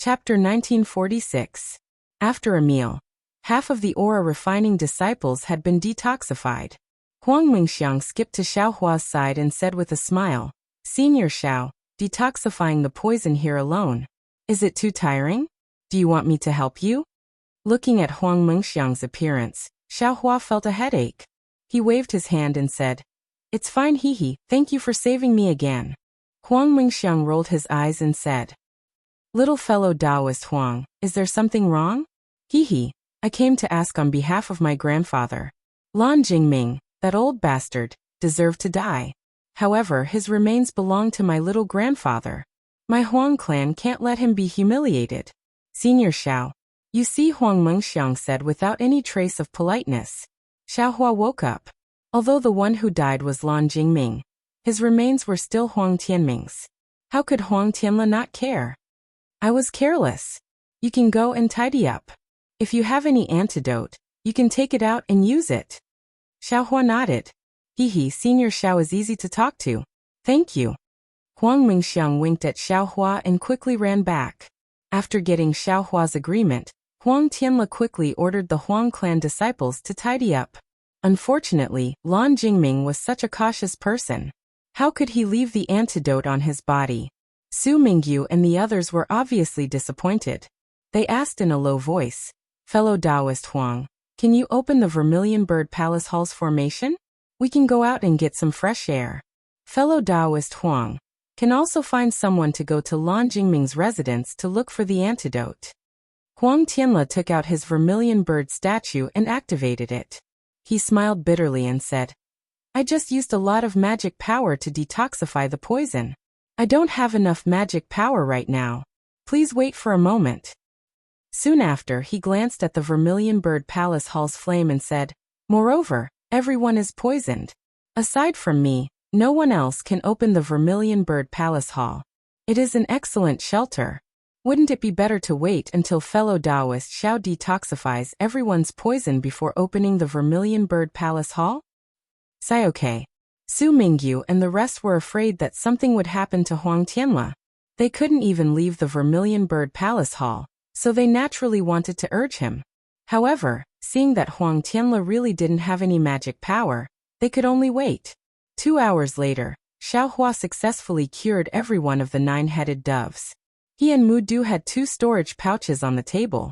Chapter 1946. After a meal, half of the aura-refining disciples had been detoxified. Huang Mingxiang skipped to Xiao Hua's side and said with a smile, "Senior Xiao, detoxifying the poison here alone. Is it too tiring? Do you want me to help you?" Looking at Huang Mingxiang's appearance, Xiao Hua felt a headache. He waved his hand and said, "It's fine, hee, thank you for saving me again." Huang Mingxiang rolled his eyes and said, "Little fellow Taoist Huang, is there something wrong?" "Hee, I came to ask on behalf of my grandfather. Lan Jingming, that old bastard, deserved to die. However, his remains belong to my little grandfather. My Huang clan can't let him be humiliated." "Senior Xiao, you see," Huang Mengxiang said without any trace of politeness. Xiao Hua woke up. Although the one who died was Lan Jingming, his remains were still Huang Tianming's. How could Huang Tianla not care? "I was careless. You can go and tidy up. If you have any antidote, you can take it out and use it." Xiao Hua nodded. "Hee, Senior Xiao is easy to talk to. Thank you." Huang Mingxiang winked at Xiao Hua and quickly ran back. After getting Xiao Hua's agreement, Huang Tianla quickly ordered the Huang clan disciples to tidy up. Unfortunately, Lan Jingming was such a cautious person. How could he leave the antidote on his body? Su Mingyu and the others were obviously disappointed. They asked in a low voice, "Fellow Taoist Huang, can you open the Vermilion Bird Palace Hall's formation? We can go out and get some fresh air." Fellow Taoist Huang, can also find someone to go to Lan Jingming's residence to look for the antidote. Huang Tianla took out his vermilion bird statue and activated it. He smiled bitterly and said, "I just used a lot of magic power to detoxify the poison. I don't have enough magic power right now. Please wait for a moment." Soon after, he glanced at the Vermilion Bird Palace Hall's flame and said, "Moreover, everyone is poisoned. Aside from me, no one else can open the Vermilion Bird Palace Hall. It is an excellent shelter. Wouldn't it be better to wait until fellow Taoist Xiao detoxifies everyone's poison before opening the Vermilion Bird Palace Hall?" "Okay." Su Mingyu and the rest were afraid that something would happen to Huang Tianla. They couldn't even leave the Vermilion Bird Palace Hall, so they naturally wanted to urge him. However, seeing that Huang Tianla really didn't have any magic power, they could only wait. 2 hours later, Xiao Hua successfully cured every one of the 9-headed doves. He and Mu Du had 2 storage pouches on the table.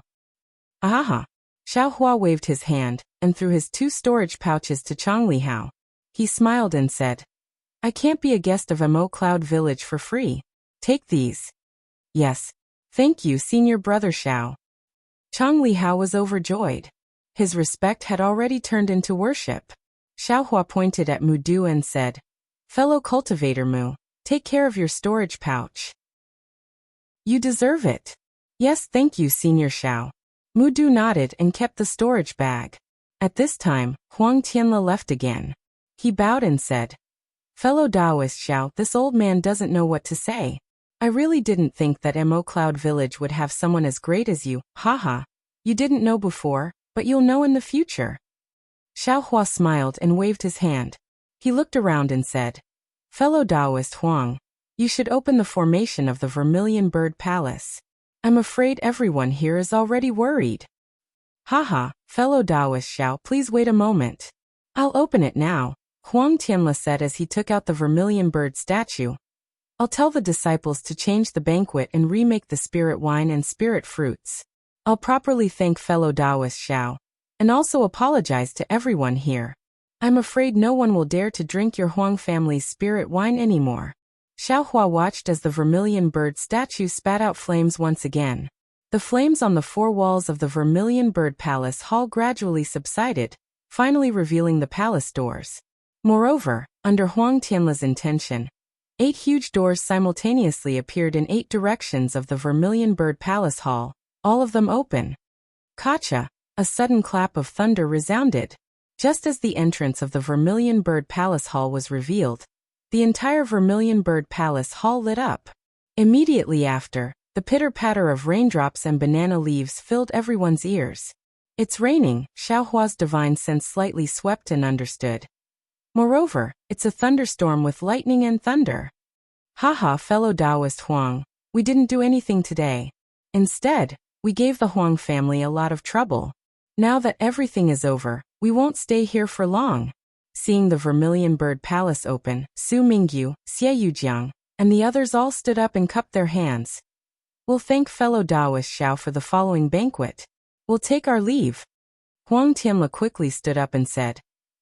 "Aha!" Xiao Hua waved his hand and threw his 2 storage pouches to Chang Lihao. He smiled and said, "I can't be a guest of Mo Cloud Village for free. Take these." "Yes. Thank you, Senior Brother Xiao." Chang Lihao was overjoyed. His respect had already turned into worship. Xiao Hua pointed at Mu Du and said, "Fellow Cultivator Mu, take care of your storage pouch. You deserve it." "Yes, thank you, Senior Xiao." Mu Du nodded and kept the storage bag. At this time, Huang Tianla left again. He bowed and said, "Fellow Taoist Xiao, this old man doesn't know what to say. I really didn't think that Mo Cloud Village would have someone as great as you, haha. You didn't know before, but you'll know in the future." Xiao Hua smiled and waved his hand. He looked around and said, "Fellow Taoist Huang, you should open the formation of the Vermilion Bird Palace. I'm afraid everyone here is already worried." "Haha, fellow Taoist Xiao, please wait a moment. I'll open it now," Huang Tianla said as he took out the Vermilion Bird statue. "I'll tell the disciples to change the banquet and remake the spirit wine and spirit fruits. I'll properly thank fellow Taoist Xiao, and also apologize to everyone here. I'm afraid no one will dare to drink your Huang family's spirit wine anymore." Xiao Hua watched as the Vermilion Bird statue spat out flames once again. The flames on the 4 walls of the Vermilion Bird Palace Hall gradually subsided, finally revealing the palace doors. Moreover, under Huang Tianla's intention, 8 huge doors simultaneously appeared in 8 directions of the Vermilion Bird Palace Hall, all of them open. Kacha! A sudden clap of thunder resounded. Just as the entrance of the Vermilion Bird Palace Hall was revealed, the entire Vermilion Bird Palace Hall lit up. Immediately after, the pitter-patter of raindrops and banana leaves filled everyone's ears. "It's raining," Xiao Hua's divine sense slightly swept and understood. "Moreover, it's a thunderstorm with lightning and thunder." "Haha, fellow Taoist Huang, we didn't do anything today. Instead, we gave the Huang family a lot of trouble. Now that everything is over, we won't stay here for long." Seeing the Vermilion Bird Palace open, Su Mingyu, Xie Yujiang, and the others all stood up and cupped their hands. "We'll thank fellow Taoist Xiao for the following banquet. We'll take our leave." Huang Tianla quickly stood up and said,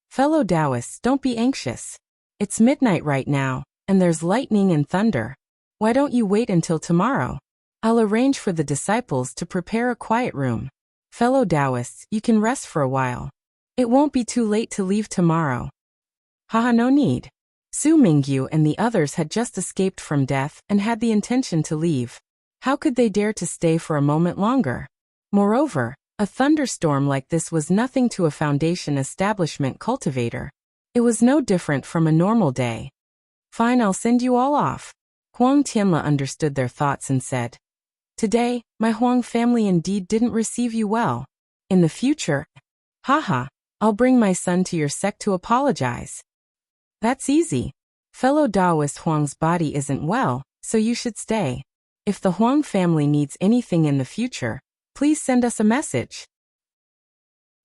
"Fellow Taoists, don't be anxious. It's midnight right now, and there's lightning and thunder. Why don't you wait until tomorrow? I'll arrange for the disciples to prepare a quiet room. Fellow Taoists, you can rest for a while. It won't be too late to leave tomorrow." "Haha, no need." Su Mingyu and the others had just escaped from death and had the intention to leave. How could they dare to stay for a moment longer? Moreover, a thunderstorm like this was nothing to a Foundation establishment cultivator. It was no different from a normal day. "Fine, I'll send you all off." Huang Tianla understood their thoughts and said, "Today, my Huang family indeed didn't receive you well. In the future, haha, I'll bring my son to your sect to apologize." "That's easy. Fellow Taoist Huang's body isn't well, so you should stay. If the Huang family needs anything in the future, please send us a message."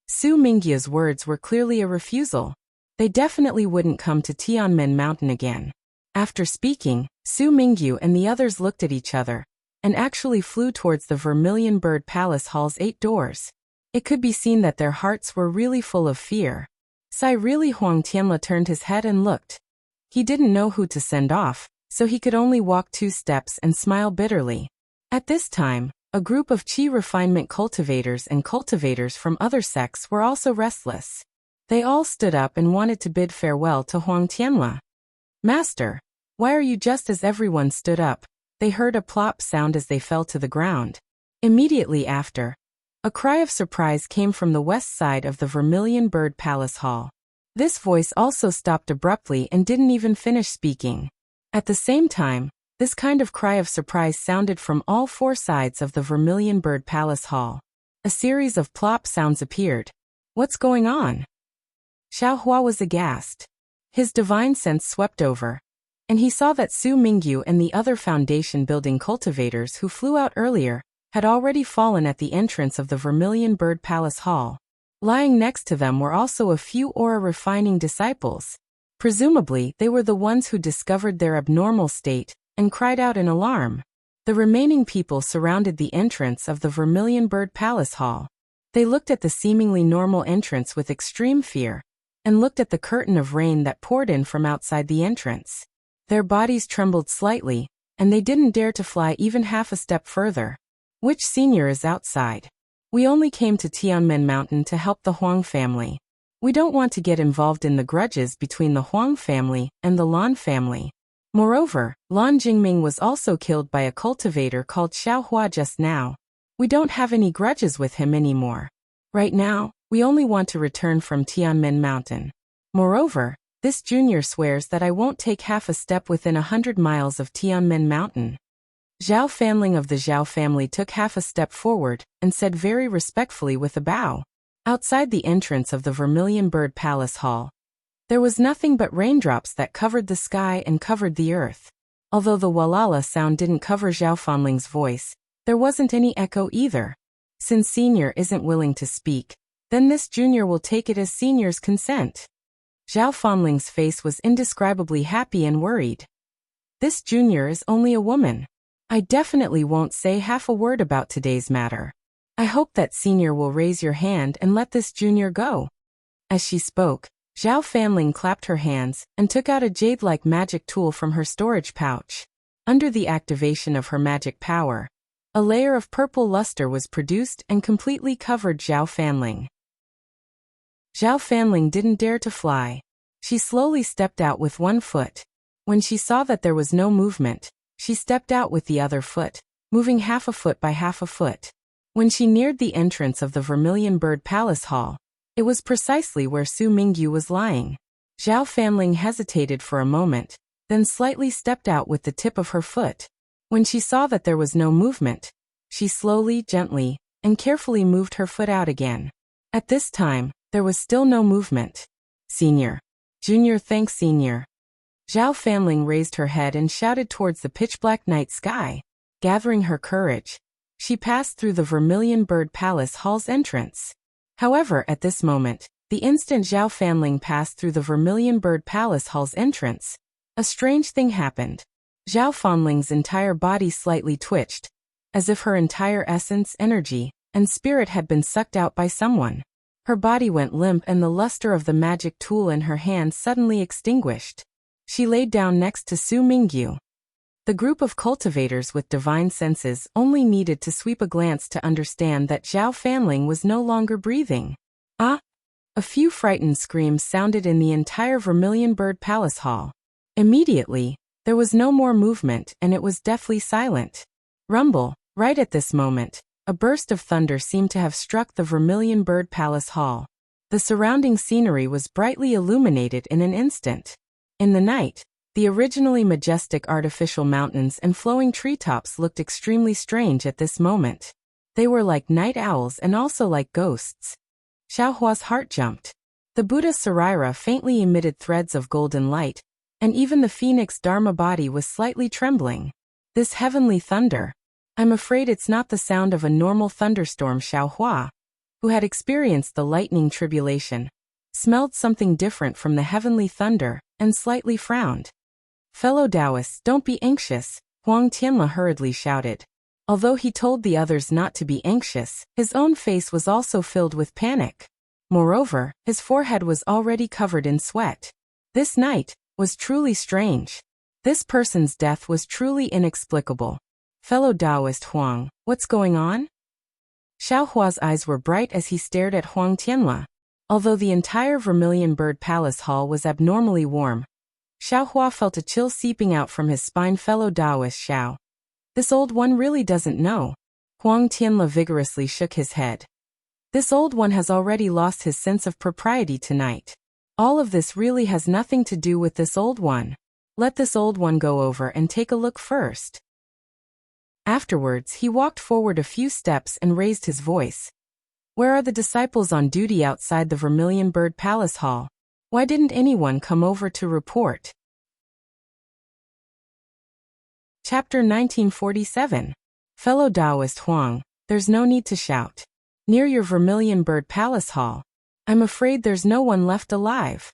Su Mingyu's words were clearly a refusal. They definitely wouldn't come to Tianmen Mountain again. After speaking, Su Mingyu and the others looked at each other, and actually flew towards the Vermilion Bird Palace Hall's 8 doors. It could be seen that their hearts were really full of fear. Really Huang Tianla turned his head and looked. He didn't know who to send off, so he could only walk 2 steps and smile bitterly. At this time, a group of Qi refinement cultivators and cultivators from other sects were also restless. They all stood up and wanted to bid farewell to Huang Tianla. "Master, why are you?" Just as everyone stood up, they heard a plop sound as they fell to the ground. Immediately after, a cry of surprise came from the west side of the Vermilion Bird Palace Hall. This voice also stopped abruptly and didn't even finish speaking. At the same time, this kind of cry of surprise sounded from all 4 sides of the Vermilion Bird Palace Hall. A series of plop sounds appeared. "What's going on?" Xiao Hua was aghast. His divine sense swept over, and he saw that Su Mingyu and the other Foundation building cultivators who flew out earlier had already fallen at the entrance of the Vermilion Bird Palace Hall. Lying next to them were also a few aura refining disciples. Presumably, they were the ones who discovered their abnormal state and cried out in alarm. The remaining people surrounded the entrance of the Vermilion Bird Palace Hall. They looked at the seemingly normal entrance with extreme fear, and looked at the curtain of rain that poured in from outside the entrance. Their bodies trembled slightly, and they didn't dare to fly even half a step further. "Which senior is outside? We only came to Tianmen Mountain to help the Huang family. We don't want to get involved in the grudges between the Huang family and the Lan family. Moreover, Lan Jingming was also killed by a cultivator called Xiao Hua just now. We don't have any grudges with him anymore. Right now, we only want to return from Tianmen Mountain. Moreover, this junior swears that I won't take half a step within 100 miles of Tianmen Mountain." Zhao Fanling of the Zhao family took half a step forward and said very respectfully with a bow. Outside the entrance of the Vermilion Bird Palace Hall, there was nothing but raindrops that covered the sky and covered the earth. Although the walala sound didn't cover Zhao Fanling's voice, there wasn't any echo either. Since senior isn't willing to speak, then this junior will take it as senior's consent. Zhao Fanling's face was indescribably happy and worried. This junior is only a woman. I definitely won't say half a word about today's matter. I hope that senior will raise your hand and let this junior go." As she spoke, Zhao Fanling clapped her hands and took out a jade-like magic tool from her storage pouch. Under the activation of her magic power, a layer of purple luster was produced and completely covered Zhao Fanling. Zhao Fanling didn't dare to fly. She slowly stepped out with one foot. When she saw that there was no movement, she stepped out with the other foot, moving half a foot by half a foot. When she neared the entrance of the Vermilion Bird Palace Hall, it was precisely where Su Mingyu was lying. Zhao Fanling hesitated for a moment, then slightly stepped out with the tip of her foot. When she saw that there was no movement, she slowly, gently, and carefully moved her foot out again. At this time, there was still no movement. "Senior. Junior, thanks senior." Zhao Fanling raised her head and shouted towards the pitch-black night sky. Gathering her courage, She passed through the Vermilion Bird Palace Hall's entrance. However, at this moment, the instant Zhao Fanling passed through the Vermilion Bird Palace Hall's entrance, a strange thing happened. Zhao Fanling's entire body slightly twitched, as if her entire essence, energy, and spirit had been sucked out by someone. Her body went limp and the luster of the magic tool in her hand suddenly extinguished. She laid down next to Su Mingyu. The group of cultivators with divine senses only needed to sweep a glance to understand that Zhao Fanling was no longer breathing. Ah! A few frightened screams sounded in the entire Vermilion Bird Palace Hall. Immediately, there was no more movement and it was deathly silent. Rumble! Right at this moment, a burst of thunder seemed to have struck the Vermilion Bird Palace Hall. The surrounding scenery was brightly illuminated in an instant. In the night, the originally majestic artificial mountains and flowing treetops looked extremely strange at this moment. They were like night owls and also like ghosts. Xiaohua's heart jumped. The Buddha Sarira faintly emitted threads of golden light, and even the phoenix Dharma body was slightly trembling. This heavenly thunder. I'm afraid it's not the sound of a normal thunderstorm. Xiaohua, who had experienced the lightning tribulation, smelled something different from the heavenly thunder, and slightly frowned. Fellow Taoists, don't be anxious, Huang Tianla hurriedly shouted. Although he told the others not to be anxious, his own face was also filled with panic. Moreover, his forehead was already covered in sweat. This night was truly strange. This person's death was truly inexplicable. Fellow Taoist Huang, what's going on? Xiaohua's eyes were bright as he stared at Huang Tianla. Although the entire Vermilion Bird Palace Hall was abnormally warm, Xiaohua felt a chill seeping out from his spine. Fellow Taoist Xiao, this old one really doesn't know. Huang Tianla vigorously shook his head. This old one has already lost his sense of propriety tonight. All of this really has nothing to do with this old one. Let this old one go over and take a look first. Afterwards, he walked forward a few steps and raised his voice. Where are the disciples on duty outside the Vermilion Bird Palace Hall? Why didn't anyone come over to report? Chapter 1947. Fellow Taoist Huang, there's no need to shout. Near your Vermilion Bird Palace Hall, I'm afraid there's no one left alive.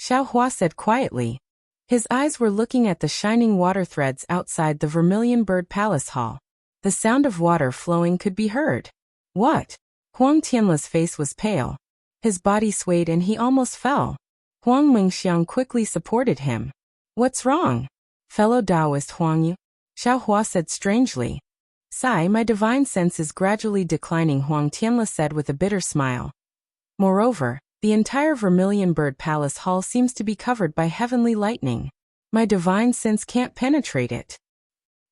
Xiaohua said quietly. His eyes were looking at the shining water threads outside the Vermilion Bird Palace Hall. The sound of water flowing could be heard. What? Huang Tianla's face was pale. His body swayed and he almost fell. Huang Mingxiang quickly supported him. What's wrong? Fellow Taoist Huang Yu? Xiaohua said strangely. Sigh, my divine sense is gradually declining, Huang Tianla said with a bitter smile. Moreover, the entire Vermilion Bird Palace Hall seems to be covered by heavenly lightning. My divine sense can't penetrate it.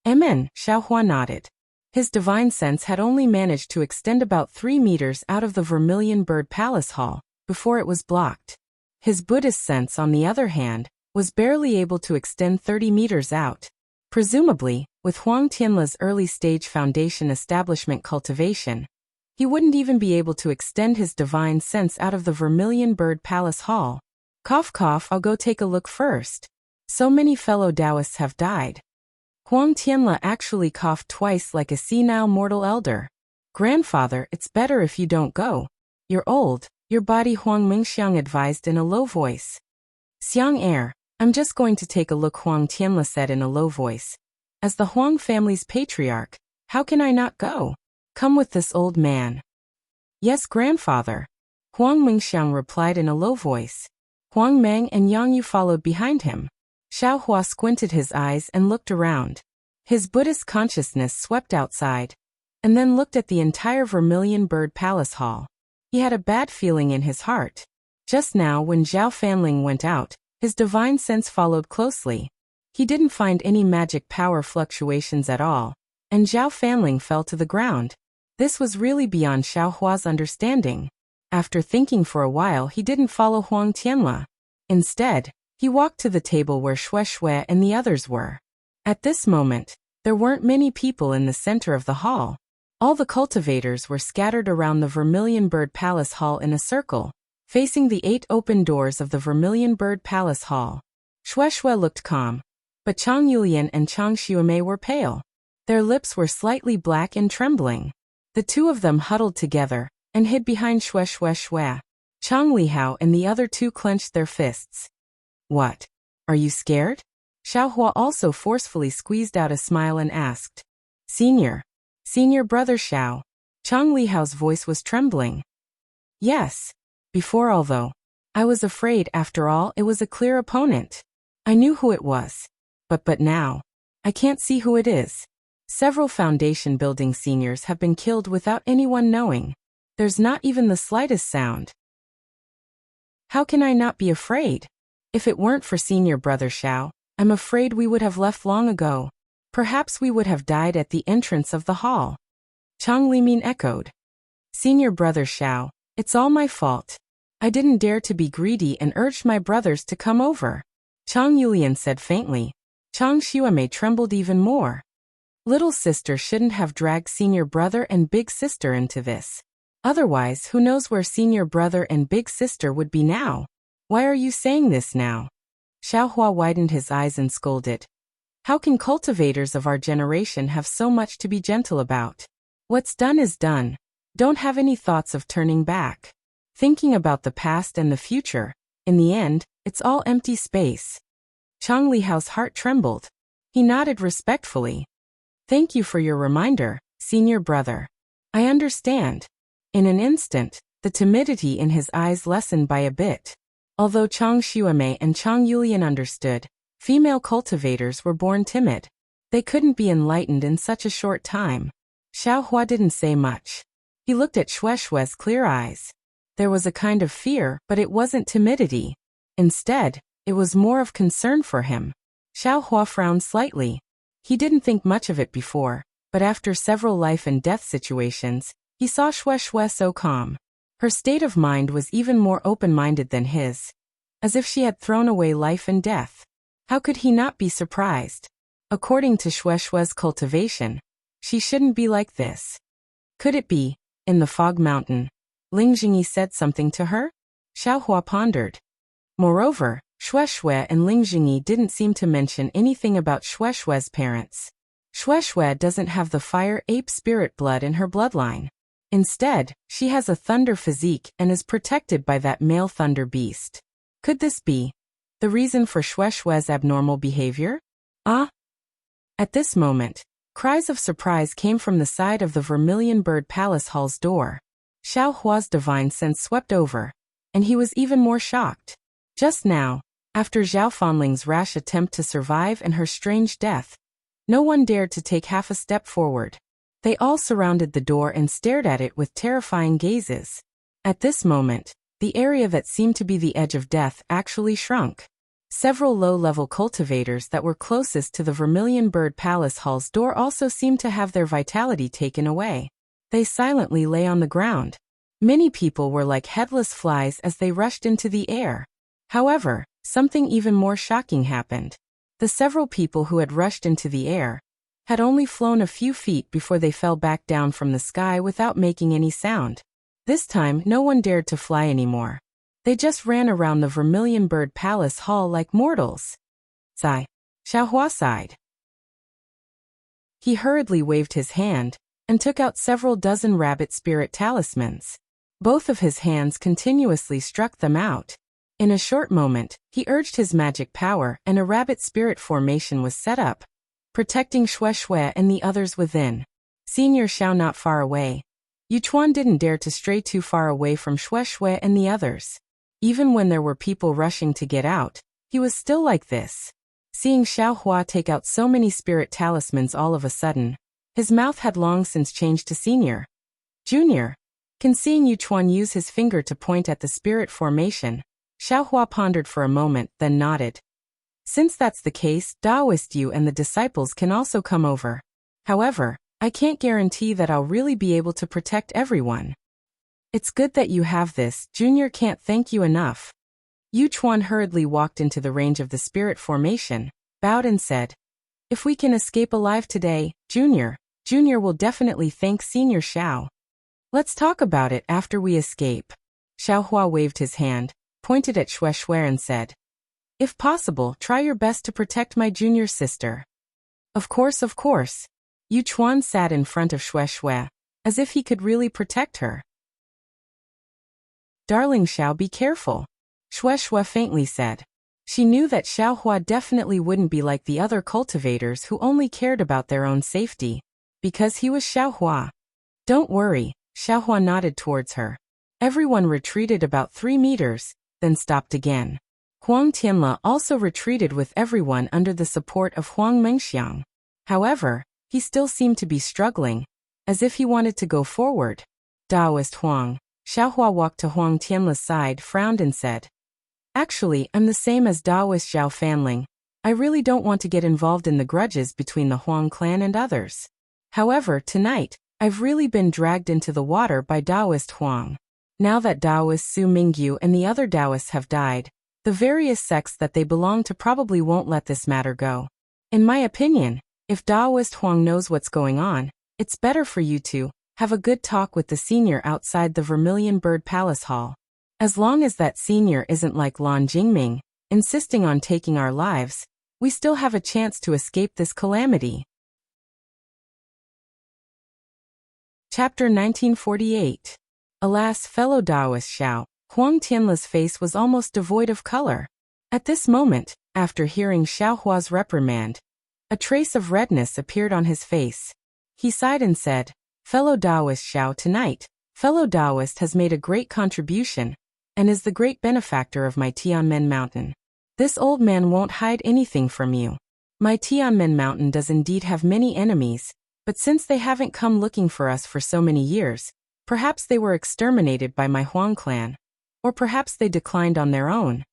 Amen, Xiaohua nodded. His divine sense had only managed to extend about 3 meters out of the Vermilion Bird Palace Hall, before it was blocked. His Buddhist sense, on the other hand, was barely able to extend 30 meters out. Presumably, with Huang Tianla's early-stage foundation establishment cultivation, he wouldn't even be able to extend his divine sense out of the Vermilion Bird Palace Hall. Cough cough, I'll go take a look first. So many fellow Taoists have died. Huang Tianla actually coughed twice like a senile mortal elder. Grandfather, it's better if you don't go. You're old, your body, Huang Mingxiang advised in a low voice. Xiang Air, I'm just going to take a look, Huang Tianla said in a low voice. As the Huang family's patriarch, how can I not go? Come with this old man. Yes, grandfather. Huang Mingxiang replied in a low voice. Huang Meng and Yang Yu followed behind him. Xiaohua squinted his eyes and looked around. His Buddhist consciousness swept outside, and then looked at the entire Vermilion Bird Palace Hall. He had a bad feeling in his heart. Just now when Zhao Fanling went out, his divine sense followed closely. He didn't find any magic power fluctuations at all, and Zhao Fanling fell to the ground. This was really beyond Xiaohua's understanding. After thinking for a while, he didn't follow Huang Tianla. Instead, he walked to the table where Xue Xue and the others were. At this moment, there weren't many people in the center of the hall. All the cultivators were scattered around the Vermilion Bird Palace Hall in a circle, facing the 8 open doors of the Vermilion Bird Palace Hall. Xue Xue looked calm, but Chang Yulian and Chang Xiumei were pale. Their lips were slightly black and trembling. The two of them huddled together and hid behind Shue Shue Shue. Chang Lihao and the other two clenched their fists. What? Are you scared? Xiaohua also forcefully squeezed out a smile and asked. Senior brother Xiao. Chang Lihao's voice was trembling. Yes. Before all though. I was afraid after all it was a clear opponent. I knew who it was. But now. I can't see who it is. Several foundation building seniors have been killed without anyone knowing. There's not even the slightest sound. How can I not be afraid? If it weren't for senior brother Xiao, I'm afraid we would have left long ago. Perhaps we would have died at the entrance of the hall. Chang Limin echoed. Senior brother Xiao, it's all my fault. I didn't dare to be greedy and urged my brothers to come over. Chang Yulian said faintly. Chang Xuemei trembled even more. Little sister shouldn't have dragged senior brother and big sister into this. Otherwise, who knows where senior brother and big sister would be now? Why are you saying this now? Xiaohua widened his eyes and scolded. How can cultivators of our generation have so much to be gentle about? What's done is done. Don't have any thoughts of turning back. Thinking about the past and the future, in the end, it's all empty space. Chang Lihao's heart trembled. He nodded respectfully. Thank you for your reminder, senior brother. I understand. In an instant, the timidity in his eyes lessened by a bit. Although Chang Xuemei and Chang Yulian understood, female cultivators were born timid. They couldn't be enlightened in such a short time. Xiaohua didn't say much. He looked at Shue Shue's clear eyes. There was a kind of fear, but it wasn't timidity. Instead, it was more of concern for him. Xiaohua frowned slightly. He didn't think much of it before, but after several life and death situations, he saw Shue Shue so calm. Her state of mind was even more open-minded than his. As if she had thrown away life and death. How could he not be surprised? According to Shue Shue's cultivation, she shouldn't be like this. Could it be, in the fog mountain, Ling Jingyi said something to her? Xiaohua pondered. Moreover, Shue Shue and Ling Jingyi didn't seem to mention anything about Shue Shue's parents. Shue Shue doesn't have the fire ape spirit blood in her bloodline. Instead, she has a thunder physique and is protected by that male thunder beast. Could this be the reason for Shue Shue's abnormal behavior? Ah! At this moment, cries of surprise came from the side of the Vermilion Bird Palace Hall's door. Xiaohua's divine sense swept over, and he was even more shocked. Just now, after Zhao Fanling's rash attempt to survive and her strange death, no one dared to take half a step forward. They all surrounded the door and stared at it with terrifying gazes. At this moment, the area that seemed to be the edge of death actually shrunk. Several low-level cultivators that were closest to the Vermilion Bird Palace Hall's door also seemed to have their vitality taken away. They silently lay on the ground. Many people were like headless flies as they rushed into the air. However, something even more shocking happened. The several people who had rushed into the air had only flown a few feet before they fell back down from the sky without making any sound. This time, no one dared to fly anymore. They just ran around the Vermilion Bird Palace Hall like mortals. Sigh. Xiaohua sighed. He hurriedly waved his hand and took out several dozen rabbit spirit talismans. Both of his hands continuously struck them out. In a short moment, he urged his magic power and a rabbit spirit formation was set up, protecting Shue Shue and the others within. Senior Xiao not far away. Yuchuan didn't dare to stray too far away from Shue Shue and the others. Even when there were people rushing to get out, he was still like this. Seeing Xiaohua take out so many spirit talismans all of a sudden, his mouth had long since changed to Senior. Junior. Can seeing Yuchuan use his finger to point at the spirit formation, Xiaohua pondered for a moment, then nodded. Since that's the case, Daoist Yu and the disciples can also come over. However, I can't guarantee that I'll really be able to protect everyone. It's good that you have this, Junior can't thank you enough. Yuchuan hurriedly walked into the range of the spirit formation, bowed and said, If we can escape alive today, Junior will definitely thank Senior Xiao. Let's talk about it after we escape. Xiaohua waved his hand, pointed at Shue Shue and said, If possible, try your best to protect my junior sister. Of course. Yu Chuan sat in front of Xue Xue, as if he could really protect her. Darling Xiao, be careful, Xue Xue faintly said. She knew that Xiaohua definitely wouldn't be like the other cultivators who only cared about their own safety, because he was Xiaohua. Don't worry, Xiaohua nodded towards her. Everyone retreated about 3 meters, then stopped again. Huang Tianle also retreated with everyone under the support of Huang Mengxiang. However, he still seemed to be struggling, as if he wanted to go forward. Daoist Huang. Xiaohua walked to Huang Tianle's side, frowned and said, Actually, I'm the same as Daoist Zhao Fanling. I really don't want to get involved in the grudges between the Huang clan and others. However, tonight, I've really been dragged into the water by Daoist Huang. Now that Daoist Su Mingyu and the other Daoists have died, the various sects that they belong to probably won't let this matter go. In my opinion, if Daoist Huang knows what's going on, it's better for you to have a good talk with the senior outside the Vermilion Bird Palace Hall. As long as that senior isn't like Lan Jingming, insisting on taking our lives, we still have a chance to escape this calamity. Chapter 1948. Alas, fellow Daoist Xiao, Huang Tianle's face was almost devoid of color. At this moment, after hearing Xiaohua's reprimand, a trace of redness appeared on his face. He sighed and said, Fellow Daoist Xiao, tonight, fellow Daoist has made a great contribution, and is the great benefactor of my Tianmen Mountain. This old man won't hide anything from you. My Tianmen Mountain does indeed have many enemies, but since they haven't come looking for us for so many years, perhaps they were exterminated by my Huang clan. Or perhaps they declined on their own.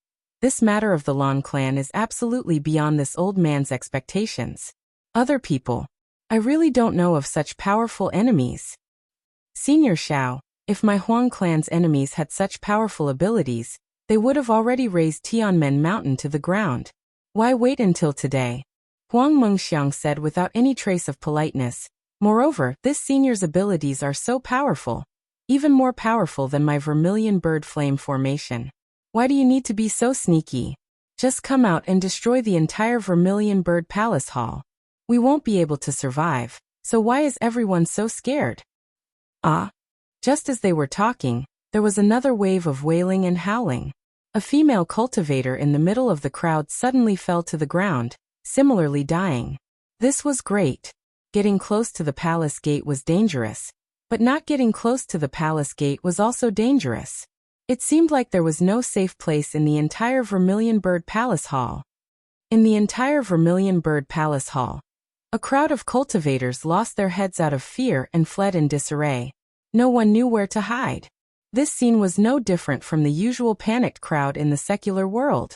This matter of the Lan clan is absolutely beyond this old man's expectations. Other people. I really don't know of such powerful enemies. Senior Xiao, if my Huang clan's enemies had such powerful abilities, they would have already razed Tianmen Mountain to the ground. Why wait until today? Huang Mengxiang said without any trace of politeness. Moreover, this senior's abilities are so powerful, even more powerful than my Vermilion Bird Flame formation. Why do you need to be so sneaky? Just come out and destroy the entire Vermilion Bird Palace Hall. We won't be able to survive, so why is everyone so scared? Ah! Just as they were talking, there was another wave of wailing and howling. A female cultivator in the middle of the crowd suddenly fell to the ground, similarly dying. This was great. Getting close to the palace gate was dangerous, but not getting close to the palace gate was also dangerous. It seemed like there was no safe place in the entire Vermilion Bird Palace Hall. In the entire Vermilion Bird Palace Hall, a crowd of cultivators lost their heads out of fear and fled in disarray. No one knew where to hide. This scene was no different from the usual panicked crowd in the secular world.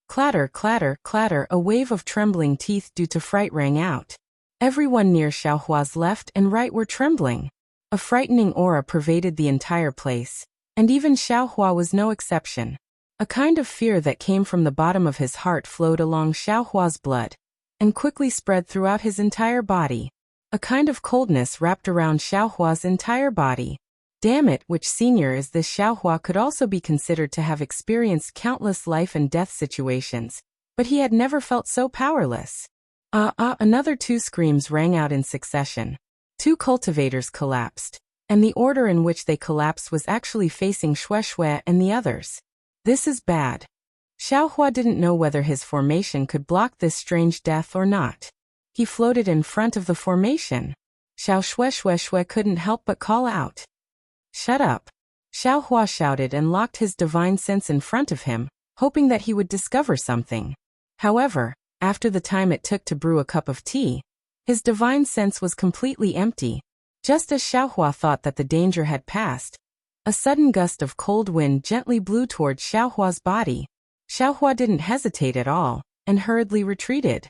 Clatter, clatter, clatter, a wave of trembling teeth due to fright rang out. Everyone near Xiaohua's left and right were trembling. A frightening aura pervaded the entire place, and even Xiaohua was no exception. A kind of fear that came from the bottom of his heart flowed along Xiaohua's blood, and quickly spread throughout his entire body. A kind of coldness wrapped around Xiaohua's entire body. Damn it, which senior is this? Xiaohua could also be considered to have experienced countless life and death situations, but he had never felt so powerless. Another 2 screams rang out in succession. 2 cultivators collapsed, and the order in which they collapsed was actually facing Xue Xue and the others. This is bad. Xiaohua didn't know whether his formation could block this strange death or not. He floated in front of the formation. Xue couldn't help but call out. Shut up. Xiaohua shouted and locked his divine sense in front of him, hoping that he would discover something. However, after the time it took to brew a cup of tea, his divine sense was completely empty. Just as Xiaohua thought that the danger had passed, a sudden gust of cold wind gently blew towards Xiaohua's body. Xiaohua didn't hesitate at all, and hurriedly retreated.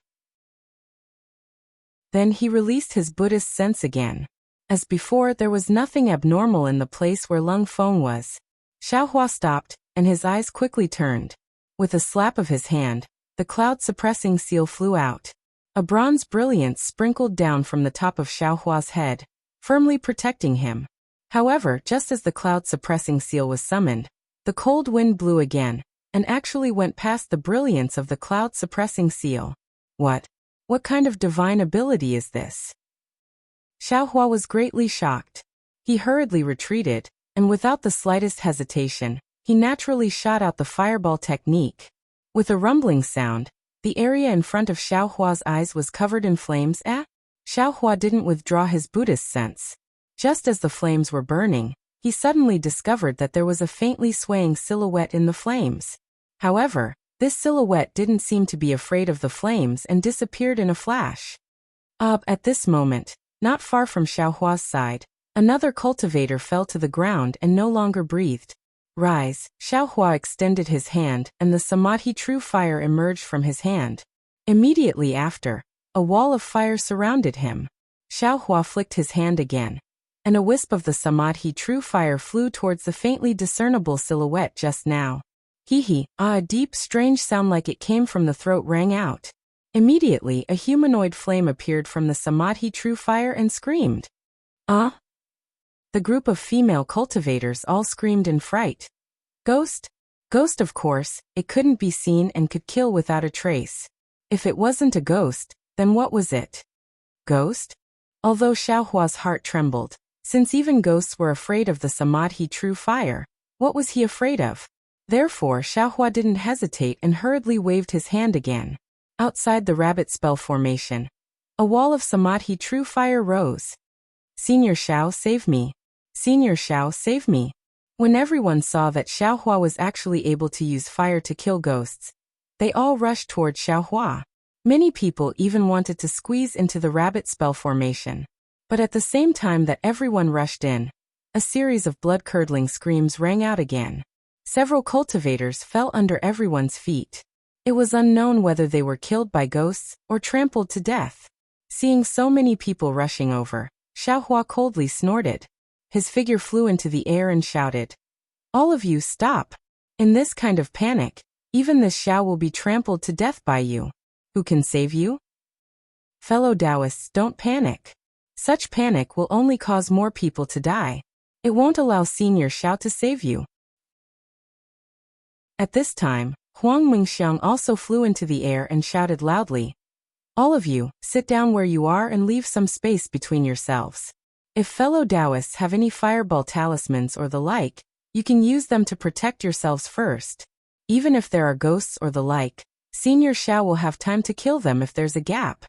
Then he released his Buddhist sense again. As before, there was nothing abnormal in the place where Lung Feng was. Xiaohua stopped, and his eyes quickly turned. With a slap of his hand, the cloud-suppressing seal flew out. A bronze brilliance sprinkled down from the top of Xiaohua's head, firmly protecting him. However, just as the cloud-suppressing seal was summoned, the cold wind blew again, and actually went past the brilliance of the cloud-suppressing seal. What kind of divine ability is this? Xiaohua was greatly shocked. He hurriedly retreated, and without the slightest hesitation, he naturally shot out the fireball technique. With a rumbling sound, the area in front of Xiaohua's eyes was covered in flames. Xiaohua didn't withdraw his Buddhist sense. Just as the flames were burning, he suddenly discovered that there was a faintly swaying silhouette in the flames. However, this silhouette didn't seem to be afraid of the flames and disappeared in a flash. At this moment, not far from Xiaohua's side, another cultivator fell to the ground and no longer breathed. Rise, Xiaohua extended his hand and the samadhi true fire emerged from his hand. Immediately after, a wall of fire surrounded him. Xiaohua flicked his hand again, and a wisp of the samadhi true fire flew towards the faintly discernible silhouette just now. A deep, strange sound like it came from the throat rang out. Immediately, a humanoid flame appeared from the samadhi true fire and screamed. The group of female cultivators all screamed in fright. Ghost? Ghost, of course, it couldn't be seen and could kill without a trace. If it wasn't a ghost, then what was it? Ghost? Although Xiaohua's heart trembled, since even ghosts were afraid of the samadhi true fire, what was he afraid of? Therefore Xiaohua didn't hesitate and hurriedly waved his hand again. Outside the rabbit spell formation, a wall of samadhi true fire rose. Senior Xiao, save me. Senior Xiao, save me. When everyone saw that Xiaohua was actually able to use fire to kill ghosts, they all rushed toward Xiaohua. Many people even wanted to squeeze into the rabbit spell formation. But at the same time that everyone rushed in, a series of blood-curdling screams rang out again. Several cultivators fell under everyone's feet. It was unknown whether they were killed by ghosts or trampled to death. Seeing so many people rushing over, Xiaohua coldly snorted. His figure flew into the air and shouted, "All of you stop! In this kind of panic, even this Xiao will be trampled to death by you. Who can save you?" Fellow Taoists, don't panic. Such panic will only cause more people to die. It won't allow Senior Xiao to save you. At this time, Huang Mingxiang also flew into the air and shouted loudly, "All of you, sit down where you are and leave some space between yourselves. If fellow Taoists have any fireball talismans or the like, you can use them to protect yourselves first. Even if there are ghosts or the like, Senior Xiao will have time to kill them if there's a gap."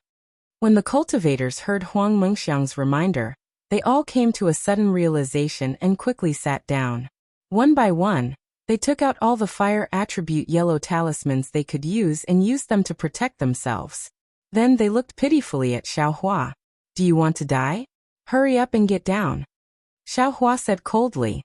When the cultivators heard Huang Mingxiang's reminder, they all came to a sudden realization and quickly sat down. One by one, they took out all the fire attribute yellow talismans they could use and used them to protect themselves. Then they looked pitifully at Xiaohua. "Do you want to die? Hurry up and get down." Xiaohua said coldly.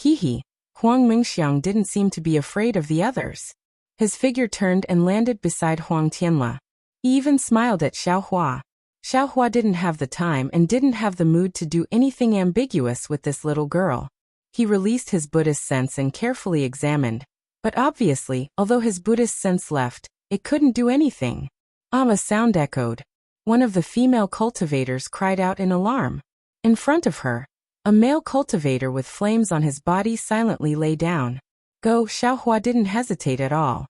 Huang Mingxiang didn't seem to be afraid of the others. His figure turned and landed beside Huang Tianla. He even smiled at Xiaohua. Xiaohua didn't have the time and didn't have the mood to do anything ambiguous with this little girl. He released his Buddhist sense and carefully examined, but obviously, although his Buddhist sense left, it couldn't do anything. A sound echoed. One of the female cultivators cried out in alarm. In front of her, a male cultivator with flames on his body silently lay down. Go, Xiaohua didn't hesitate at all.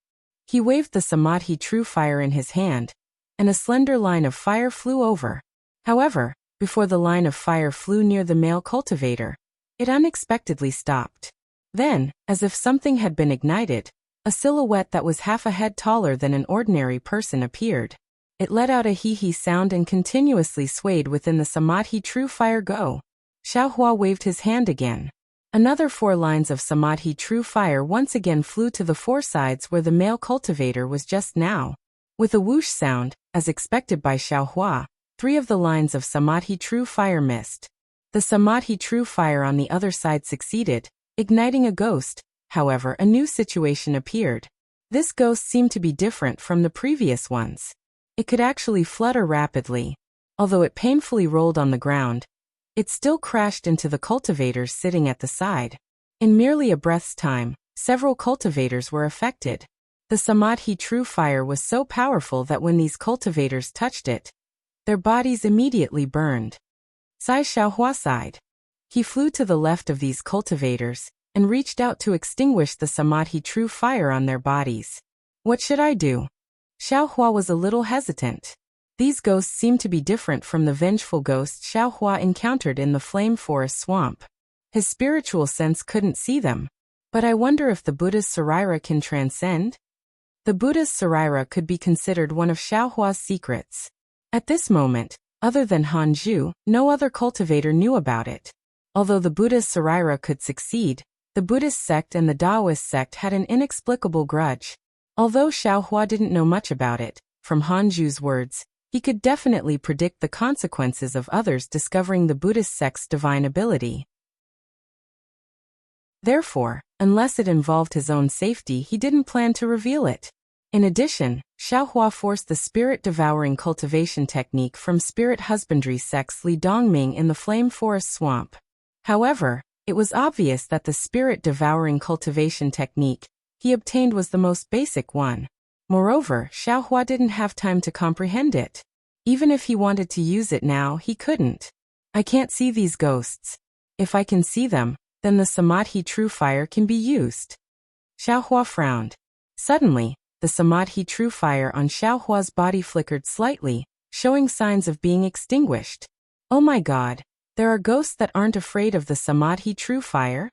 He waved the samadhi true fire in his hand, and a slender line of fire flew over. However, before the line of fire flew near the male cultivator, it unexpectedly stopped. Then, as if something had been ignited, a silhouette that was half a head taller than an ordinary person appeared. It let out a hee-hee sound and continuously swayed within the samadhi true fire go. Xiaohua waved his hand again. Another 4 lines of samadhi true fire once again flew to the 4 sides where the male cultivator was just now. With a whoosh sound, as expected by Xiaohua, 3 of the lines of samadhi true fire missed. The samadhi true fire on the other side succeeded, igniting a ghost. However, a new situation appeared. This ghost seemed to be different from the previous ones. It could actually flutter rapidly. Although it painfully rolled on the ground, it still crashed into the cultivators sitting at the side. In merely a breath's time, several cultivators were affected. The samadhi true fire was so powerful that when these cultivators touched it, their bodies immediately burned. Sai Xiaohua sighed. He flew to the left of these cultivators and reached out to extinguish the samadhi true fire on their bodies. What should I do? Xiaohua was a little hesitant. These ghosts seemed to be different from the vengeful ghosts Xiaohua encountered in the flame forest swamp. His spiritual sense couldn't see them. But I wonder if the Buddha's Saraira can transcend? The Buddha's Saraira could be considered one of Xiaohua's secrets. At this moment, other than Hanzhu, no other cultivator knew about it. Although the Buddha's Saraira could succeed, the Buddhist sect and the Taoist sect had an inexplicable grudge. Although Xiaohua didn't know much about it, from Hanzhu's words, he could definitely predict the consequences of others discovering the Buddhist sect's divine ability. Therefore, unless it involved his own safety, he didn't plan to reveal it. In addition, Xiaohua forced the spirit-devouring cultivation technique from spirit husbandry sects Li Dongming in the flame forest swamp. However, it was obvious that the spirit-devouring cultivation technique he obtained was the most basic one. Moreover, Xiaohua didn't have time to comprehend it. Even if he wanted to use it now, he couldn't. I can't see these ghosts. If I can see them, then the Samadhi True Fire can be used. Xiaohua frowned. Suddenly, the Samadhi True Fire on Xiaohua's body flickered slightly, showing signs of being extinguished. Oh my god, there are ghosts that aren't afraid of the Samadhi True Fire?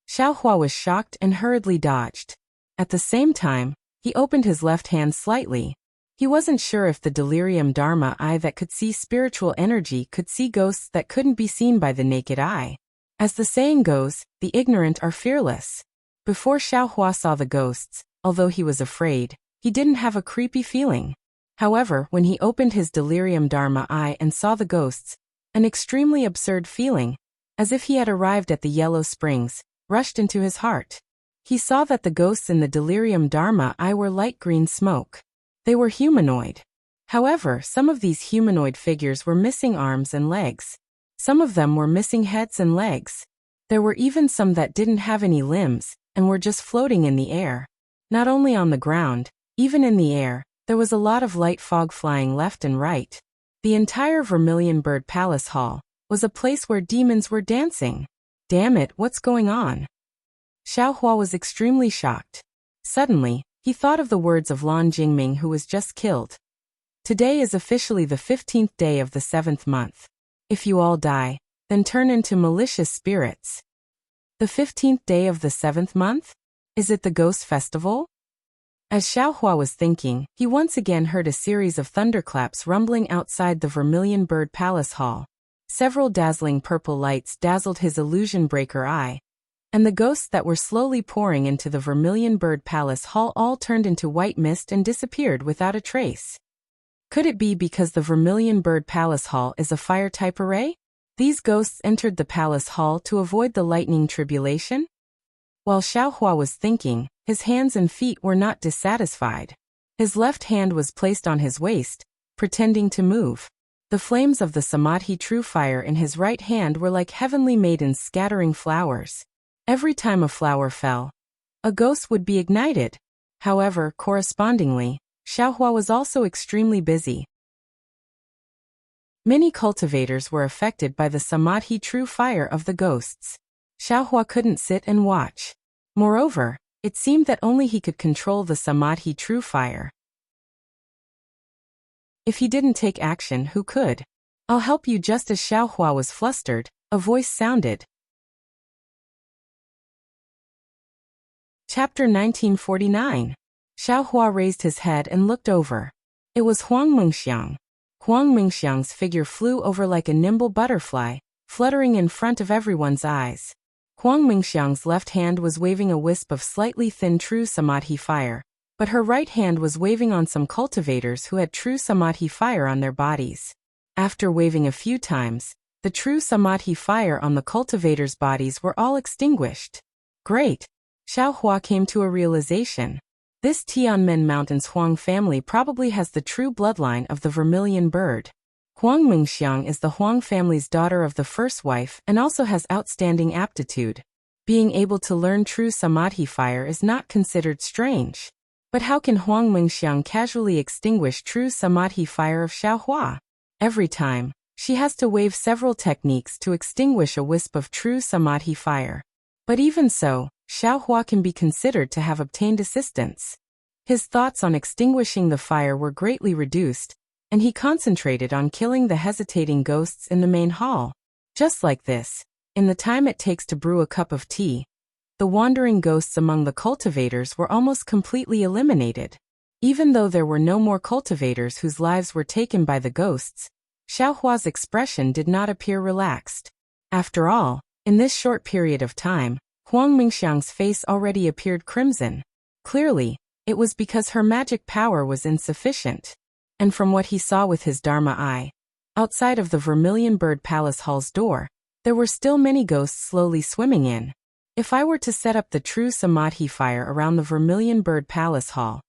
Xiaohua was shocked and hurriedly dodged. At the same time, he opened his left hand slightly. He wasn't sure if the delirium dharma eye that could see spiritual energy could see ghosts that couldn't be seen by the naked eye. As the saying goes, the ignorant are fearless. Before Xiaohua saw the ghosts, although he was afraid, he didn't have a creepy feeling. However, when he opened his delirium dharma eye and saw the ghosts, an extremely absurd feeling, as if he had arrived at the Yellow Springs, rushed into his heart. He saw that the ghosts in the delirium dharma eye were light green smoke. They were humanoid. However, some of these humanoid figures were missing arms and legs. Some of them were missing heads and legs. There were even some that didn't have any limbs, and were just floating in the air. Not only on the ground, even in the air, there was a lot of light fog flying left and right. The entire Vermilion Bird Palace Hall was a place where demons were dancing. Damn it, what's going on? Xiaohua was extremely shocked. Suddenly, he thought of the words of Lan Jingming, who was just killed. Today is officially the 15th day of the 7th month. If you all die, then turn into malicious spirits. The 15th day of the 7th month? Is it the Ghost Festival? As Xiaohua was thinking, he once again heard a series of thunderclaps rumbling outside the Vermilion Bird Palace Hall. Several dazzling purple lights dazzled his illusion breaker eye, and the ghosts that were slowly pouring into the Vermilion Bird Palace Hall all turned into white mist and disappeared without a trace. Could it be because the Vermilion Bird Palace Hall is a fire-type array? These ghosts entered the palace hall to avoid the lightning tribulation? While Xiaohua was thinking, his hands and feet were not dissatisfied. His left hand was placed on his waist, pretending to move. The flames of the Samadhi True Fire in his right hand were like heavenly maidens scattering flowers. Every time a flower fell, a ghost would be ignited. However, correspondingly, Xiaohua was also extremely busy. Many cultivators were affected by the Samadhi True Fire of the ghosts. Xiaohua couldn't sit and watch. Moreover, it seemed that only he could control the Samadhi True Fire. If he didn't take action, who could? I'll help you. Just as Xiaohua was flustered, a voice sounded. Chapter 1949. Xiaohua raised his head and looked over. It was Huang Mengxiang. Huang Mengxiang's figure flew over like a nimble butterfly, fluttering in front of everyone's eyes. Huang Mengxiang's left hand was waving a wisp of slightly thin true Samadhi fire, but her right hand was waving on some cultivators who had true Samadhi fire on their bodies. After waving a few times, the true Samadhi fire on the cultivators' bodies were all extinguished. Great! Xiaohua came to a realization. This Tianmen Mountains Huang family probably has the true bloodline of the Vermilion Bird. Huang Mengxiang is the Huang family's daughter of the first wife and also has outstanding aptitude. Being able to learn true Samadhi fire is not considered strange. But how can Huang Mengxiang casually extinguish true Samadhi fire of Xiaohua? Every time, she has to wave several techniques to extinguish a wisp of true Samadhi fire. But even so, Xiaohua can be considered to have obtained assistance. His thoughts on extinguishing the fire were greatly reduced, and he concentrated on killing the hesitating ghosts in the main hall. Just like this, in the time it takes to brew a cup of tea, the wandering ghosts among the cultivators were almost completely eliminated. Even though there were no more cultivators whose lives were taken by the ghosts, Xiaohua's expression did not appear relaxed. After all, in this short period of time, Huang Mingxiang's face already appeared crimson. Clearly, it was because her magic power was insufficient. And from what he saw with his Dharma eye, outside of the Vermilion Bird Palace Hall's door, there were still many ghosts slowly swimming in. If I were to set up the true Samadhi fire around the Vermilion Bird Palace Hall,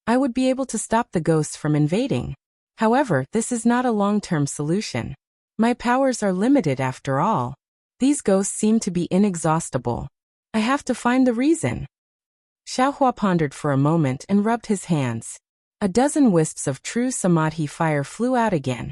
I would be able to stop the ghosts from invading. However, this is not a long-term solution. My powers are limited after all. These ghosts seem to be inexhaustible. I have to find the reason. Xiaohua pondered for a moment and rubbed his hands. A dozen wisps of true Samadhi fire flew out again,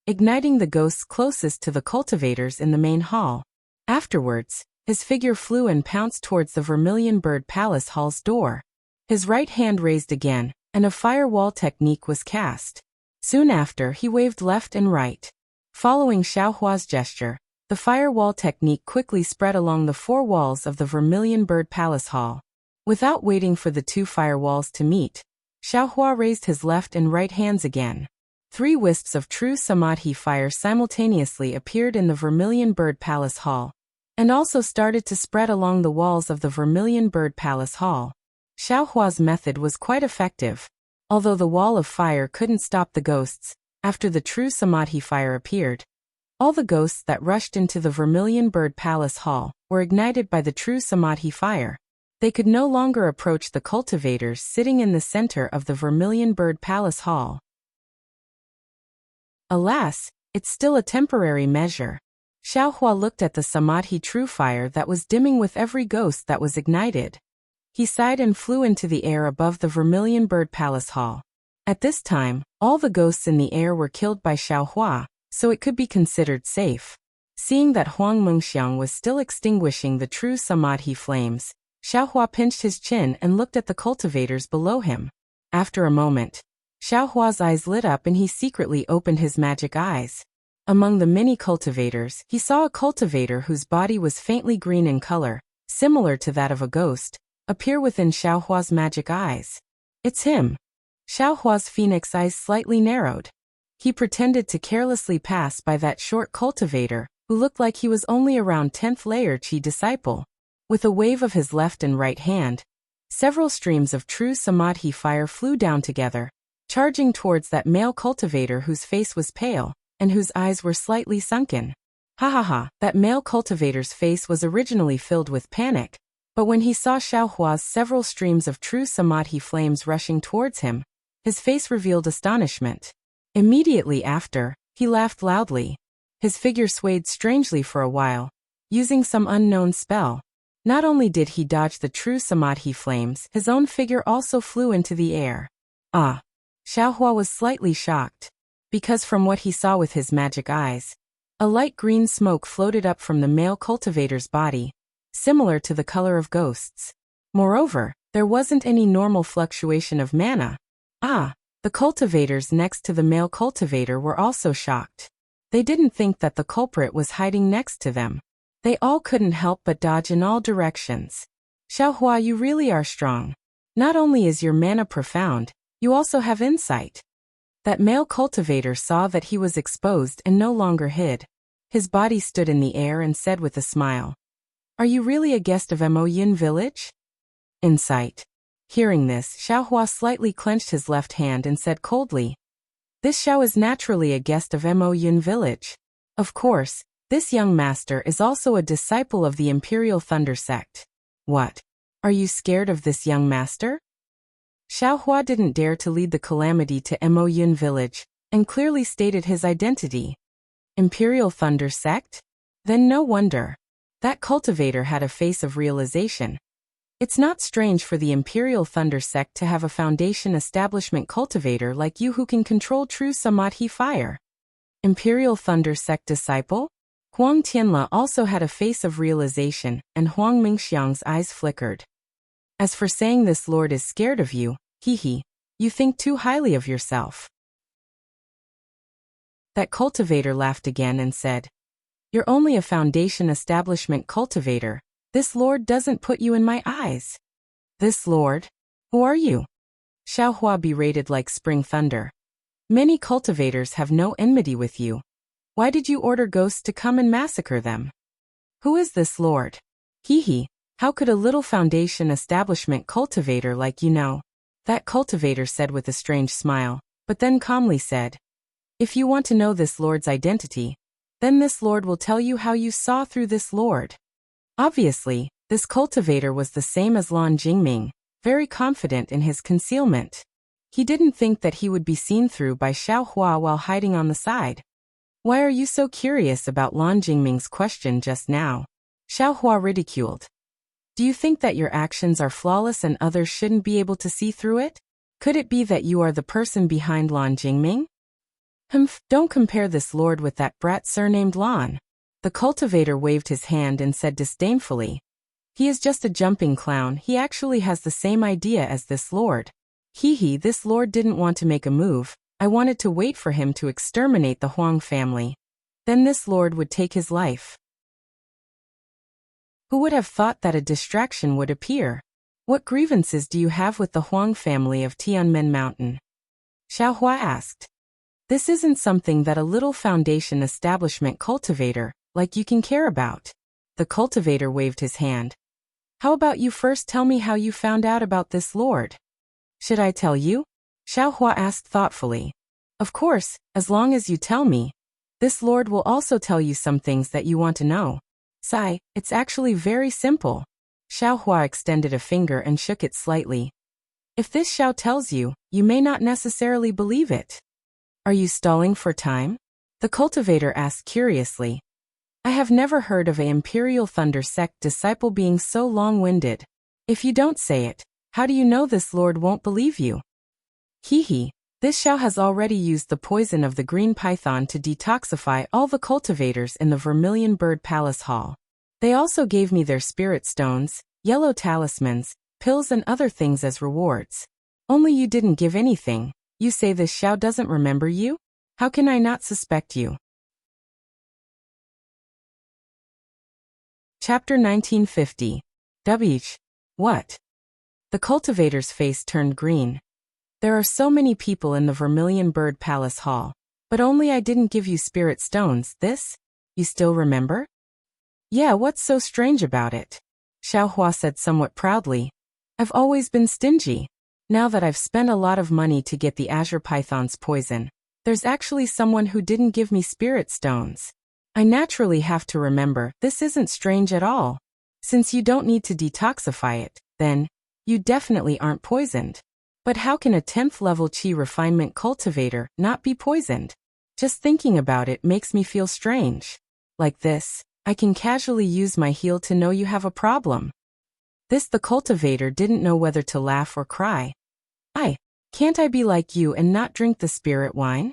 igniting the ghosts closest to the cultivators in the main hall. Afterwards, his figure flew and pounced towards the Vermilion Bird Palace Hall's door. His right hand raised again, and a firewall technique was cast. Soon after, he waved left and right. Following Xiaohua's gesture, the firewall technique quickly spread along the four walls of the Vermilion Bird Palace Hall. Without waiting for the two firewalls to meet, Xiaohua raised his left and right hands again. 3 wisps of true Samadhi fire simultaneously appeared in the Vermilion Bird Palace Hall, and also started to spread along the walls of the Vermilion Bird Palace Hall. Xiaohua's method was quite effective. Although the wall of fire couldn't stop the ghosts, after the true Samadhi fire appeared, all the ghosts that rushed into the Vermilion Bird Palace Hall were ignited by the true Samadhi fire. They could no longer approach the cultivators sitting in the center of the Vermilion Bird Palace Hall. Alas, it's still a temporary measure. Xiaohua looked at the Samadhi true fire that was dimming with every ghost that was ignited. He sighed and flew into the air above the Vermilion Bird Palace Hall. At this time, all the ghosts in the air were killed by Xiaohua, so it could be considered safe. Seeing that Huang Mengxiang was still extinguishing the true Samadhi flames, Xiaohua pinched his chin and looked at the cultivators below him. After a moment, Xiaohua's eyes lit up and he secretly opened his magic eyes. Among the many cultivators, he saw a cultivator whose body was faintly green in color, similar to that of a ghost, appear within Xiaohua's magic eyes. It's him. Xiaohua's phoenix eyes slightly narrowed. He pretended to carelessly pass by that short cultivator, who looked like he was only around 10th layer Qi disciple. With a wave of his left and right hand, several streams of true Samadhi fire flew down together, charging towards that male cultivator whose face was pale, and whose eyes were slightly sunken. Ha ha ha, that male cultivator's face was originally filled with panic, but when he saw Xiaohua's several streams of true Samadhi flames rushing towards him, his face revealed astonishment. Immediately after, he laughed loudly. His figure swayed strangely for a while, using some unknown spell. Not only did he dodge the true Samadhi flames, his own figure also flew into the air. Ah! Xiaohua was slightly shocked, because from what he saw with his magic eyes, a light green smoke floated up from the male cultivator's body, similar to the color of ghosts. Moreover, there wasn't any normal fluctuation of mana. Ah! The cultivators next to the male cultivator were also shocked. They didn't think that the culprit was hiding next to them. They all couldn't help but dodge in all directions. Xiaohua, you really are strong. Not only is your mana profound, you also have insight. That male cultivator saw that he was exposed and no longer hid. His body stood in the air and said with a smile, "Are you really a guest of Mo Yin village?" Insight. Hearing this, Xiaohua slightly clenched his left hand and said coldly, "This Xiao is naturally a guest of Mo Yin village. Of course, this young master is also a disciple of the Imperial Thunder sect. What? Are you scared of this young master?" Xiaohua didn't dare to lead the calamity to Mo Yin village, and clearly stated his identity. Imperial Thunder sect? Then no wonder. That cultivator had a face of realization. It's not strange for the Imperial Thunder sect to have a foundation establishment cultivator like you who can control true Samadhi fire. Imperial Thunder sect disciple? Huang Tianla also had a face of realization, and Huang Mingxiang's eyes flickered. As for saying this lord is scared of you, hee hee, you think too highly of yourself. That cultivator laughed again and said, "You're only a foundation establishment cultivator. This lord doesn't put you in my eyes." "This lord? Who are you?" Xiaohua berated like spring thunder. "Many cultivators have no enmity with you. Why did you order ghosts to come and massacre them? Who is this lord?" "Hee, how could a little foundation establishment cultivator like you know?" That cultivator said with a strange smile, but then calmly said, "If you want to know this lord's identity, then this lord will tell you how you saw through this lord." Obviously, this cultivator was the same as Lan Jingming, very confident in his concealment. He didn't think that he would be seen through by Xiaohua while hiding on the side. "Why are you so curious about Lan Jingming's question just now?" Xiaohua ridiculed. "Do you think that your actions are flawless and others shouldn't be able to see through it? Could it be that you are the person behind Lan Jingming?" "Humph, don't compare this lord with that brat surnamed Lan." The cultivator waved his hand and said disdainfully, "He is just a jumping clown. He actually has the same idea as this lord. Hee, this lord didn't want to make a move. I wanted to wait for him to exterminate the Huang family. Then this lord would take his life." Who would have thought that a distraction would appear? "What grievances do you have with the Huang family of Tianmen Mountain?" Xiaohua asked. "This isn't something that a little foundation establishment cultivator like you can care about." The cultivator waved his hand. "How about you first tell me how you found out about this lord?" "Should I tell you?" Xiaohua asked thoughtfully. "Of course, as long as you tell me. This lord will also tell you some things that you want to know." "Sigh, it's actually very simple." Xiaohua extended a finger and shook it slightly. "If this Xiao tells you, you may not necessarily believe it." "Are you stalling for time?" The cultivator asked curiously. "I have never heard of an Imperial Thunder sect disciple being so long-winded. If you don't say it, how do you know this lord won't believe you?" "Hee, this Xiao has already used the poison of the green python to detoxify all the cultivators in the Vermilion Bird Palace Hall. They also gave me their spirit stones, yellow talismans, pills and other things as rewards. Only you didn't give anything. You say this Xiao doesn't remember you? How can I not suspect you?" Chapter 1950. What? The cultivator's face turned green. "There are so many people in the Vermilion Bird Palace Hall, but only I didn't give you spirit stones. This? You still remember?" "Yeah, what's so strange about it?" Xiaohua said somewhat proudly. "I've always been stingy. Now that I've spent a lot of money to get the Azure Python's poison, there's actually someone who didn't give me spirit stones. I naturally have to remember. This isn't strange at all. Since you don't need to detoxify it, then you definitely aren't poisoned. But how can a 10th level Qi refinement cultivator not be poisoned? Just thinking about it makes me feel strange. Like this, I can casually use my heal to know you have a problem." The cultivator didn't know whether to laugh or cry. Can't I be like you and not drink the spirit wine?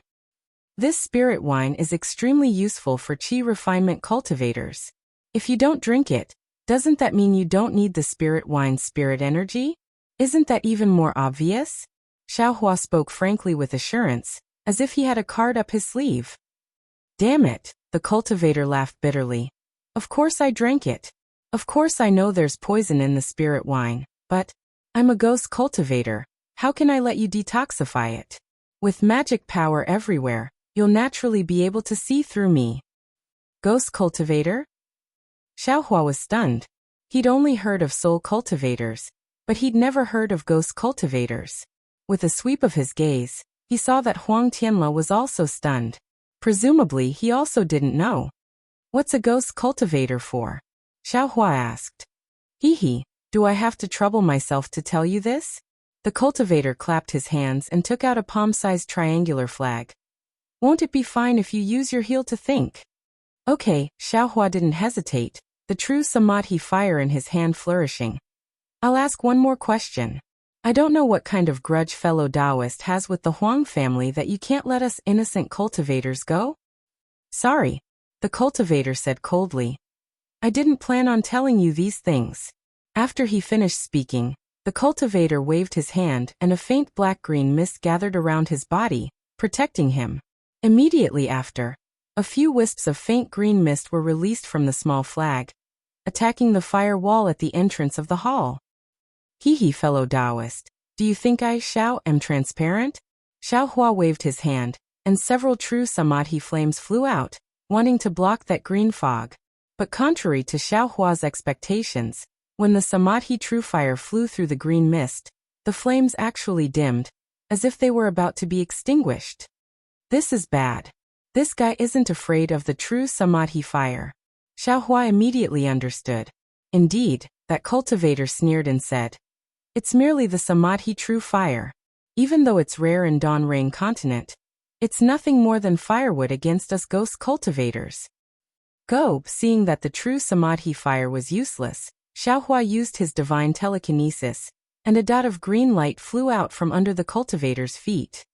This spirit wine is extremely useful for Qi refinement cultivators. If you don't drink it, doesn't that mean you don't need the spirit wine's spirit energy? Isn't that even more obvious?" Xiaohua spoke frankly with assurance, as if he had a card up his sleeve. "Damn it," the cultivator laughed bitterly. "Of course I drank it. Of course I know there's poison in the spirit wine, but I'm a ghost cultivator. How can I let you detoxify it? With magic power everywhere, you'll naturally be able to see through me." "Ghost cultivator?" Xiaohua was stunned. He'd only heard of soul cultivators, but he'd never heard of ghost cultivators. With a sweep of his gaze, he saw that Huang Tianle was also stunned. Presumably he also didn't know. "What's a ghost cultivator for?" Xiaohua asked. "Hee, do I have to trouble myself to tell you this?" The cultivator clapped his hands and took out a palm-sized triangular flag. "Won't it be fine if you use your heal to think?" "Okay," Xiaohua didn't hesitate, the true samadhi fire in his hand flourishing. "I'll ask one more question. I don't know what kind of grudge fellow Taoist has with the Huang family that you can't let us innocent cultivators go?" "Sorry," the cultivator said coldly. "I didn't plan on telling you these things." After he finished speaking, the cultivator waved his hand and a faint black-green mist gathered around his body, protecting him. Immediately after, a few wisps of faint green mist were released from the small flag, attacking the fire wall at the entrance of the hall. Hee, fellow Taoist, do you think I, Xiao, am transparent? Xiao Hua waved his hand, and several true samadhi flames flew out, wanting to block that green fog. But contrary to Xiao Hua's expectations, when the samadhi true fire flew through the green mist, the flames actually dimmed, as if they were about to be extinguished. This is bad. This guy isn't afraid of the true samadhi fire. Xiao Hua immediately understood. Indeed, that cultivator sneered and said, "It's merely the samadhi true fire. Even though it's rare in Dawn-Rain continent, it's nothing more than firewood against us ghost cultivators." Go, seeing that the true samadhi fire was useless, Xiao Hua used his divine telekinesis, and a dot of green light flew out from under the cultivator's feet.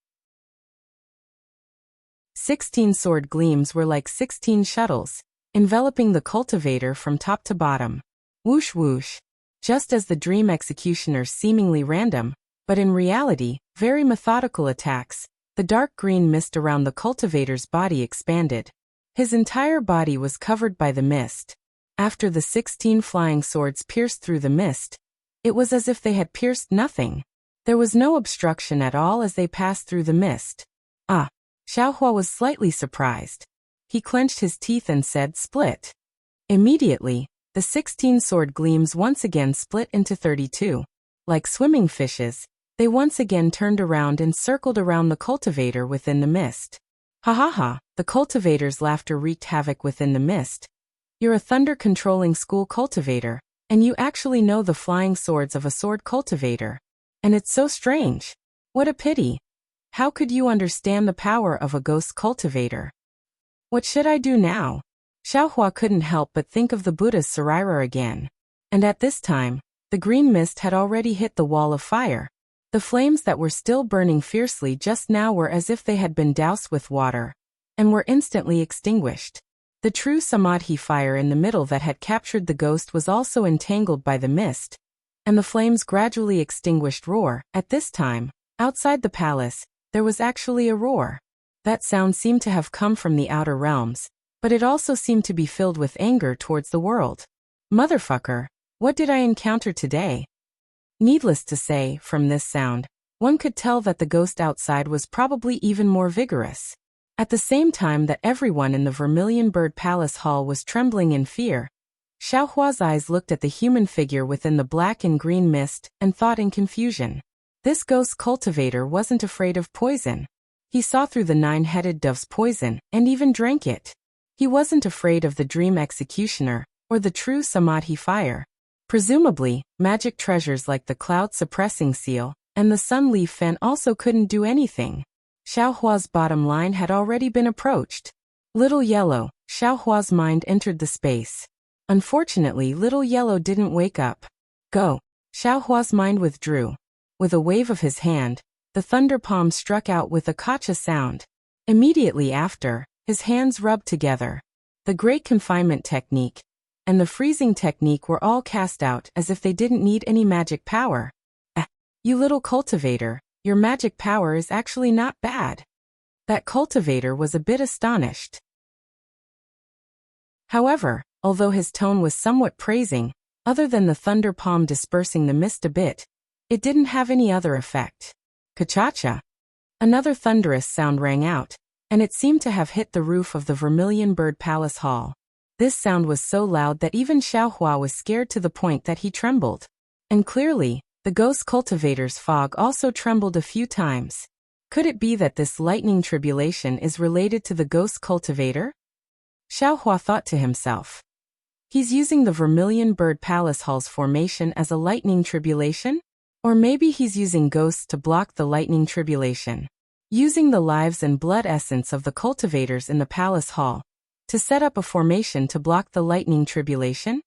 16 sword gleams were like 16 shuttles, enveloping the cultivator from top to bottom. Whoosh whoosh. Just as the dream executioner's seemingly random, but in reality, very methodical attacks, the dark green mist around the cultivator's body expanded. His entire body was covered by the mist. After the 16 flying swords pierced through the mist, it was as if they had pierced nothing. There was no obstruction at all as they passed through the mist. Ah! Xiao Hua was slightly surprised. He clenched his teeth and said, "Split." Immediately, the 16 sword gleams once again split into 32. Like swimming fishes, they once again turned around and circled around the cultivator within the mist. Ha ha ha, the cultivator's laughter wreaked havoc within the mist. You're a thunder-controlling school cultivator, and you actually know the flying swords of a sword cultivator. And it's so strange. What a pity. How could you understand the power of a ghost cultivator? What should I do now? Xiao Hua couldn't help but think of the Buddha's Sarira again. And at this time, the green mist had already hit the wall of fire. The flames that were still burning fiercely just now were as if they had been doused with water, and were instantly extinguished. The true samadhi fire in the middle that had captured the ghost was also entangled by the mist, and the flames gradually extinguished roar. At this time, outside the palace, there was actually a roar. That sound seemed to have come from the outer realms, but it also seemed to be filled with anger towards the world. Motherfucker, what did I encounter today? Needless to say, from this sound, one could tell that the ghost outside was probably even more vigorous. At the same time that everyone in the Vermilion Bird Palace Hall was trembling in fear, Xiao Hua's eyes looked at the human figure within the black and green mist and thought in confusion. This ghost cultivator wasn't afraid of poison. He saw through the 9-headed dove's poison and even drank it. He wasn't afraid of the dream executioner or the true samadhi fire. Presumably, magic treasures like the cloud-suppressing seal and the sun leaf fan also couldn't do anything. Xiao Hua's bottom line had already been approached. Little Yellow, Xiao Hua's mind entered the space. Unfortunately, Little Yellow didn't wake up. Go. Xiao Hua's mind withdrew. With a wave of his hand, the thunder palm struck out with a kacha sound. Immediately after, his hands rubbed together. The great confinement technique and the freezing technique were all cast out as if they didn't need any magic power. You little cultivator, your magic power is actually not bad. That cultivator was a bit astonished. However, although his tone was somewhat praising, other than the thunder palm dispersing the mist a bit, it didn't have any other effect. Ka-cha-cha. Another thunderous sound rang out, and it seemed to have hit the roof of the Vermilion Bird Palace Hall. This sound was so loud that even Xiao Hua was scared to the point that he trembled. And clearly, the ghost cultivator's fog also trembled a few times. Could it be that this lightning tribulation is related to the ghost cultivator? Xiao Hua thought to himself. He's using the Vermilion Bird Palace Hall's formation as a lightning tribulation? Or maybe he's using ghosts to block the lightning tribulation. Using the lives and blood essence of the cultivators in the palace hall to set up a formation to block the lightning tribulation?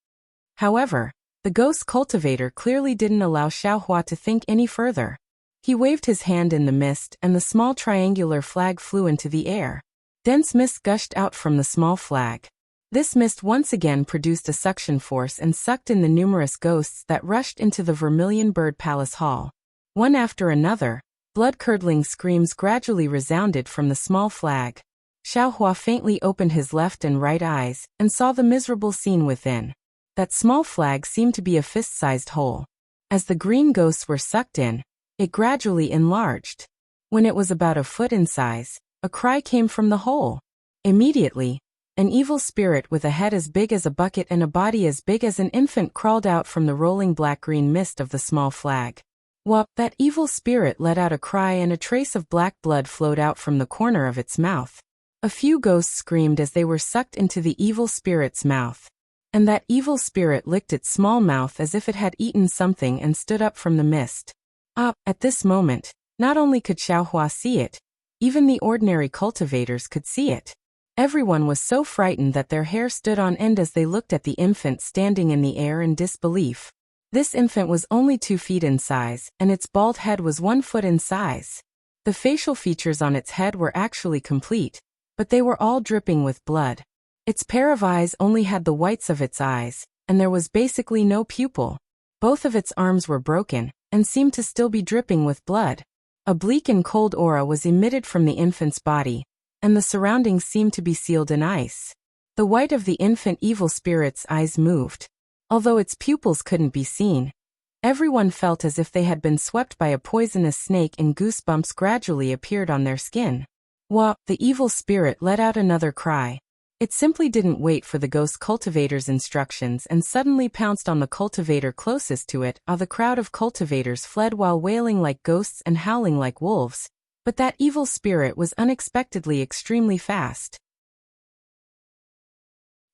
However, the ghost cultivator clearly didn't allow Xiao Hua to think any further. He waved his hand in the mist and the small triangular flag flew into the air. Dense mist gushed out from the small flag. This mist once again produced a suction force and sucked in the numerous ghosts that rushed into the Vermilion Bird Palace Hall. One after another, blood-curdling screams gradually resounded from the small flag. Xiaohua faintly opened his left and right eyes, and saw the miserable scene within. That small flag seemed to be a fist-sized hole. As the green ghosts were sucked in, it gradually enlarged. When it was about a foot in size, a cry came from the hole. Immediately, an evil spirit with a head as big as a bucket and a body as big as an infant crawled out from the rolling black-green mist of the small flag. Whoop! That evil spirit let out a cry and a trace of black blood flowed out from the corner of its mouth. A few ghosts screamed as they were sucked into the evil spirit's mouth. And that evil spirit licked its small mouth as if it had eaten something and stood up from the mist. At this moment, not only could Xiaohua see it, even the ordinary cultivators could see it. Everyone was so frightened that their hair stood on end as they looked at the infant standing in the air in disbelief. This infant was only 2 feet in size, and its bald head was 1 foot in size. The facial features on its head were actually complete, but they were all dripping with blood. Its pair of eyes only had the whites of its eyes, and there was basically no pupil. Both of its arms were broken, and seemed to still be dripping with blood. A bleak and cold aura was emitted from the infant's body, and the surroundings seemed to be sealed in ice. The white of the infant evil spirit's eyes moved. Although its pupils couldn't be seen, everyone felt as if they had been swept by a poisonous snake and goosebumps gradually appeared on their skin. Wah! The evil spirit let out another cry. It simply didn't wait for the ghost cultivator's instructions and suddenly pounced on the cultivator closest to it. The crowd of cultivators fled while wailing like ghosts and howling like wolves. But that evil spirit was unexpectedly extremely fast.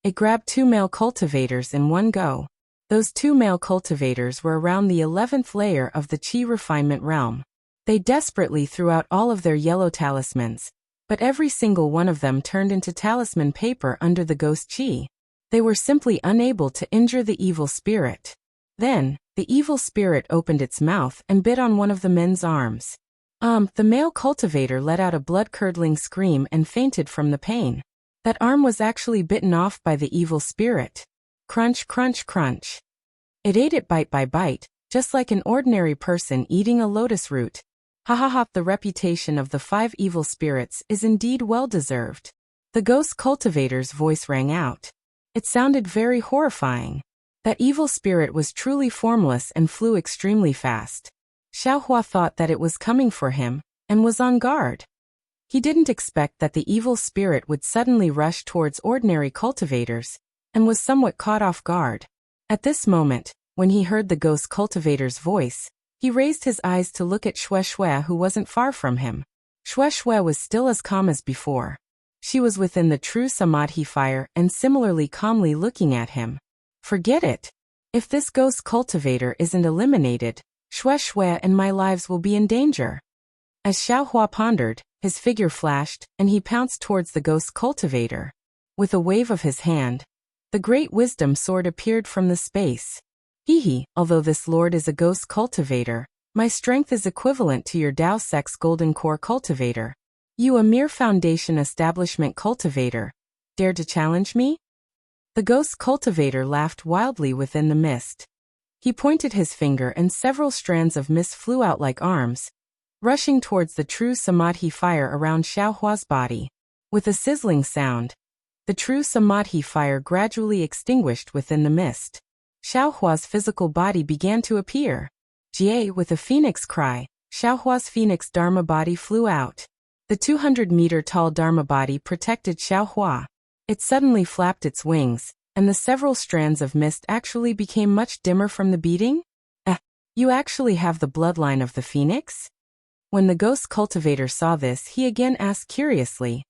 It grabbed 2 male cultivators in one go. Those 2 male cultivators were around the 11th layer of the Qi refinement realm. They desperately threw out all of their yellow talismans, but every single one of them turned into talisman paper under the ghost Qi. They were simply unable to injure the evil spirit. Then, the evil spirit opened its mouth and bit on one of the men's arms. The male cultivator let out a blood-curdling scream and fainted from the pain. That arm was actually bitten off by the evil spirit. Crunch, crunch, crunch. It ate it bite by bite, just like an ordinary person eating a lotus root. Ha ha ha! The reputation of the 5 evil spirits is indeed well-deserved. The ghost cultivator's voice rang out. It sounded very horrifying. That evil spirit was truly formless and flew extremely fast. Xiaohua thought that it was coming for him, and was on guard. He didn't expect that the evil spirit would suddenly rush towards ordinary cultivators, and was somewhat caught off guard. At this moment, when he heard the ghost cultivator's voice, he raised his eyes to look at Xue Xue, who wasn't far from him. Xue Xue was still as calm as before. She was within the true samadhi fire and similarly calmly looking at him. Forget it. If this ghost cultivator isn't eliminated, Xue Xue and my lives will be in danger. As Xiaohua pondered, his figure flashed, and he pounced towards the ghost cultivator. With a wave of his hand, the great wisdom sword appeared from the space. Hehe, although this lord is a ghost cultivator, my strength is equivalent to your Dao Sex Golden Core cultivator. You, a mere foundation establishment cultivator, dare to challenge me? The ghost cultivator laughed wildly within the mist. He pointed his finger and several strands of mist flew out like arms, rushing towards the true samadhi fire around Xiaohua's body. With a sizzling sound, the true samadhi fire gradually extinguished within the mist. Xiaohua's physical body began to appear. Jie, with a phoenix cry, Xiaohua's phoenix Dharma body flew out. The 200-meter-tall Dharma body protected Xiaohua. It suddenly flapped its wings, and the several strands of mist actually became much dimmer from the beating? You actually have the bloodline of the phoenix? When the ghost cultivator saw this, he again asked curiously.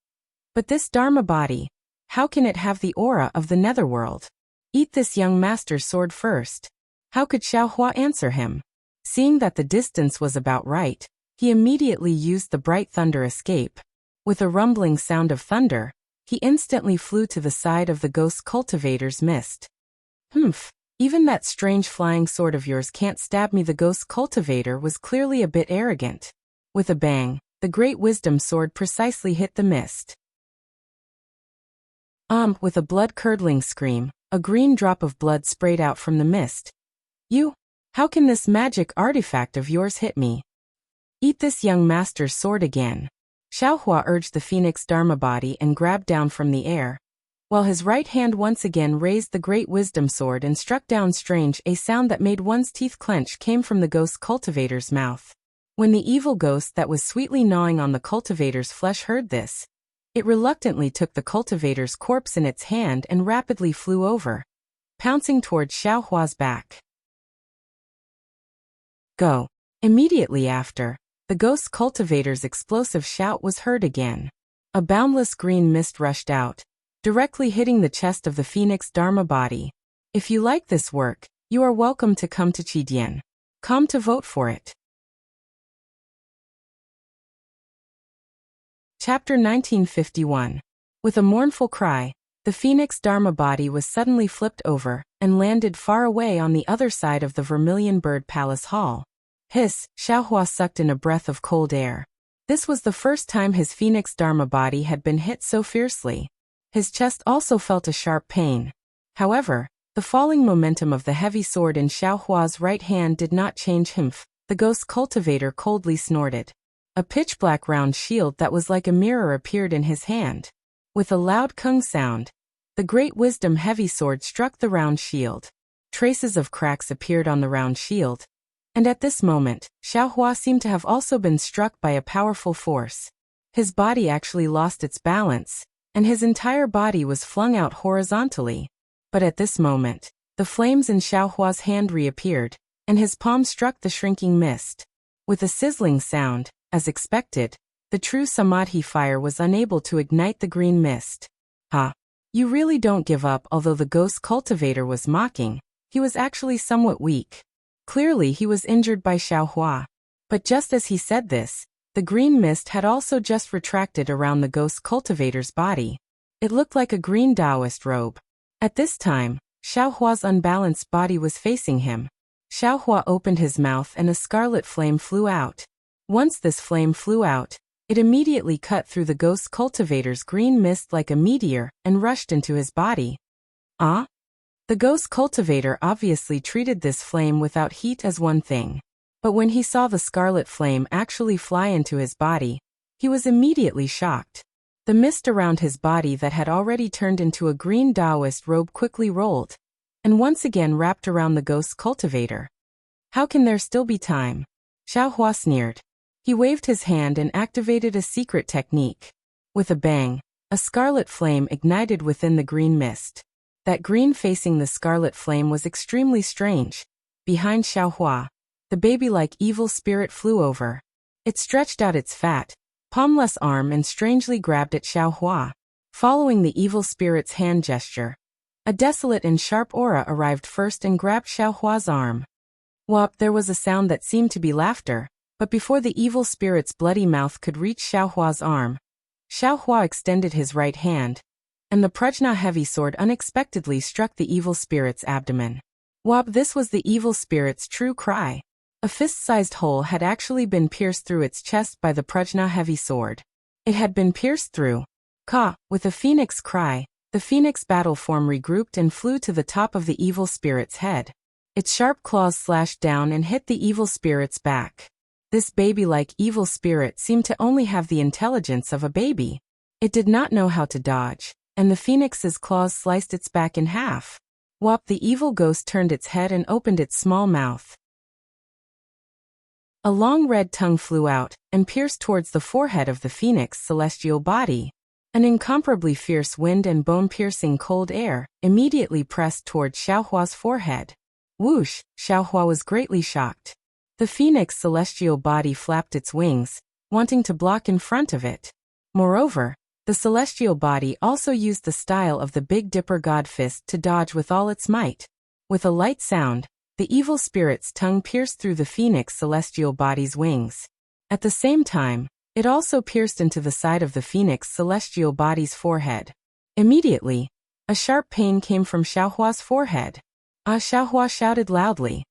But this Dharma body, how can it have the aura of the netherworld? Eat this young master's sword first. How could Xiaohua answer him? Seeing that the distance was about right, he immediately used the bright thunder escape. With a rumbling sound of thunder, he instantly flew to the side of the ghost cultivator's mist. Humph, even that strange flying sword of yours can't stab me. The ghost cultivator was clearly a bit arrogant. With a bang, the great wisdom sword precisely hit the mist. With a blood-curdling scream, a green drop of blood sprayed out from the mist. How can this magic artifact of yours hit me? Eat this young master's sword again. Xiaohua urged the phoenix Dharma body and grabbed down from the air, while his right hand once again raised the great wisdom sword and struck down. Strange, a sound that made one's teeth clench came from the ghost cultivator's mouth. When the evil ghost that was sweetly gnawing on the cultivator's flesh heard this, it reluctantly took the cultivator's corpse in its hand and rapidly flew over, pouncing towards Xiaohua's back. Go. Immediately after, the ghost cultivator's explosive shout was heard again. A boundless green mist rushed out, directly hitting the chest of the phoenix Dharma body. If you like this work, you are welcome to come to Qidian. Come to vote for it. Chapter 1951. With a mournful cry, the phoenix Dharma body was suddenly flipped over and landed far away on the other side of the Vermilion Bird Palace Hall. Hiss, Xiaohua sucked in a breath of cold air. This was the first time his phoenix Dharma body had been hit so fiercely. His chest also felt a sharp pain. However, the falling momentum of the heavy sword in Xiaohua's right hand did not change him. The ghost cultivator coldly snorted. A pitch-black round shield that was like a mirror appeared in his hand. With a loud kung sound, the great wisdom heavy sword struck the round shield. Traces of cracks appeared on the round shield, and at this moment, Xiaohua seemed to have also been struck by a powerful force. His body actually lost its balance, and his entire body was flung out horizontally. But at this moment, the flames in Xiaohua's hand reappeared, and his palm struck the shrinking mist. With a sizzling sound, as expected, the true Samadhi fire was unable to ignite the green mist. Ha! You really don't give up. Although the ghost cultivator was mocking, he was actually somewhat weak. Clearly he was injured by Xiaohua. But just as he said this, the green mist had also just retracted around the ghost cultivator's body. It looked like a green Taoist robe. At this time, Xiaohua's unbalanced body was facing him. Xiaohua opened his mouth and a scarlet flame flew out. Once this flame flew out, it immediately cut through the ghost cultivator's green mist like a meteor and rushed into his body. Ah? The ghost cultivator obviously treated this flame without heat as one thing. But when he saw the scarlet flame actually fly into his body, he was immediately shocked. The mist around his body that had already turned into a green Taoist robe quickly rolled, and once again wrapped around the ghost cultivator. How can there still be time? Xiaohua sneered. He waved his hand and activated a secret technique. With a bang, a scarlet flame ignited within the green mist. That green facing the scarlet flame was extremely strange. Behind Xiaohua, the baby-like evil spirit flew over. It stretched out its fat, palmless arm and strangely grabbed at Xiaohua. Following the evil spirit's hand gesture, a desolate and sharp aura arrived first and grabbed Xiaohua's arm. Whop! There was a sound that seemed to be laughter. But before the evil spirit's bloody mouth could reach Xiaohua's arm, Xiaohua extended his right hand, and the Prajna heavy sword unexpectedly struck the evil spirit's abdomen. Whop! This was the evil spirit's true cry. A fist-sized hole had actually been pierced through its chest by the Prajna heavy sword. It had been pierced through. Ka! With a phoenix cry, the phoenix battle form regrouped and flew to the top of the evil spirit's head. Its sharp claws slashed down and hit the evil spirit's back. This baby-like evil spirit seemed to only have the intelligence of a baby. It did not know how to dodge, and the phoenix's claws sliced its back in half. Whop! The evil ghost turned its head and opened its small mouth. A long red tongue flew out and pierced towards the forehead of the phoenix celestial body. An incomparably fierce wind and bone-piercing cold air immediately pressed towards Xiaohua's forehead. Whoosh! Xiaohua was greatly shocked. The phoenix celestial body flapped its wings, wanting to block in front of it. Moreover, the celestial body also used the style of the Big Dipper god fist to dodge with all its might. With a light sound, the evil spirit's tongue pierced through the phoenix celestial body's wings. At the same time, it also pierced into the side of the phoenix celestial body's forehead. Immediately, a sharp pain came from Xiaohua's forehead. Ah! Xiaohua shouted loudly.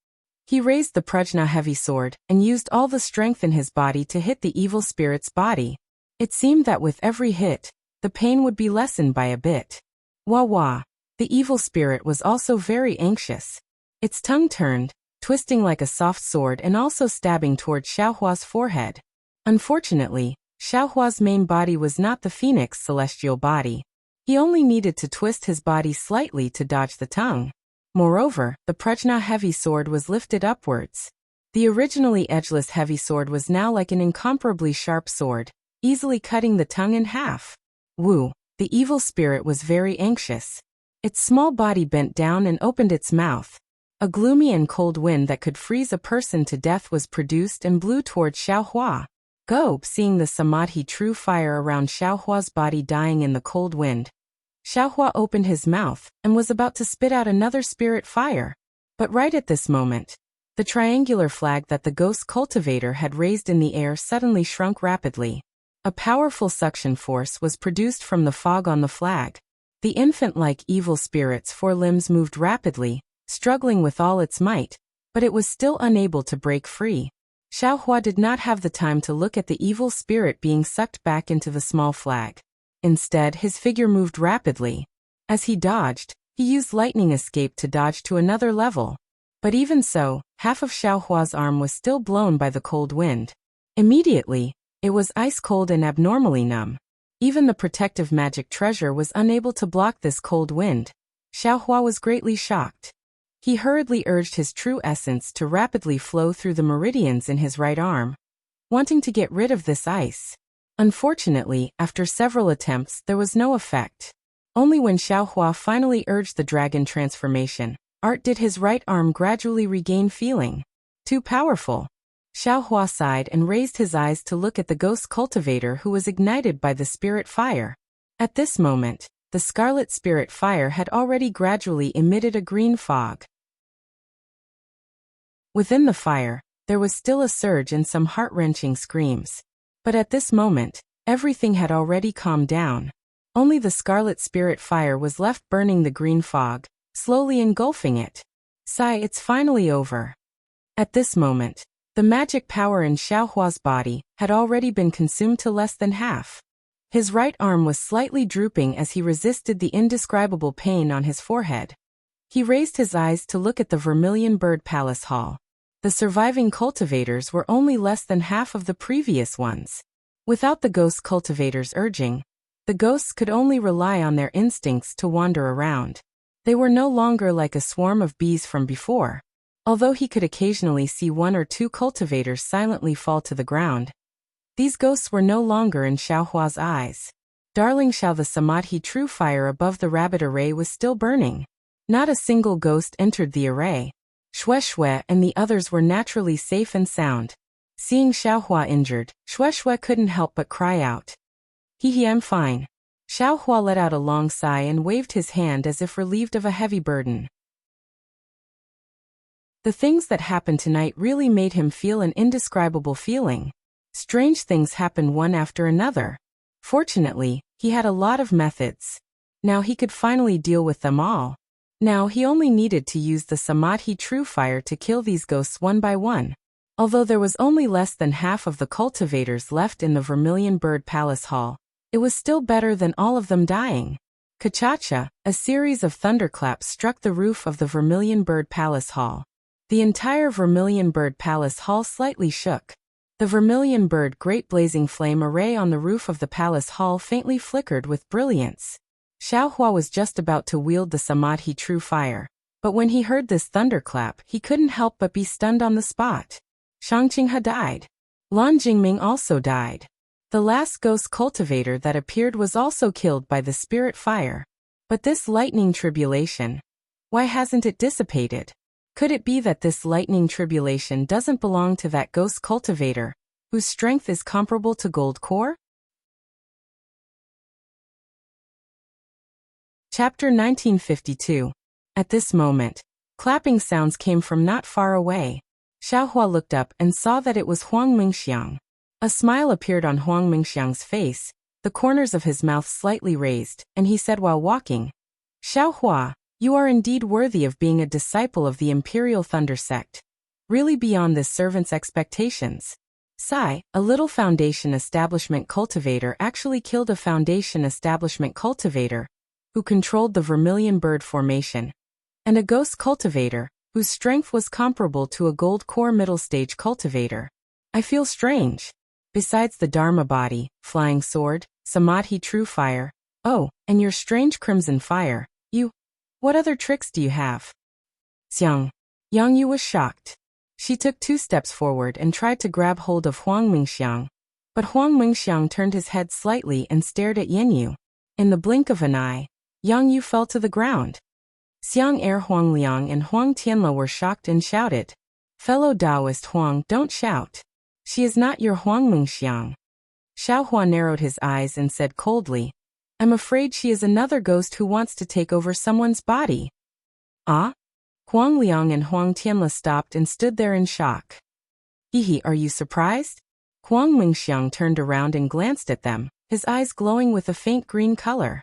He raised the Prajna heavy sword and used all the strength in his body to hit the evil spirit's body. It seemed that with every hit, the pain would be lessened by a bit. Wah wah! The evil spirit was also very anxious. Its tongue turned, twisting like a soft sword and also stabbing toward Xiaohua's forehead. Unfortunately, Xiaohua's main body was not the phoenix celestial body. He only needed to twist his body slightly to dodge the tongue. Moreover, the Prajna heavy sword was lifted upwards. The originally edgeless heavy sword was now like an incomparably sharp sword, easily cutting the tongue in half. Wu, the evil spirit, was very anxious. Its small body bent down and opened its mouth. A gloomy and cold wind that could freeze a person to death was produced and blew toward Xiaohua. Go, seeing the samadhi true fire around Xiaohua's body dying in the cold wind, Xiaohua opened his mouth and was about to spit out another spirit fire. But right at this moment, the triangular flag that the ghost cultivator had raised in the air suddenly shrunk rapidly. A powerful suction force was produced from the fog on the flag. The infant-like evil spirit's forelimbs moved rapidly, struggling with all its might, but it was still unable to break free. Xiaohua did not have the time to look at the evil spirit being sucked back into the small flag. Instead, his figure moved rapidly. As he dodged, he used lightning escape to dodge to another level. But even so, half of Xiaohua's arm was still blown by the cold wind. Immediately, it was ice-cold and abnormally numb. Even the protective magic treasure was unable to block this cold wind. Xiaohua was greatly shocked. He hurriedly urged his true essence to rapidly flow through the meridians in his right arm, wanting to get rid of this ice. Unfortunately, after several attempts, there was no effect. Only when Xiaohua finally urged the dragon transformation, did his right arm gradually regain feeling. Too powerful. Xiaohua sighed and raised his eyes to look at the ghost cultivator who was ignited by the spirit fire. At this moment, the scarlet spirit fire had already gradually emitted a green fog. Within the fire, there was still a surge and some heart-wrenching screams. But at this moment, everything had already calmed down. Only the scarlet spirit fire was left burning the green fog, slowly engulfing it. Sigh, it's finally over. At this moment, the magic power in Xiaohua's body had already been consumed to less than half. His right arm was slightly drooping as he resisted the indescribable pain on his forehead. He raised his eyes to look at the Vermilion Bird Palace Hall. The surviving cultivators were only less than half of the previous ones. Without the ghost cultivators urging, the ghosts could only rely on their instincts to wander around. They were no longer like a swarm of bees from before. Although he could occasionally see one or two cultivators silently fall to the ground, these ghosts were no longer in Xiaohua's eyes. Darling Xiao, the samadhi true fire above the rabbit array was still burning. Not a single ghost entered the array. Shui and the others were naturally safe and sound. Seeing Xiaohua injured, Shui couldn't help but cry out. I'm fine. Xiaohua let out a long sigh and waved his hand as if relieved of a heavy burden. The things that happened tonight really made him feel an indescribable feeling. Strange things happened one after another. Fortunately, he had a lot of methods. Now he could finally deal with them all. Now he only needed to use the samadhi true fire to kill these ghosts one by one. Although there was only less than half of the cultivators left in the Vermilion Bird Palace Hall, it was still better than all of them dying. Ka-cha-cha, a series of thunderclaps struck the roof of the Vermilion Bird Palace Hall. The entire Vermilion Bird Palace Hall slightly shook. The Vermilion Bird Great Blazing Flame array on the roof of the Palace Hall faintly flickered with brilliance. Xiaohua was just about to wield the samadhi true fire, but when he heard this thunderclap, he couldn't help but be stunned on the spot. Shang Qinghe died. Lan Jingming also died. The last ghost cultivator that appeared was also killed by the spirit fire. But this lightning tribulation, why hasn't it dissipated? Could it be that this lightning tribulation doesn't belong to that ghost cultivator, whose strength is comparable to gold core? Chapter 1952. At this moment, clapping sounds came from not far away. Xiaohua looked up and saw that it was Huang Mingxiang. A smile appeared on Huang Mingxiang's face, the corners of his mouth slightly raised, and he said while walking, Xiaohua, you are indeed worthy of being a disciple of the Imperial Thunder Sect. Really beyond this servant's expectations. Sai, a little Foundation Establishment cultivator actually killed a Foundation Establishment cultivator, who controlled the Vermilion Bird formation, and a ghost cultivator, whose strength was comparable to a gold core middle stage cultivator. I feel strange. besides the Dharma body, flying sword, samadhi true fire, oh, and your strange crimson fire, what other tricks do you have? Xiang. Yang Yu was shocked. She took 2 steps forward and tried to grab hold of Huang Mingxiang, but Huang Mingxiang turned his head slightly and stared at Yin Yu. In the blink of an eye, Yang Yu fell to the ground. Xiang Er Huang Liang and Huang Tianla were shocked and shouted, "Fellow Taoist Huang, don't shout. She is not your Huang Mingxiang." Xiao Hua narrowed his eyes and said coldly, "I'm afraid she is another ghost who wants to take over someone's body." Ah? Huang Liang and Huang Tianla stopped and stood there in shock. Hihi, are you surprised? Huang Mingxiang turned around and glanced at them, his eyes glowing with a faint green color.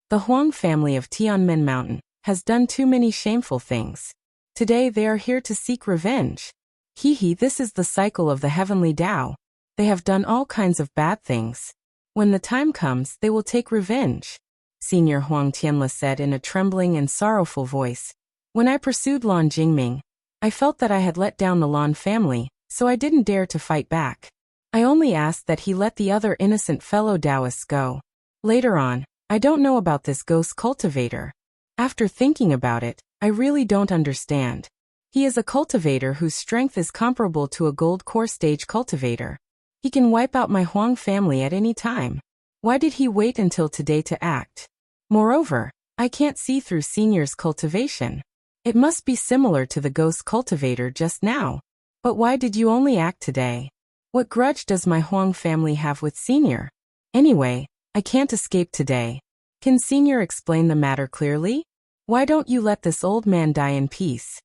The Huang family of Tianmen Mountain has done too many shameful things. Today they are here to seek revenge. Hihi, this is the cycle of the heavenly Tao. They have done all kinds of bad things. When the time comes, they will take revenge. Senior Huang Tianla said in a trembling and sorrowful voice. When I pursued Lan Jingming, I felt that I had let down the Lan family, so I didn't dare to fight back. I only asked that he let the other innocent fellow Taoists go. Later on, I don't know about this ghost cultivator. After thinking about it, I really don't understand. He is a cultivator whose strength is comparable to a gold core stage cultivator. He can wipe out my Huang family at any time. Why did he wait until today to act? Moreover, I can't see through Senior's cultivation. It must be similar to the ghost cultivator just now. But why did you only act today? What grudge does my Huang family have with Senior? Anyway, I can't escape today. Can Senior explain the matter clearly? Why don't you let this old man die in peace?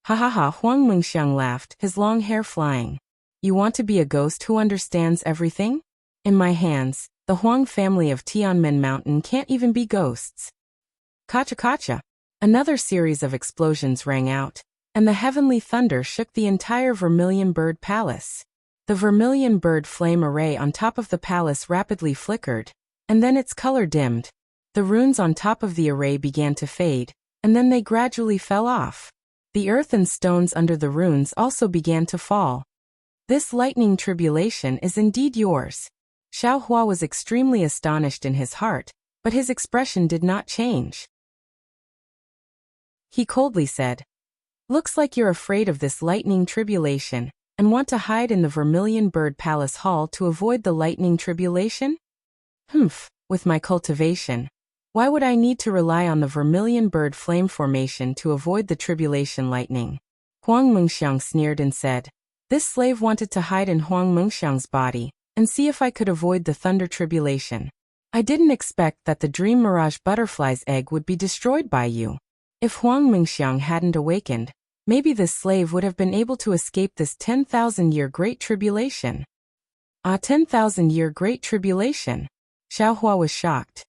Ha ha ha, Huang Mingxiang laughed, his long hair flying. You want to be a ghost who understands everything? In my hands, the Huang family of Tianmen Mountain can't even be ghosts. Kacha kacha. Another series of explosions rang out, and the heavenly thunder shook the entire Vermilion Bird Palace. The Vermilion Bird flame array on top of the palace rapidly flickered, and then its color dimmed. The runes on top of the array began to fade, and then they gradually fell off. The earth and stones under the runes also began to fall. This lightning tribulation is indeed yours. Xiao Hua was extremely astonished in his heart, but his expression did not change. He coldly said, "Looks like you're afraid of this lightning tribulation, and want to hide in the Vermilion Bird Palace Hall to avoid the lightning tribulation? Humph, with my cultivation. Why would I need to rely on the Vermilion Bird Flame Formation to avoid the tribulation lightning?" Huang Mingxiang sneered and said, "This slave wanted to hide in Huang Mingxiang's body, and see if I could avoid the thunder tribulation. I didn't expect that the dream mirage butterfly's egg would be destroyed by you. If Huang Mingxiang hadn't awakened, maybe this slave would have been able to escape this 10,000-year Great Tribulation." Ah, 10,000-year Great Tribulation. Xiao Hua was shocked.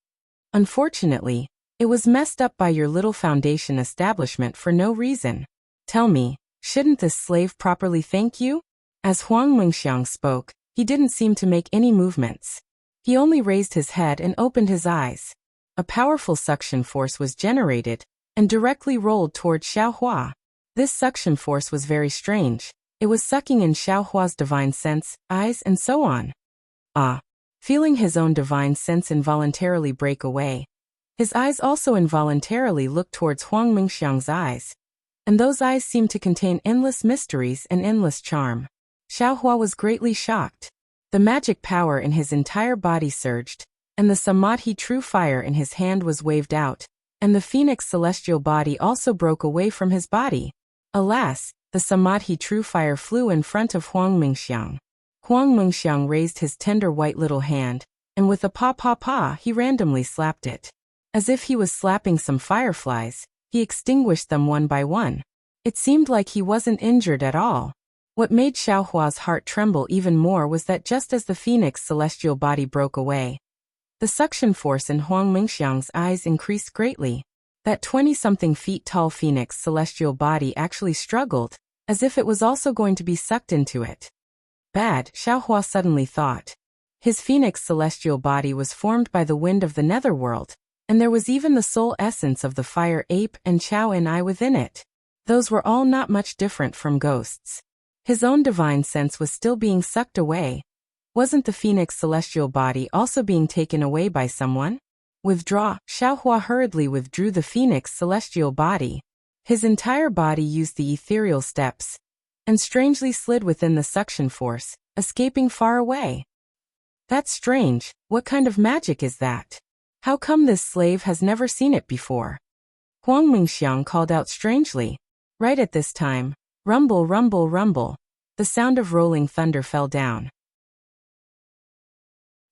Unfortunately, it was messed up by your little foundation establishment for no reason. Tell me, shouldn't this slave properly thank you? As Huang Mingxiang spoke, he didn't seem to make any movements. He only raised his head and opened his eyes. A powerful suction force was generated, and directly rolled toward Xiao Hua. This suction force was very strange. It was sucking in Xiao Hua's divine sense, eyes, and so on. Ah! Feeling his own divine sense involuntarily break away, his eyes also involuntarily looked towards Huang Mingxiang's eyes. And those eyes seemed to contain endless mysteries and endless charm. Xiao Hua was greatly shocked. The magic power in his entire body surged, and the samadhi true fire in his hand was waved out, and the phoenix celestial body also broke away from his body. Alas, the samadhi true fire flew in front of Huang Mingxiang. Huang Mingxiang raised his tender white little hand, and with a paw he randomly slapped it. As if he was slapping some fireflies, he extinguished them one by one. It seemed like he wasn't injured at all. What made Xiao Hua's heart tremble even more was that just as the phoenix celestial body broke away, the suction force in Huang Mingxiang's eyes increased greatly. That 20-something feet tall phoenix celestial body actually struggled, as if it was also going to be sucked into it. Bad, Xiao Hua suddenly thought. His phoenix celestial body was formed by the wind of the netherworld, and there was even the soul essence of the fire ape and Chao and I within it. Those were all not much different from ghosts. His own divine sense was still being sucked away. Wasn't the phoenix celestial body also being taken away by someone? Withdraw. Xiaohua hurriedly withdrew the phoenix celestial body. His entire body used the ethereal steps and strangely slid within the suction force, escaping far away. That's strange. What kind of magic is that? How come this slave has never seen it before? Huang Mingxiang called out strangely. Right at this time, rumble, rumble, rumble. The sound of rolling thunder fell down.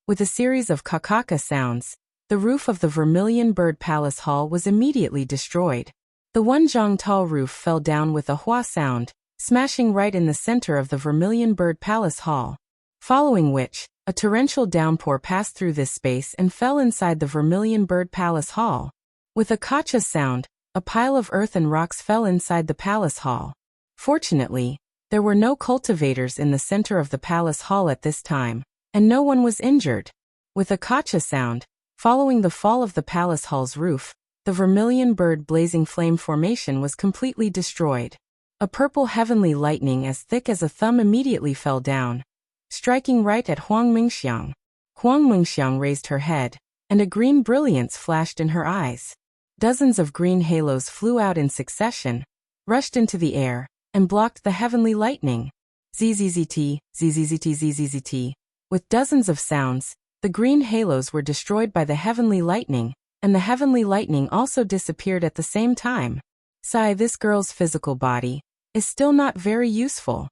With a series of kakaka sounds, the roof of the Vermilion Bird Palace Hall was immediately destroyed. The Wenzhong tall roof fell down with a hua sound, smashing right in the center of the Vermilion Bird Palace Hall. Following which, a torrential downpour passed through this space and fell inside the Vermilion Bird Palace Hall. With a kacha sound, a pile of earth and rocks fell inside the palace hall. Fortunately, there were no cultivators in the center of the palace hall at this time, and no one was injured. With a kacha sound, following the fall of the palace hall's roof, the Vermilion Bird Blazing Flame formation was completely destroyed. A purple heavenly lightning as thick as a thumb immediately fell down, striking right at Huang Mingxiang. Huang Mingxiang raised her head, and a green brilliance flashed in her eyes. Dozens of green halos flew out in succession, rushed into the air, and blocked the heavenly lightning. ZZZT, ZZZT, ZZZT. With dozens of sounds, the green halos were destroyed by the heavenly lightning, and the heavenly lightning also disappeared at the same time. Sigh, this girl's physical body is still not very useful.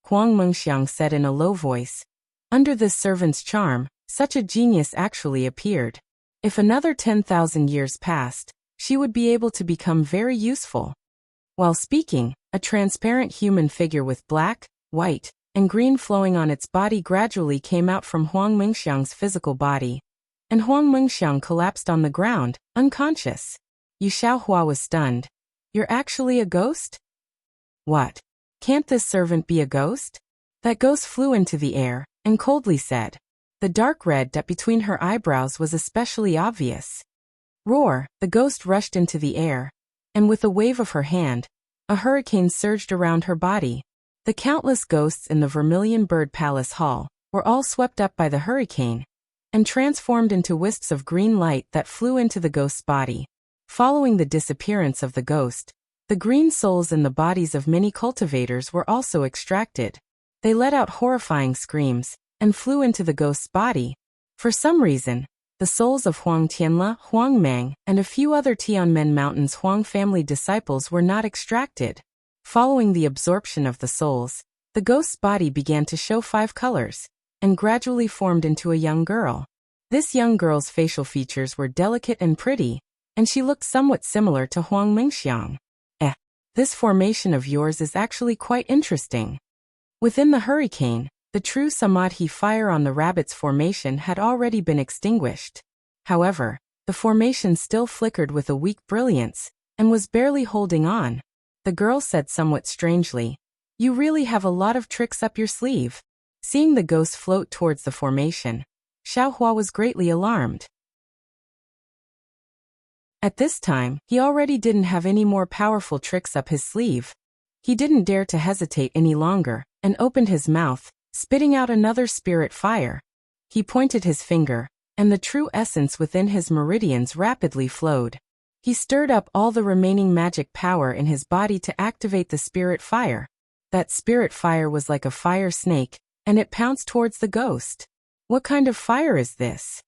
Huang Mengxiang said in a low voice. Under this servant's charm, such a genius actually appeared. If another 10,000 years passed, she would be able to become very useful. While speaking, a transparent human figure with black, white, and green flowing on its body gradually came out from Huang Mengxiang's physical body, and Huang Mengxiang collapsed on the ground, unconscious. Yu Xiaohua was stunned. You're actually a ghost? What? Can't this servant be a ghost? That ghost flew into the air, and coldly said. The dark red dot between her eyebrows was especially obvious. Roar, the ghost rushed into the air, and with a wave of her hand, a hurricane surged around her body. The countless ghosts in the Vermilion Bird Palace Hall were all swept up by the hurricane, and transformed into wisps of green light that flew into the ghost's body. Following the disappearance of the ghost, the green souls in the bodies of many cultivators were also extracted. They let out horrifying screams, and flew into the ghost's body. For some reason, the souls of Huang Tianla, Huang Mang, and a few other Tianmen Mountain's Huang family disciples were not extracted. Following the absorption of the souls, the ghost's body began to show 5 colors, and gradually formed into a young girl. This young girl's facial features were delicate and pretty, and she looked somewhat similar to Huang Mingxiang. This formation of yours is actually quite interesting. Within the hurricane, the true Samadhi fire on the rabbit's formation had already been extinguished. However, the formation still flickered with a weak brilliance, and was barely holding on. The girl said somewhat strangely, You really have a lot of tricks up your sleeve. Seeing the ghost float towards the formation, Xiaohua was greatly alarmed. At this time, he already didn't have any more powerful tricks up his sleeve. He didn't dare to hesitate any longer, and opened his mouth, spitting out another spirit fire. He pointed his finger, and the true essence within his meridians rapidly flowed. He stirred up all the remaining magic power in his body to activate the spirit fire. That spirit fire was like a fire snake, and it pounced towards the ghost. What kind of fire is this?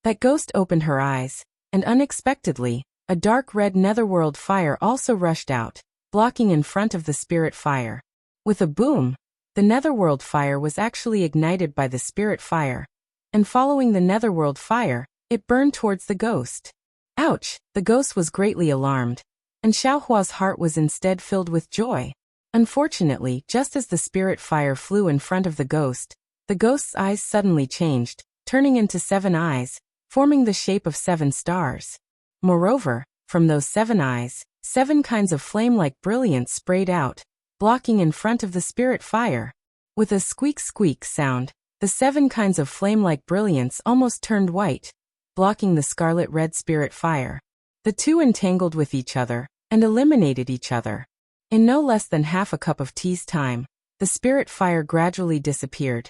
That ghost opened her eyes, and unexpectedly, a dark red netherworld fire also rushed out, blocking in front of the spirit fire. With a boom, the netherworld fire was actually ignited by the spirit fire, and following the netherworld fire, it burned towards the ghost. Ouch! The ghost was greatly alarmed, and Xiaohua's heart was instead filled with joy. Unfortunately, just as the spirit fire flew in front of the ghost's eyes suddenly changed, turning into 7 eyes, forming the shape of 7 stars. Moreover, from those 7 eyes, 7 kinds of flame-like brilliance sprayed out, blocking in front of the spirit fire. With a squeak-squeak sound, the 7 kinds of flame-like brilliance almost turned white, blocking the scarlet-red spirit fire. The two entangled with each other, and eliminated each other. In no less than half a cup of tea's time, the spirit fire gradually disappeared,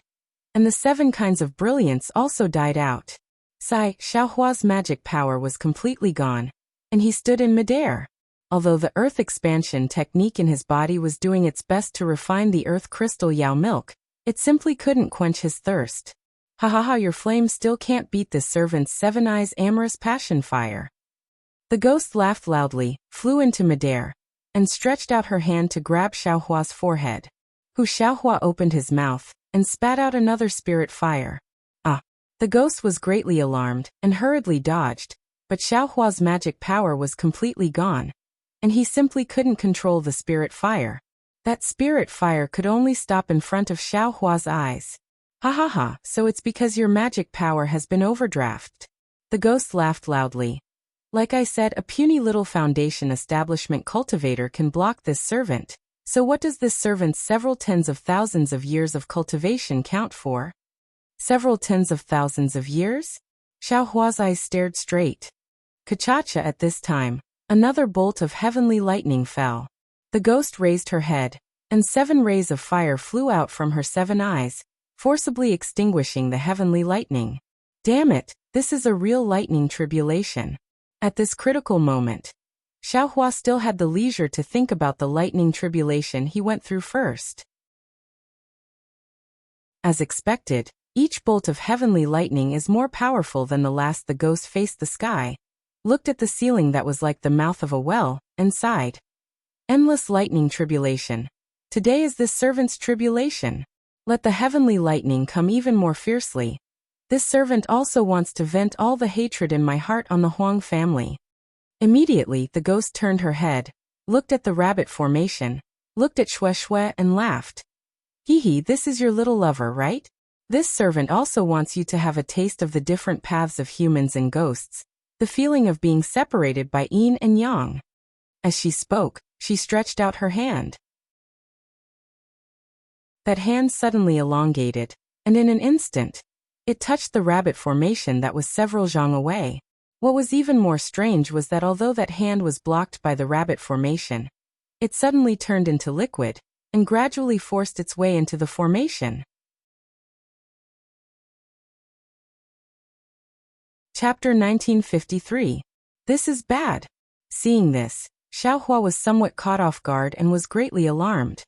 and the 7 kinds of brilliance also died out. Xiaohua's magic power was completely gone, and he stood in midair. Although the earth expansion technique in his body was doing its best to refine the earth crystal Yao milk, it simply couldn't quench his thirst. Ha ha ha, your flame still can't beat this servant's 7 eyes amorous passion fire. The ghost laughed loudly, flew into midair, and stretched out her hand to grab Xiaohua's forehead. Xiaohua opened his mouth, and spat out another spirit fire. The ghost was greatly alarmed, and hurriedly dodged, but Xiaohua's magic power was completely gone, and he simply couldn't control the spirit fire. That spirit fire could only stop in front of Xiaohua's eyes. Ha ha ha, so it's because your magic power has been overdrafted. The ghost laughed loudly. Like I said, a puny little foundation establishment cultivator can block this servant, so what does this servant's several tens of thousands of years of cultivation count for? Several tens of thousands of years? Xiaohua's eyes stared straight. Kachacha at this time, another bolt of heavenly lightning fell. The ghost raised her head, and 7 rays of fire flew out from her 7 eyes, forcibly extinguishing the heavenly lightning. Damn it, this is a real lightning tribulation. At this critical moment, Xiaohua still had the leisure to think about the lightning tribulation he went through first. As expected, each bolt of heavenly lightning is more powerful than the last. The ghost faced the sky, looked at the ceiling that was like the mouth of a well, and sighed. Endless lightning tribulation. Today is this servant's tribulation. Let the heavenly lightning come even more fiercely. This servant also wants to vent all the hatred in my heart on the Huang family. Immediately, the ghost turned her head, looked at the rabbit formation, looked at Shui and laughed. Hee, this is your little lover, right? This servant also wants you to have a taste of the different paths of humans and ghosts, the feeling of being separated by yin and yang. As she spoke, she stretched out her hand. That hand suddenly elongated, and in an instant, it touched the rabbit formation that was several zhang away. What was even more strange was that although that hand was blocked by the rabbit formation, it suddenly turned into liquid, and gradually forced its way into the formation. Chapter 1953. This is bad. Seeing this, Xiaohua was somewhat caught off guard and was greatly alarmed.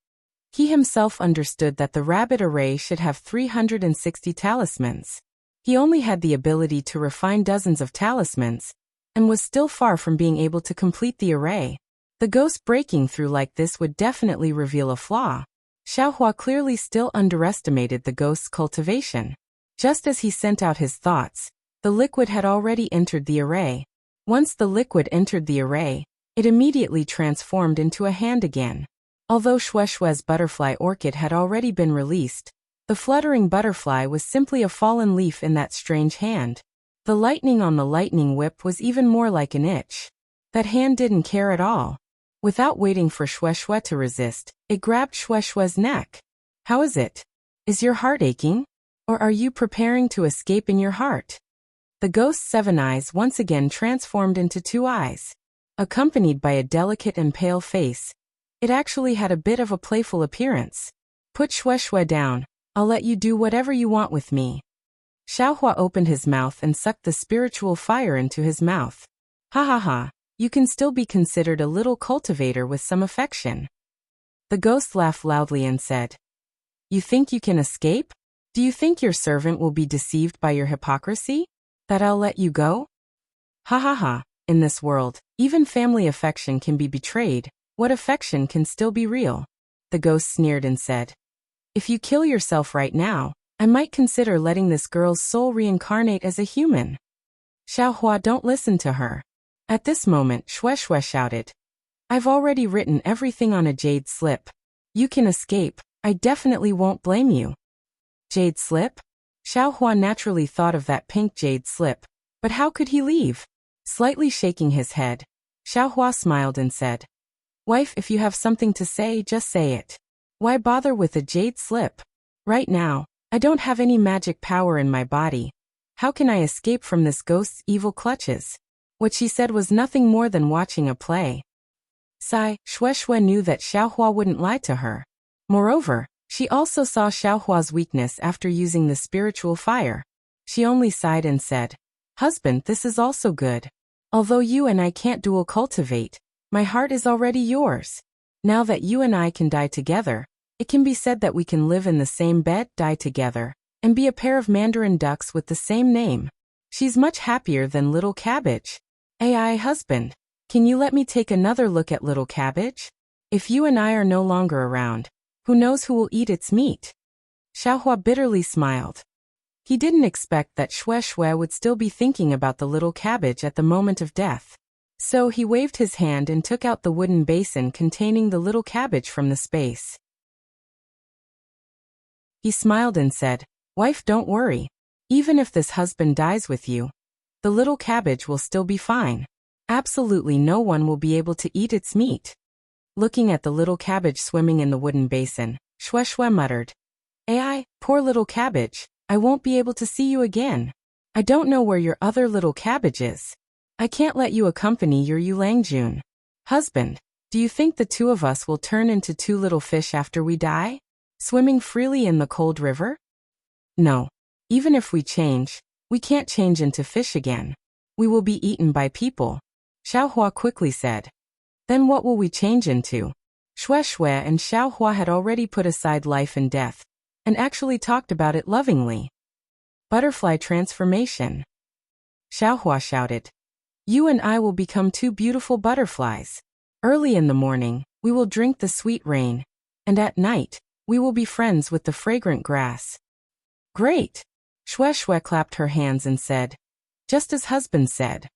He himself understood that the rabbit array should have 360 talismans. He only had the ability to refine dozens of talismans, and was still far from being able to complete the array. The ghost breaking through like this would definitely reveal a flaw. Xiaohua clearly still underestimated the ghost's cultivation. Just as he sent out his thoughts, the liquid had already entered the array. Once the liquid entered the array, it immediately transformed into a hand again. Although Shue's butterfly orchid had already been released, the fluttering butterfly was simply a fallen leaf in that strange hand. The lightning on the lightning whip was even more like an itch. That hand didn't care at all. Without waiting for Shue to resist, it grabbed Shue's neck. How is it? Is your heart aching? Or are you preparing to escape in your heart? The ghost's 7 eyes once again transformed into 2 eyes. Accompanied by a delicate and pale face, it actually had a bit of a playful appearance. Put Shue down, I'll let you do whatever you want with me. Xiaohua opened his mouth and sucked the spiritual fire into his mouth. Ha ha ha, you can still be considered a little cultivator with some affection. The ghost laughed loudly and said, You think you can escape? Do you think your servant will be deceived by your hypocrisy? That I'll let you go? Ha ha ha, in this world, even family affection can be betrayed. What affection can still be real? The ghost sneered and said, If you kill yourself right now, I might consider letting this girl's soul reincarnate as a human. Xiaohua, don't listen to her. At this moment, Shue shouted, I've already written everything on a jade slip. You can escape, I definitely won't blame you. Jade slip? Xiaohua naturally thought of that pink jade slip, but how could he leave? Slightly shaking his head, Xiaohua smiled and said, Wife, if you have something to say, just say it. Why bother with a jade slip? Right now, I don't have any magic power in my body. How can I escape from this ghost's evil clutches? What she said was nothing more than watching a play. Shue knew that Xiaohua wouldn't lie to her. Moreover, She also saw Xiaohua's weakness after using the spiritual fire. She only sighed and said, "Husband, this is also good. Although you and I can't dual cultivate, my heart is already yours. Now that you and I can die together, it can be said that we can live in the same bed, die together, and be a pair of Mandarin ducks with the same name. She's much happier than Little Cabbage. Ai husband, can you let me take another look at Little Cabbage? If you and I are no longer around, who knows who will eat its meat?" Xiaohua bitterly smiled. He didn't expect that Shui would still be thinking about the Little Cabbage at the moment of death. So he waved his hand and took out the wooden basin containing the Little Cabbage from the space. He smiled and said, "Wife, don't worry. Even if this husband dies with you, the Little Cabbage will still be fine. Absolutely no one will be able to eat its meat." Looking at the Little Cabbage swimming in the wooden basin, Shui muttered, "Ai, poor Little Cabbage, I won't be able to see you again. I don't know where your other Little Cabbage is. I can't let you accompany your Yulangjun. Husband, do you think the two of us will turn into two little fish after we die, swimming freely in the cold river? No. Even if we change, we can't change into fish again. We will be eaten by people," Xiaohua quickly said. "Then what will we change into?" Shui and Xiaohua had already put aside life and death, and actually talked about it lovingly. "Butterfly transformation," Xiaohua shouted. "You and I will become two beautiful butterflies. Early in the morning, we will drink the sweet rain, and at night, we will be friends with the fragrant grass." "Great!" Shui clapped her hands and said, "Just as husband said.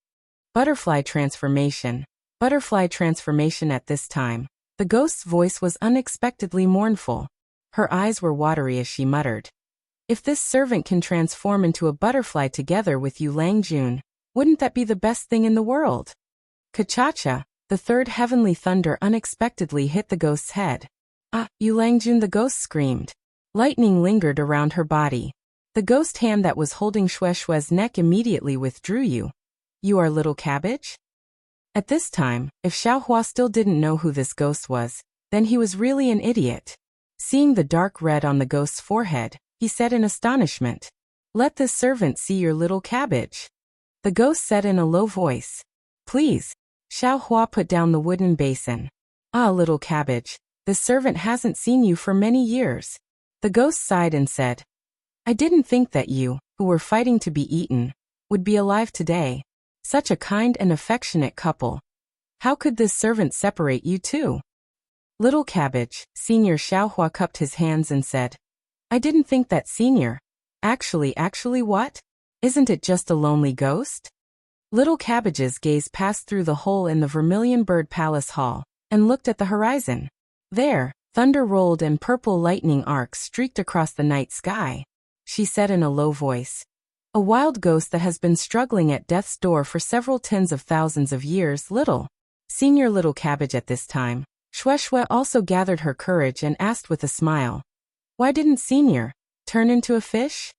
Butterfly transformation." Butterfly transformation. At this time, the ghost's voice was unexpectedly mournful. Her eyes were watery as she muttered, "If this servant can transform into a butterfly together with you Langjun, wouldn't that be the best thing in the world?" Kachacha, the third heavenly thunder unexpectedly hit the ghost's head. "Ah, Yulangjun," the ghost screamed. Lightning lingered around her body. The ghost hand that was holding Shui's neck immediately withdrew. You are Little Cabbage?" At this time, if Xiaohua still didn't know who this ghost was, then he was really an idiot. Seeing the dark red on the ghost's forehead, he said in astonishment, "Let this servant see your Little Cabbage." The ghost said in a low voice, "Please." Xiaohua put down the wooden basin. "Ah, Little Cabbage, this servant hasn't seen you for many years." The ghost sighed and said, "I didn't think that you, who were fighting to be eaten, would be alive today. Such a kind and affectionate couple. How could this servant separate you two?" Little Cabbage, Senior Xiaohua cupped his hands and said, "I didn't think that, Senior. Actually what? Isn't it just a lonely ghost?" Little Cabbage's gaze passed through the hole in the Vermilion Bird Palace Hall, and looked at the horizon. There, thunder rolled and purple lightning arcs streaked across the night sky. She said in a low voice, "A wild ghost that has been struggling at death's door for several tens of thousands of years, Senior Little Cabbage." At this time, Shui also gathered her courage and asked with a smile, "Why didn't Senior turn into a fish?"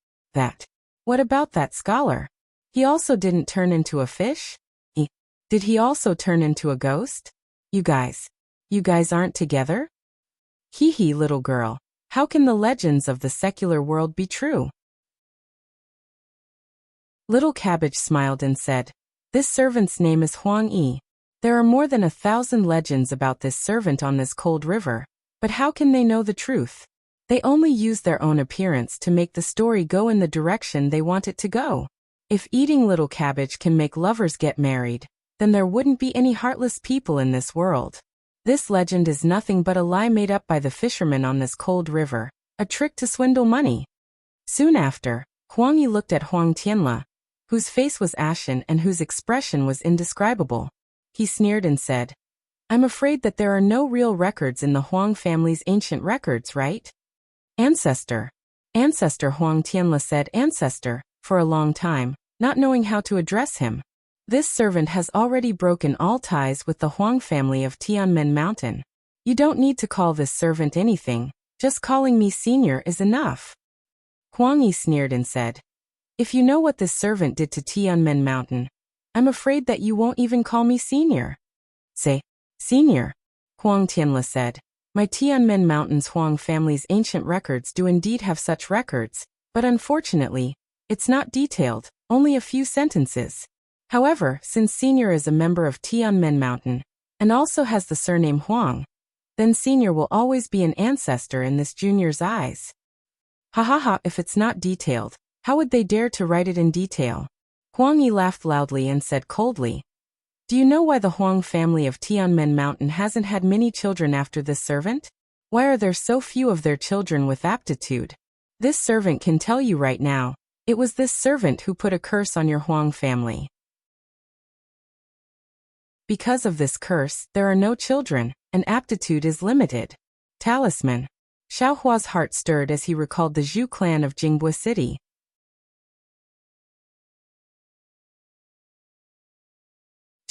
What about that scholar? He also didn't turn into a fish? Did he also turn into a ghost? You guys aren't together? Hee little girl, how can the legends of the secular world be true? Little Cabbage smiled and said, "This servant's name is Huang Yi. There are more than 1,000 legends about this servant on this cold river, but how can they know the truth? They only use their own appearance to make the story go in the direction they want it to go. If eating Little Cabbage can make lovers get married, then there wouldn't be any heartless people in this world. This legend is nothing but a lie made up by the fishermen on this cold river, a trick to swindle money." Soon after, Huang Yi looked at Huang Tianla, whose face was ashen and whose expression was indescribable. He sneered and said, "I'm afraid that there are no real records in the Huang family's ancient records, right?" Ancestor, Huang Tianla said ancestor, for a long time, not knowing how to address him. This servant has already broken all ties with the Huang family of Tianmen Mountain. You don't need to call this servant anything, just calling me Senior is enough. Huang Yi sneered and said, "If you know what this servant did to Tianmen Mountain, I'm afraid that you won't even call me Senior." "Say, Senior," Huang Tianla said. My Tianmen Mountain's Huang family's ancient records do indeed have such records, but unfortunately, it's not detailed, only a few sentences. However, since Senior is a member of Tianmen Mountain, and also has the surname Huang, then Senior will always be an ancestor in this junior's eyes. Ha ha ha, if it's not detailed, how would they dare to write it in detail? Huang Yi laughed loudly and said coldly, do you know why the Huang family of Tianmen Mountain hasn't had many children after this servant? Why are there so few of their children with aptitude? This servant can tell you right now, it was this servant who put a curse on your Huang family. Because of this curse, there are no children, and aptitude is limited. Talisman. Xiaohua's heart stirred as he recalled the Zhu clan of Jingbua City.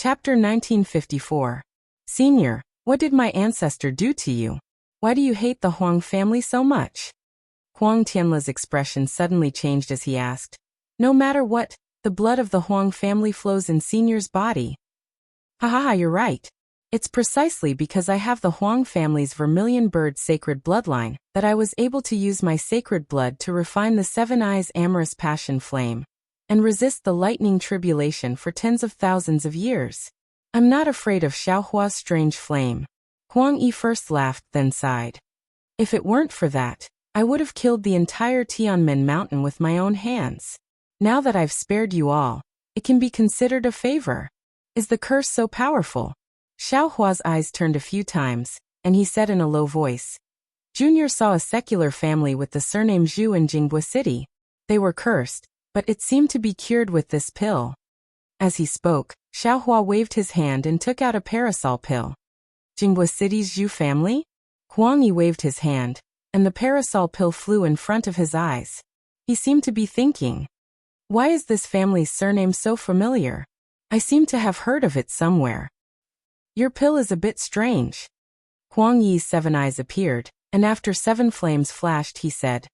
Chapter 1954. Senior, what did my ancestor do to you? Why do you hate the Huang family so much? Huang Tianle's expression suddenly changed as he asked. No matter what, the blood of the Huang family flows in Senior's body. Ha ha ha, you're right. It's precisely because I have the Huang family's vermilion bird sacred bloodline that I was able to use my sacred blood to refine the Seven Eyes amorous passion flame and resist the lightning tribulation for tens of thousands of years. I'm not afraid of Xiaohua's strange flame. Huang Yi first laughed, then sighed. If it weren't for that, I would have killed the entire Tianmen Mountain with my own hands. Now that I've spared you all, it can be considered a favor. Is the curse so powerful? Xiaohua's eyes turned a few times, and he said in a low voice. Junior saw a secular family with the surname Zhu in Jingbua City. They were cursed, but it seemed to be cured with this pill. As he spoke, Xiaohua waved his hand and took out a parasol pill. Jingbua City's Zhu family? Huang Yi waved his hand, and the parasol pill flew in front of his eyes. He seemed to be thinking. Why is this family's surname so familiar? I seem to have heard of it somewhere. Your pill is a bit strange. Huang Yi's seven eyes appeared, and after seven flames flashed he said,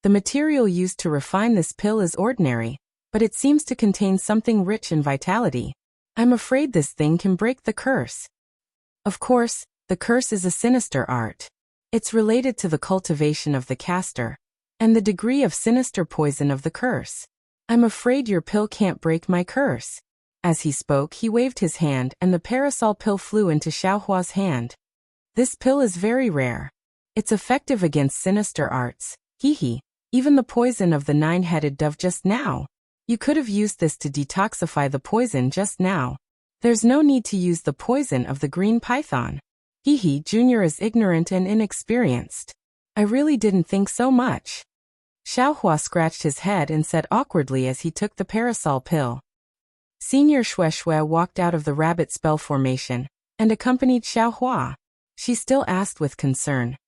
the material used to refine this pill is ordinary, but it seems to contain something rich in vitality. I'm afraid this thing can break the curse. Of course, the curse is a sinister art. It's related to the cultivation of the caster, and the degree of sinister poison of the curse. I'm afraid your pill can't break my curse. As he spoke, he waved his hand and the parasol pill flew into Xiaohua's hand. This pill is very rare. It's effective against sinister arts. Hee. Even the poison of the nine-headed dove just now. You could have used this to detoxify the poison just now. There's no need to use the poison of the green python. Hee, Junior is ignorant and inexperienced. I really didn't think so much. Xiaohua scratched his head and said awkwardly as he took the parasol pill. Senior Shueshue walked out of the rabbit spell formation and accompanied Xiaohua. She still asked with concern.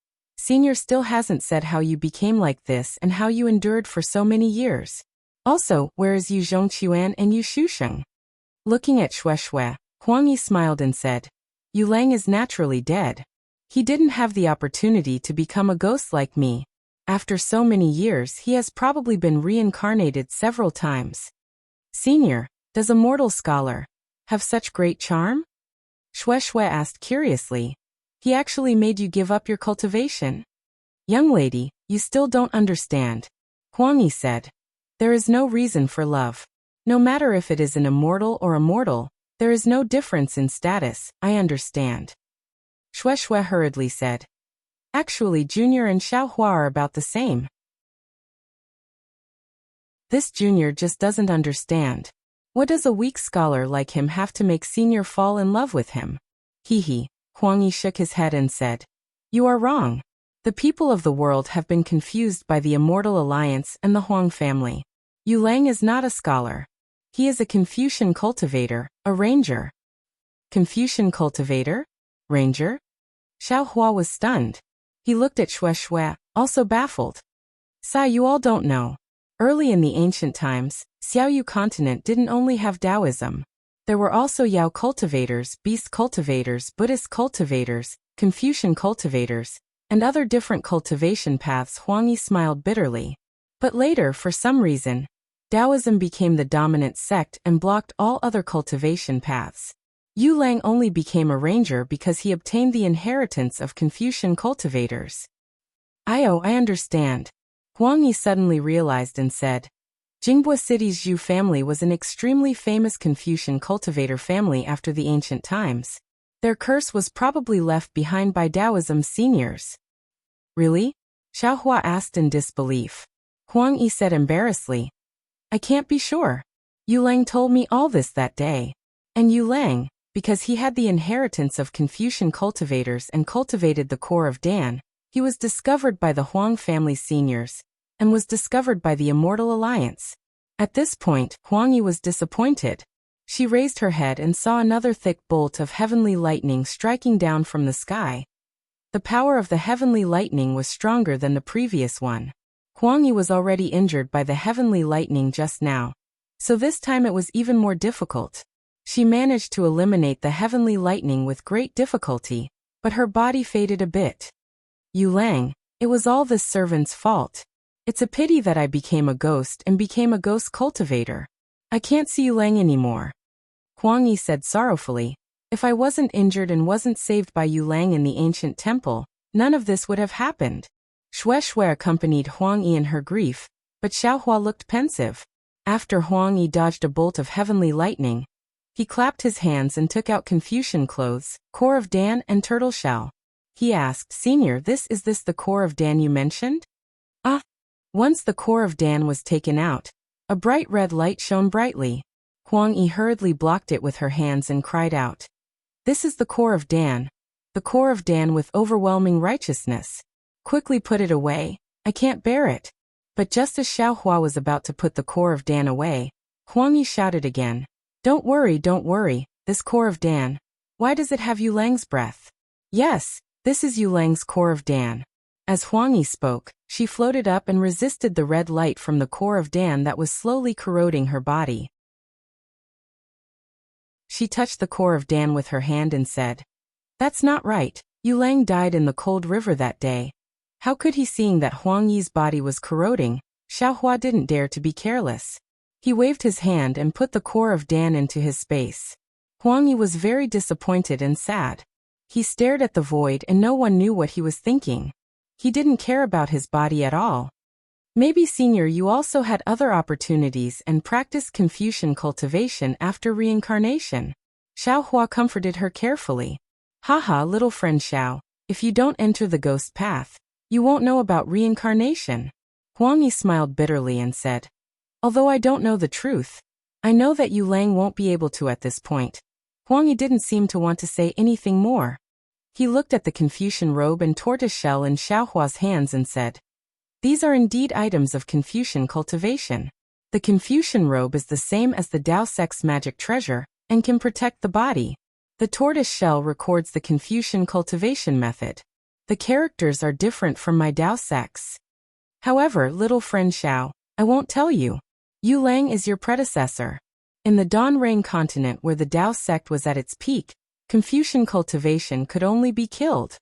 Senior still hasn't said how you became like this and how you endured for so many years. Also, where is Yu Zhongquan and Yu Shusheng? Looking at Shueshue, Huang Yi smiled and said, Yu Lang is naturally dead. He didn't have the opportunity to become a ghost like me. After so many years he has probably been reincarnated several times. Senior, does a mortal scholar have such great charm? Shueshue asked curiously. He actually made you give up your cultivation? Young lady, you still don't understand. Huang Yi said. There is no reason for love. No matter if it is an immortal or a mortal, there is no difference in status, I understand. Shueshue hurriedly said. Actually, Junior and Xiaohua are about the same. This Junior just doesn't understand. What does a weak scholar like him have to make Senior fall in love with him? Hee. Huang Yi shook his head and said, You are wrong. The people of the world have been confused by the Immortal Alliance and the Huang family. Yu Lang is not a scholar. He is a Confucian cultivator, a ranger. Confucian cultivator? Ranger? Xiaohua was stunned. He looked at Shueshue, also baffled. Sai, you all don't know. Early in the ancient times, Xiaoyu continent didn't only have Taoism. There were also Yao cultivators, beast cultivators, Buddhist cultivators, Confucian cultivators, and other different cultivation paths. Huang Yi smiled bitterly. But later, for some reason, Taoism became the dominant sect and blocked all other cultivation paths. Yu Lang only became a ranger because he obtained the inheritance of Confucian cultivators. I understand. Huang Yi suddenly realized and said. Jinghua City's Zhu family was an extremely famous Confucian cultivator family after the ancient times. Their curse was probably left behind by Taoism's seniors. Really? Xiaohua asked in disbelief. Huang Yi said embarrassedly. I can't be sure. Yu Lang told me all this that day. And Yu Lang, because he had the inheritance of Confucian cultivators and cultivated the core of Dan, he was discovered by the Huang family seniors, and was discovered by the Immortal Alliance. At this point, Huang Yi was disappointed. She raised her head and saw another thick bolt of heavenly lightning striking down from the sky. The power of the heavenly lightning was stronger than the previous one. Huang Yi was already injured by the heavenly lightning just now, so this time it was even more difficult. She managed to eliminate the heavenly lightning with great difficulty, but her body faded a bit. Yu Lang, it was all this servant's fault. It's a pity that I became a ghost and became a ghost cultivator. I can't see Yu Lang anymore. Huang Yi said sorrowfully. If I wasn't injured and wasn't saved by Yu Lang in the ancient temple, none of this would have happened. Shui accompanied Huang Yi in her grief, but Xiaohua looked pensive. After Huang Yi dodged a bolt of heavenly lightning, he clapped his hands and took out Confucian clothes, core of Dan and turtle shell. He asked, Senior, is this the core of Dan you mentioned? Ah! Once the core of Dan was taken out, a bright red light shone brightly. Huang Yi hurriedly blocked it with her hands and cried out. This is the core of Dan with overwhelming righteousness. Quickly put it away, I can't bear it. But just as Xiaohua was about to put the core of Dan away, Huang Yi shouted again. Don't worry, this core of Dan. Why does it have Yu Lang's breath? Yes, this is Yu Lang's core of Dan. As Huang Yi spoke, she floated up and resisted the red light from the core of Dan that was slowly corroding her body. She touched the core of Dan with her hand and said, That's not right. Yu Lang died in the cold river that day. How could he, seeing that Huang Yi's body was corroding? Xiaohua didn't dare to be careless. He waved his hand and put the core of Dan into his space. Huang Yi was very disappointed and sad. He stared at the void and no one knew what he was thinking. He didn't care about his body at all. Maybe, Senior, you also had other opportunities and practiced Confucian cultivation after reincarnation. Xiaohua comforted her carefully. Haha, little friend Xiao, if you don't enter the ghost path, you won't know about reincarnation. Huang Yi smiled bitterly and said, Although I don't know the truth, I know that Yu Lang won't be able to at this point. Huang Yi didn't seem to want to say anything more. He looked at the Confucian robe and tortoiseshell in Xiaohua's hands and said, These are indeed items of Confucian cultivation. The Confucian robe is the same as the Dao Sect's magic treasure, and can protect the body. The tortoise shell records the Confucian cultivation method. The characters are different from my Dao Sect's. However, little friend Xiao, I won't tell you. Yu Lang is your predecessor. In the Dan continent where the Dao sect was at its peak, Confucian cultivation could only be killed.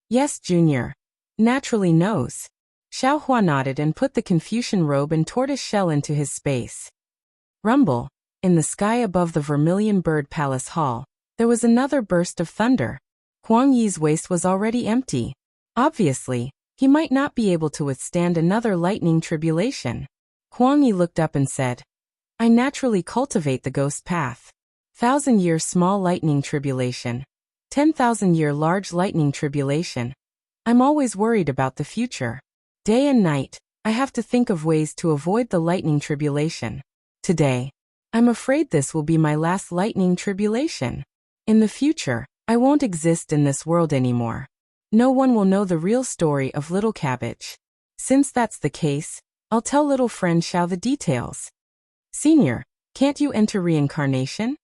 Yes, Junior. Naturally knows. Xiaohua nodded and put the Confucian robe and tortoise shell into his space. Rumble. In the sky above the Vermilion Bird Palace Hall, there was another burst of thunder. Huang Yi's waist was already empty. Obviously, he might not be able to withstand another lightning tribulation. Huang Yi looked up and said, I naturally cultivate the ghost path. 1,000-year small lightning tribulation. 10,000-year large lightning tribulation. I'm always worried about the future. Day and night, I have to think of ways to avoid the lightning tribulation. Today, I'm afraid this will be my last lightning tribulation. In the future, I won't exist in this world anymore. No one will know the real story of Little Cabbage. Since that's the case, I'll tell little friend Xiao the details. Senior, can't you enter reincarnation?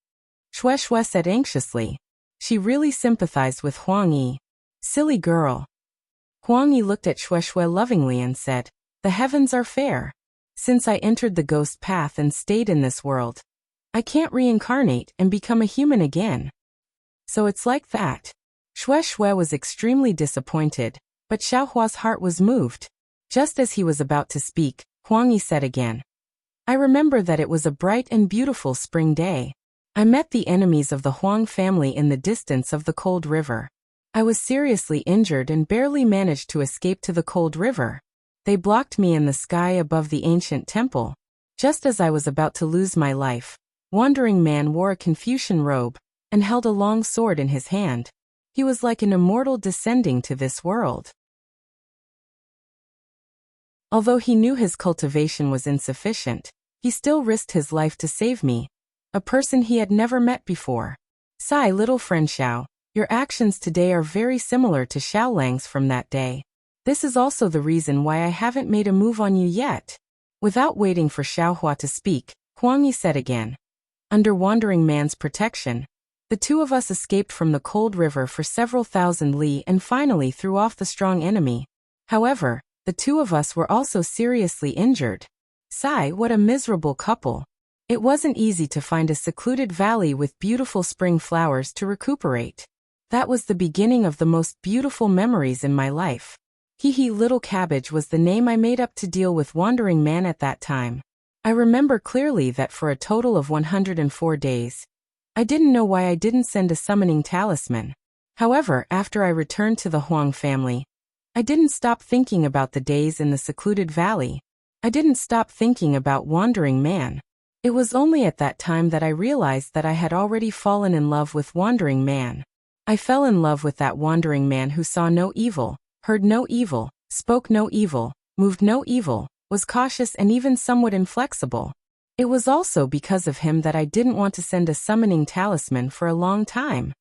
Shui said anxiously. She really sympathized with Huang Yi. Silly girl. Huang Yi looked at Shui lovingly and said, The heavens are fair. Since I entered the ghost path and stayed in this world, I can't reincarnate and become a human again. So it's like that. Shui was extremely disappointed, but Xiaohua's heart was moved. Just as he was about to speak, Huang Yi said again, I remember that it was a bright and beautiful spring day. I met the enemies of the Huang family in the distance of the cold river. I was seriously injured and barely managed to escape to the cold river. They blocked me in the sky above the ancient temple. Just as I was about to lose my life, Wandering Man wore a Confucian robe and held a long sword in his hand. He was like an immortal descending to this world. Although he knew his cultivation was insufficient, he still risked his life to save me, a person he had never met before. Sigh, little friend Xiao, your actions today are very similar to Xiao Lang's from that day. This is also the reason why I haven't made a move on you yet. Without waiting for Xiaohua to speak, Huang Yi said again. Under Wandering Man's protection, the two of us escaped from the cold river for several thousand li and finally threw off the strong enemy. However, the two of us were also seriously injured. Sigh, what a miserable couple. It wasn't easy to find a secluded valley with beautiful spring flowers to recuperate. That was the beginning of the most beautiful memories in my life. Hee Little Cabbage was the name I made up to deal with Wandering Man at that time. I remember clearly that for a total of 104 days, I didn't know why I didn't send a summoning talisman. However, after I returned to the Huang family, I didn't stop thinking about the days in the secluded valley. I didn't stop thinking about Wandering Man. It was only at that time that I realized that I had already fallen in love with Wandering Man. I fell in love with that Wandering Man who saw no evil, heard no evil, spoke no evil, moved no evil, was cautious and even somewhat inflexible. It was also because of him that I didn't want to send a summoning talisman for a long time.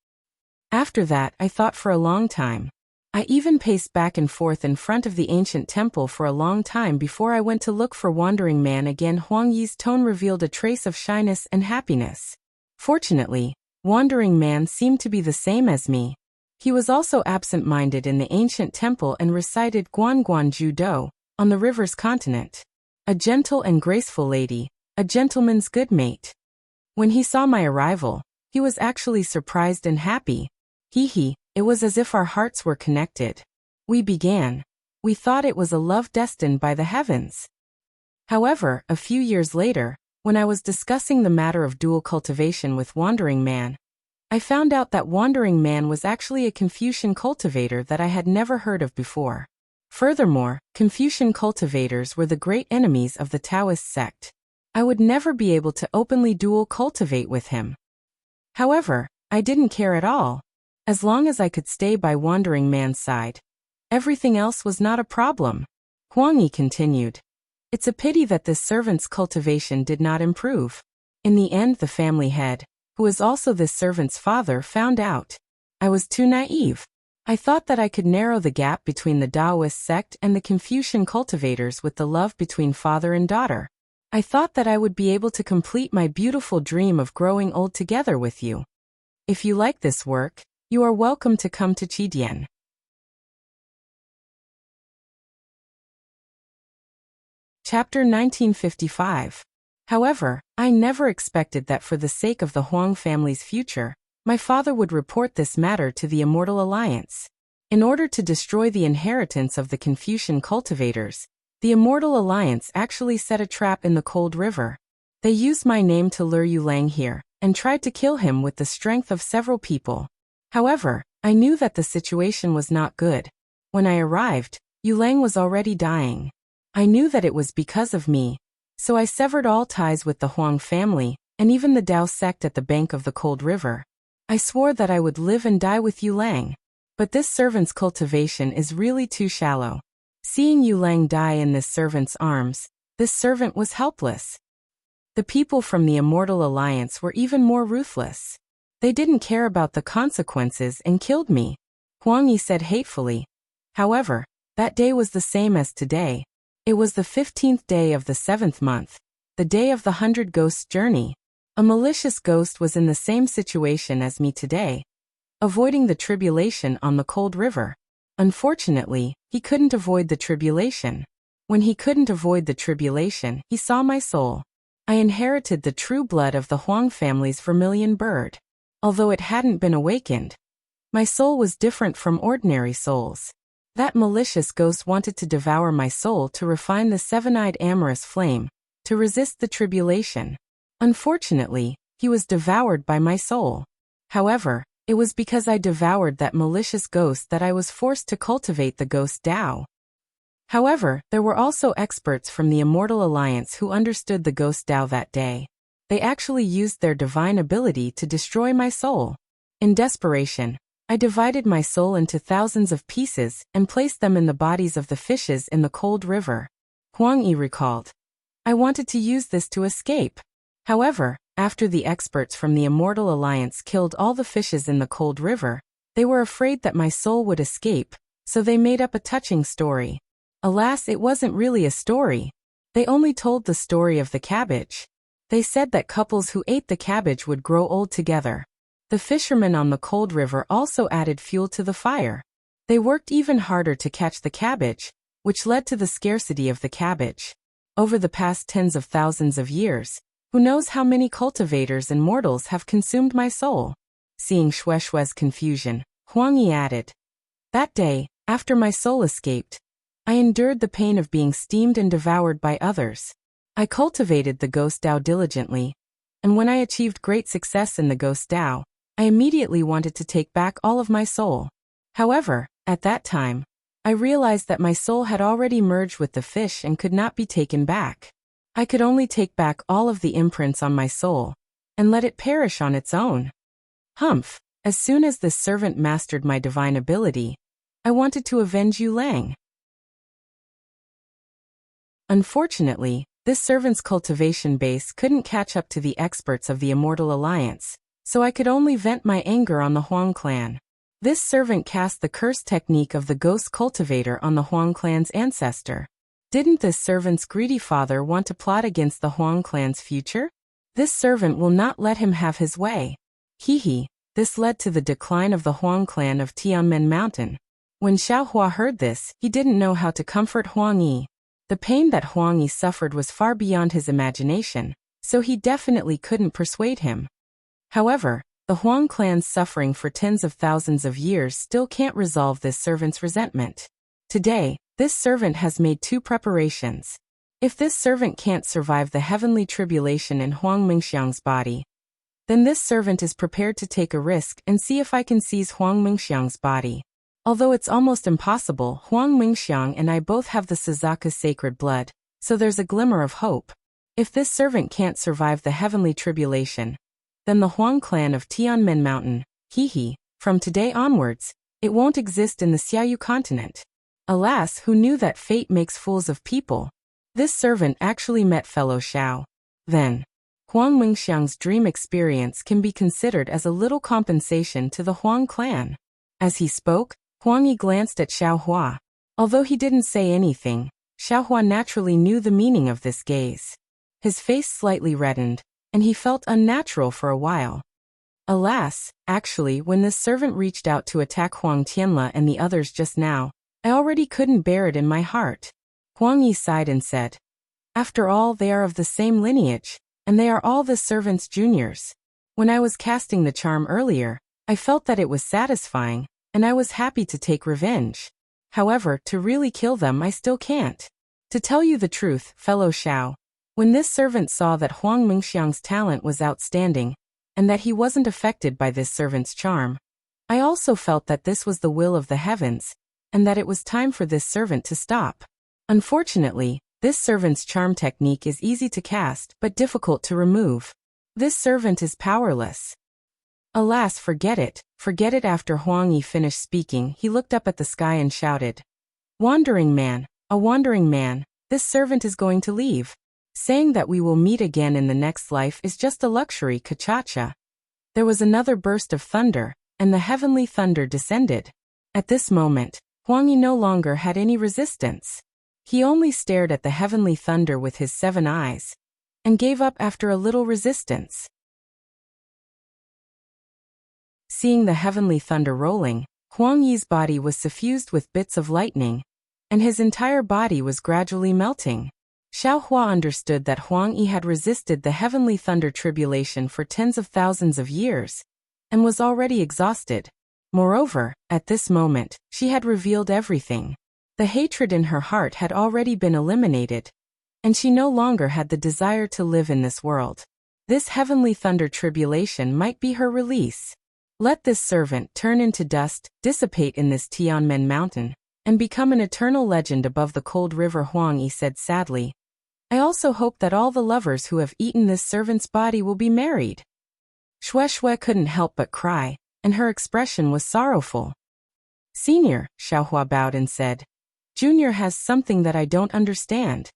After that, I thought for a long time. I even paced back and forth in front of the ancient temple for a long time before I went to look for Wandering Man again. Huang Yi's tone revealed a trace of shyness and happiness. Fortunately, Wandering Man seemed to be the same as me. He was also absent-minded in the ancient temple and recited Guan Guan Ju Do on the river's continent. A gentle and graceful lady, a gentleman's good mate. When he saw my arrival, he was actually surprised and happy. It was as if our hearts were connected. We began. We thought it was a love destined by the heavens. However, a few years later, when I was discussing the matter of dual cultivation with Wandering Man, I found out that Wandering Man was actually a Confucian cultivator that I had never heard of before. Furthermore, Confucian cultivators were the great enemies of the Taoist sect. I would never be able to openly dual cultivate with him. However, I didn't care at all. As long as I could stay by Wandering Man's side, everything else was not a problem. Huang Yi continued. It's a pity that this servant's cultivation did not improve. In the end, the family head, who is also this servant's father, found out. I was too naive. I thought that I could narrow the gap between the Taoist sect and the Confucian cultivators with the love between father and daughter. I thought that I would be able to complete my beautiful dream of growing old together with you. If you like this work, you are welcome to come to Qidian. Chapter 1955. However, I never expected that for the sake of the Huang family's future, my father would report this matter to the Immortal Alliance. In order to destroy the inheritance of the Confucian cultivators, the Immortal Alliance actually set a trap in the cold river. They used my name to lure Yu Lang here, and tried to kill him with the strength of several people. However, I knew that the situation was not good. When I arrived, Yu Lang was already dying. I knew that it was because of me, so I severed all ties with the Huang family, and even the Dao sect at the bank of the cold river. I swore that I would live and die with Yu Lang. But this servant's cultivation is really too shallow. Seeing Yu Lang die in this servant's arms, this servant was helpless. The people from the Immortal Alliance were even more ruthless. They didn't care about the consequences and killed me, Huang Yi said hatefully. However, that day was the same as today. It was the 15th day of the 7th month, the day of the 100 Ghosts' journey. A malicious ghost was in the same situation as me today, avoiding the tribulation on the cold river. Unfortunately, he couldn't avoid the tribulation. When he couldn't avoid the tribulation, he saw my soul. I inherited the true blood of the Huang family's vermilion bird. Although it hadn't been awakened, my soul was different from ordinary souls. That malicious ghost wanted to devour my soul to refine the seven-eyed amorous flame, to resist the tribulation. Unfortunately, he was devoured by my soul. However, it was because I devoured that malicious ghost that I was forced to cultivate the ghost Tao. However, there were also experts from the Immortal Alliance who understood the ghost Tao that day. They actually used their divine ability to destroy my soul. In desperation, I divided my soul into thousands of pieces and placed them in the bodies of the fishes in the cold river. Huang Yi recalled. I wanted to use this to escape. However, after the experts from the Immortal Alliance killed all the fishes in the cold river, they were afraid that my soul would escape, so they made up a touching story. Alas, it wasn't really a story. They only told the story of the cabbage. They said that couples who ate the cabbage would grow old together. The fishermen on the cold river also added fuel to the fire. They worked even harder to catch the cabbage, which led to the scarcity of the cabbage. Over the past tens of thousands of years, who knows how many cultivators and mortals have consumed my soul? Seeing Shueishue's confusion, Huang Yi added. That day, after my soul escaped, I endured the pain of being steamed and devoured by others. I cultivated the ghost Tao diligently, and when I achieved great success in the ghost Tao, I immediately wanted to take back all of my soul. However, at that time, I realized that my soul had already merged with the fish and could not be taken back. I could only take back all of the imprints on my soul, and let it perish on its own. Humph, as soon as this servant mastered my divine ability, I wanted to avenge Yu Lang. Unfortunately, this servant's cultivation base couldn't catch up to the experts of the Immortal Alliance, so I could only vent my anger on the Huang clan. This servant cast the curse technique of the ghost cultivator on the Huang clan's ancestor. Didn't this servant's greedy father want to plot against the Huang clan's future? This servant will not let him have his way. Hee. This led to the decline of the Huang clan of Tianmen Mountain. When Xiaohua heard this, he didn't know how to comfort Huang Yi. The pain that Huang Yi suffered was far beyond his imagination, so he definitely couldn't persuade him. However, the Huang clan's suffering for tens of thousands of years still can't resolve this servant's resentment. Today, this servant has made two preparations. If this servant can't survive the heavenly tribulation in Huang Mingxiang's body, then this servant is prepared to take a risk and see if I can seize Huang Mingxiang's body. Although it's almost impossible, Huang Mingxiang and I both have the Suzaka sacred blood, so there's a glimmer of hope. If this servant can't survive the heavenly tribulation, then the Huang clan of Tianmen Mountain, from today onwards, it won't exist in the Xiaoyu continent. Alas, who knew that fate makes fools of people? This servant actually met fellow Xiao. Then, Huang Mingxiang's dream experience can be considered as a little compensation to the Huang clan. As he spoke, Huang Yi glanced at Xiaohua. Although he didn't say anything, Xiaohua naturally knew the meaning of this gaze. His face slightly reddened, and he felt unnatural for a while. Alas, actually, when this servant reached out to attack Huang Tianla and the others just now, I already couldn't bear it in my heart. Huang Yi sighed and said, after all, they are of the same lineage, and they are all the servant's juniors. When I was casting the charm earlier, I felt that it was satisfying, and I was happy to take revenge. However, to really kill them I still can't. To tell you the truth, fellow Xiao, when this servant saw that Huang Mingxiang's talent was outstanding, and that he wasn't affected by this servant's charm, I also felt that this was the will of the heavens, and that it was time for this servant to stop. Unfortunately, this servant's charm technique is easy to cast but difficult to remove. This servant is powerless. Alas, forget it. After Huang Yi finished speaking, he looked up at the sky and shouted, Wandering man, a wandering man, this servant is going to leave. Saying that we will meet again in the next life is just a luxury, Kachacha. There was another burst of thunder, and the heavenly thunder descended. At this moment, Huang Yi no longer had any resistance. He only stared at the heavenly thunder with his 7 eyes, and gave up after a little resistance. Seeing the heavenly thunder rolling, Huang Yi's body was suffused with bits of lightning, and his entire body was gradually melting. Xiaohua understood that Huang Yi had resisted the heavenly thunder tribulation for tens of thousands of years, and was already exhausted. Moreover, at this moment, she had revealed everything. The hatred in her heart had already been eliminated, and she no longer had the desire to live in this world. This heavenly thunder tribulation might be her release. Let this servant turn into dust, dissipate in this Tianmen mountain, and become an eternal legend above the cold river. Huang Yi said sadly. I also hope that all the lovers who have eaten this servant's body will be married. Xue Xue couldn't help but cry, and her expression was sorrowful. Senior, Xiaohua bowed and said. Junior has something that I don't understand.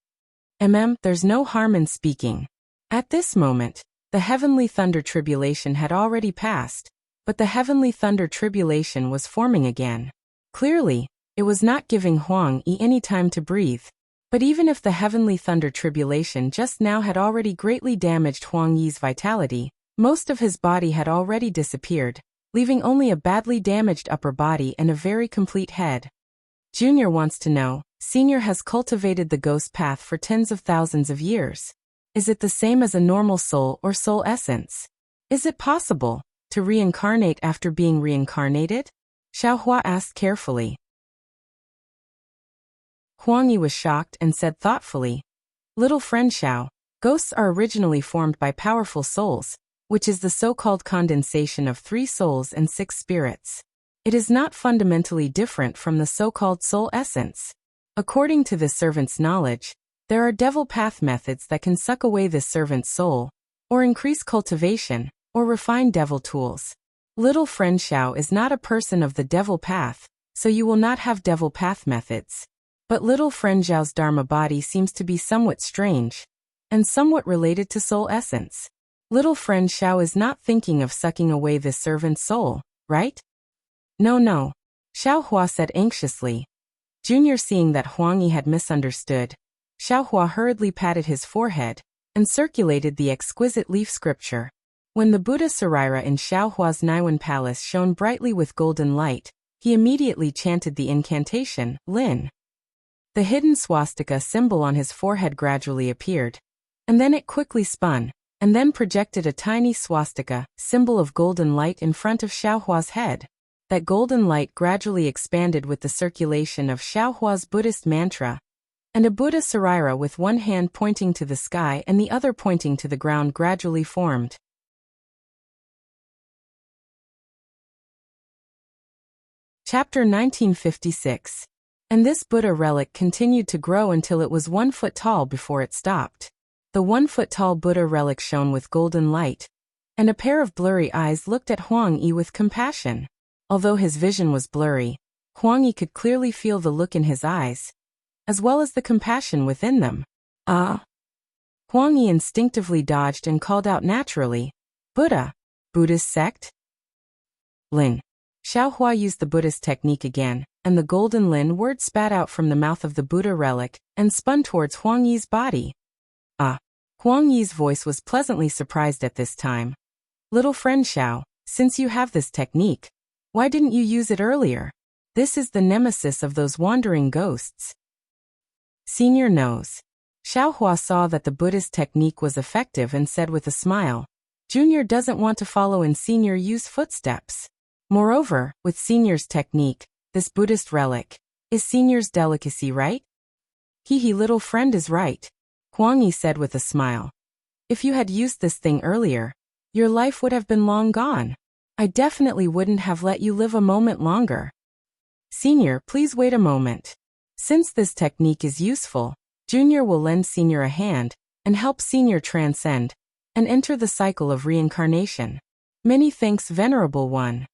There's no harm in speaking. At this moment, the heavenly thunder tribulation had already passed, but the heavenly thunder tribulation was forming again. Clearly, it was not giving Huang Yi any time to breathe. But even if the heavenly thunder tribulation just now had already greatly damaged Huang Yi's vitality, most of his body had already disappeared, leaving only a badly damaged upper body and a very complete head. Junior wants to know, Senior has cultivated the ghost path for tens of thousands of years. Is it the same as a normal soul or soul essence? Is it possible to reincarnate after being reincarnated? Xiaohua asked carefully. Huang Yi was shocked and said thoughtfully, Little friend Xiao, ghosts are originally formed by powerful souls, which is the so-called condensation of 3 souls and 6 spirits. It is not fundamentally different from the so-called soul essence. According to this servant's knowledge, there are devil path methods that can suck away this servant's soul, or increase cultivation, or refine devil tools. Little friend Xiao is not a person of the devil path, so you will not have devil path methods. But little friend Zhao's Dharma body seems to be somewhat strange, and somewhat related to soul essence. Little friend Xiao is not thinking of sucking away this servant's soul, right? No. Xiaohua said anxiously. Junior, seeing that Huang Yi had misunderstood, Xiaohua hurriedly patted his forehead and circulated the exquisite leaf scripture. When the Buddha Sarira in Xiaohua's Naiwan palace shone brightly with golden light, he immediately chanted the incantation, Lin. The hidden swastika symbol on his forehead gradually appeared, and then it quickly spun, and then projected a tiny swastika, symbol of golden light in front of Xiaohua's head. That golden light gradually expanded with the circulation of Xiaohua's Buddhist mantra, and a Buddha Sarira with one hand pointing to the sky and the other pointing to the ground gradually formed. Chapter 1956. And this Buddha relic continued to grow until it was 1 foot tall before it stopped. The 1 foot tall Buddha relic shone with golden light, and a pair of blurry eyes looked at Huang Yi with compassion. Although his vision was blurry, Huang Yi could clearly feel the look in his eyes, as well as the compassion within them. Huang Yi instinctively dodged and called out naturally, Buddha, Buddhist sect? Lin. Xiaohua used the Buddhist technique again, and the golden Lin word spat out from the mouth of the Buddha relic and spun towards Huang Yi's body. Huang Yi's voice was pleasantly surprised at this time. Little friend Xiao, since you have this technique, why didn't you use it earlier? This is the nemesis of those wandering ghosts. Senior knows. Xiaohua saw that the Buddhist technique was effective and said with a smile, Junior doesn't want to follow in Senior Yu's footsteps. Moreover, with Senior's technique, this Buddhist relic is Senior's delicacy, right? Little friend is right. Huang Yi said with a smile. If you had used this thing earlier, your life would have been long gone. I definitely wouldn't have let you live a moment longer. Senior, please wait a moment. Since this technique is useful, Junior will lend Senior a hand and help Senior transcend and enter the cycle of reincarnation. Many thanks, Venerable One.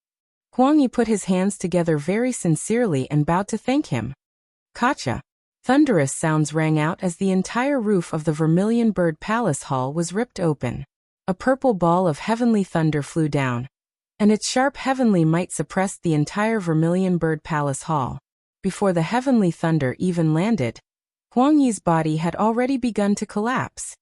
Huang Yi put his hands together very sincerely and bowed to thank him. Kacha. Thunderous sounds rang out as the entire roof of the Vermilion Bird Palace Hall was ripped open. A purple ball of heavenly thunder flew down, and its sharp heavenly might suppressed the entire Vermilion Bird Palace Hall. Before the heavenly thunder even landed, Huang Yi's body had already begun to collapse.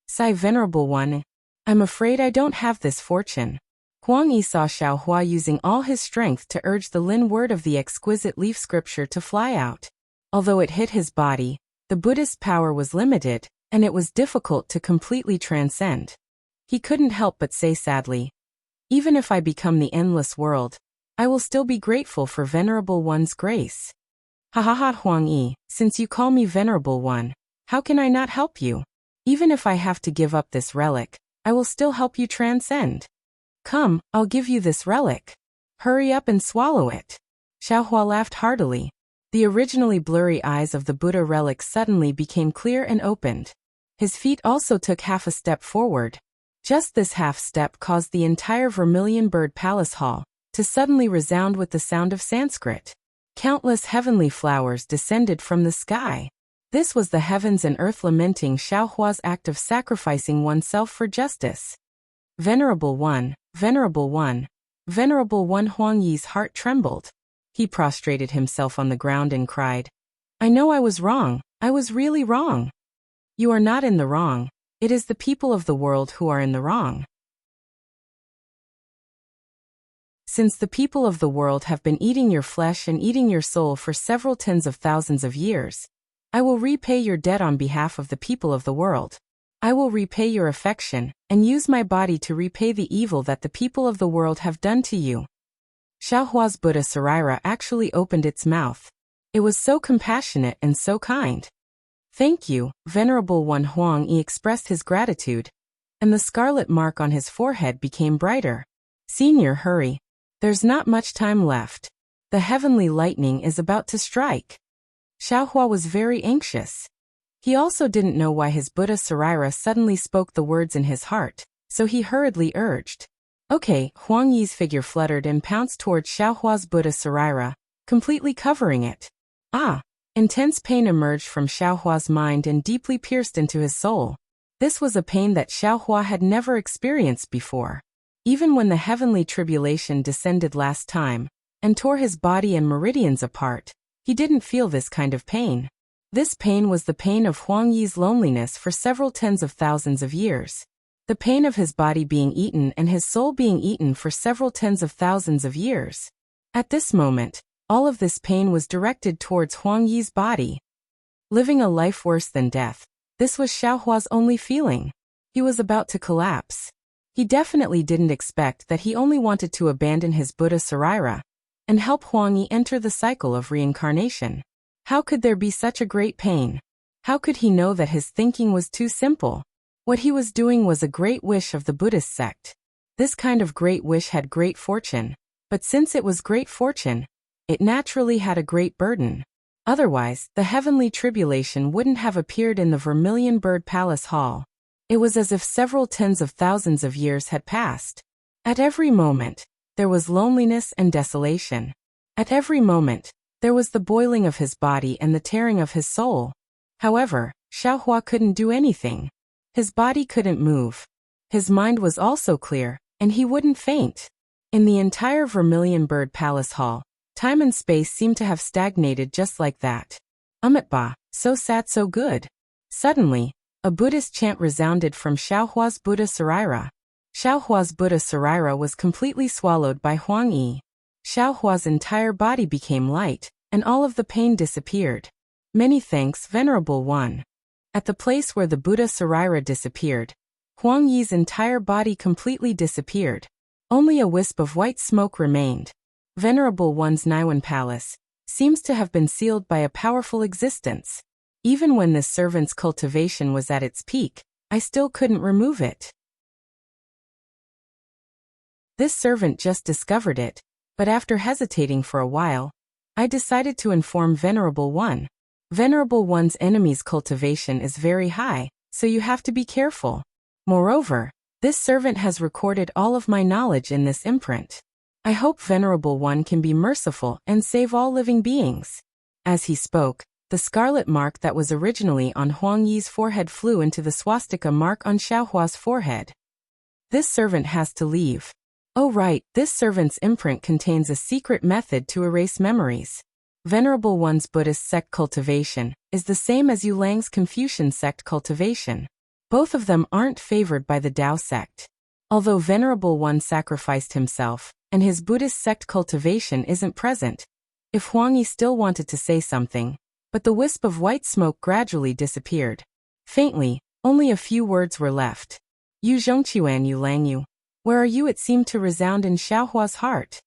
Sigh, Venerable One, I'm afraid I don't have this fortune. Huang Yi saw Xiaohua using all his strength to urge the Lin word of the exquisite leaf scripture to fly out. Although it hit his body, the Buddhist power was limited, and it was difficult to completely transcend. He couldn't help but say sadly, even if I become the endless world, I will still be grateful for Venerable One's grace. Huang Yi, since you call me Venerable One, how can I not help you? Even if I have to give up this relic, I will still help you transcend. Come, I'll give you this relic. Hurry up and swallow it. Xiaohua laughed heartily. The originally blurry eyes of the Buddha relic suddenly became clear and opened. His feet also took half a step forward. Just this half step caused the entire Vermilion Bird Palace Hall to suddenly resound with the sound of Sanskrit. Countless heavenly flowers descended from the sky. This was the heavens and earth lamenting Xiaohua's act of sacrificing oneself for justice. Venerable One, Venerable One, Venerable One. Huang Yi's heart trembled. He prostrated himself on the ground and cried, I know I was wrong, I was really wrong. You are not in the wrong. It is the people of the world who are in the wrong. Since the people of the world have been eating your flesh and eating your soul for several tens of thousands of years, I will repay your debt on behalf of the people of the world. I will repay your affection, and use my body to repay the evil that the people of the world have done to you. Xiaohua's Buddha Sarira actually opened its mouth. It was so compassionate and so kind. Thank you, Venerable One. Huang Yi expressed his gratitude, and the scarlet mark on his forehead became brighter. Senior, hurry. There's not much time left. The heavenly lightning is about to strike. Xiaohua was very anxious. He also didn't know why his Buddha Sarira suddenly spoke the words in his heart, so he hurriedly urged. Okay. Huang Yi's figure fluttered and pounced towards Xiaohua's Buddha Sarira, completely covering it. Ah! Intense pain emerged from Xiaohua's mind and deeply pierced into his soul. This was a pain that Xiaohua had never experienced before. Even when the heavenly tribulation descended last time, and tore his body and meridians apart, he didn't feel this kind of pain. This pain was the pain of Huang Yi's loneliness for several tens of thousands of years. The pain of his body being eaten and his soul being eaten for several tens of thousands of years. At this moment, all of this pain was directed towards Huang Yi's body. Living a life worse than death, this was Xiaohua's only feeling. He was about to collapse. He definitely didn't expect that he only wanted to abandon his Buddha Sarira and help Huang Yi enter the cycle of reincarnation. How could there be such a great pain? How could he know that his thinking was too simple? What he was doing was a great wish of the Buddhist sect. This kind of great wish had great fortune, but since it was great fortune, it naturally had a great burden. Otherwise, the heavenly tribulation wouldn't have appeared in the Vermilion Bird Palace Hall. It was as if several tens of thousands of years had passed. At every moment, there was loneliness and desolation. At every moment, there was the boiling of his body and the tearing of his soul. However, Xiaohua couldn't do anything. His body couldn't move. His mind was also clear, and he wouldn't faint. In the entire Vermilion Bird Palace Hall, time and space seemed to have stagnated just like that. Ba, so sad so good. Suddenly, a Buddhist chant resounded from Xiaohua's Buddha Sarira. Xiaohua's Buddha Sarira was completely swallowed by Huang Yi. Xiaohua's entire body became light, and all of the pain disappeared. Many thanks, Venerable One. At the place where the Buddha Sarira disappeared, Huang Yi's entire body completely disappeared. Only a wisp of white smoke remained. Venerable One's Niwen Palace seems to have been sealed by a powerful existence. Even when this servant's cultivation was at its peak, I still couldn't remove it. This servant just discovered it, but after hesitating for a while, I decided to inform Venerable One. Venerable One's enemy's cultivation is very high, so you have to be careful. Moreover, this servant has recorded all of my knowledge in this imprint. I hope Venerable One can be merciful and save all living beings. As he spoke, the scarlet mark that was originally on Huang Yi's forehead flew into the swastika mark on Xiaohua's forehead. This servant has to leave. Oh right, this servant's imprint contains a secret method to erase memories. Venerable One's Buddhist sect cultivation is the same as Yulang's Confucian sect cultivation. Both of them aren't favored by the Tao sect. Although Venerable One sacrificed himself, and his Buddhist sect cultivation isn't present, if Huang Yi still wanted to say something, but the wisp of white smoke gradually disappeared. Faintly, only a few words were left. Yu Zhongqiuan Yu Langyu. Where are you? It seemed to resound in Xiaohua's heart.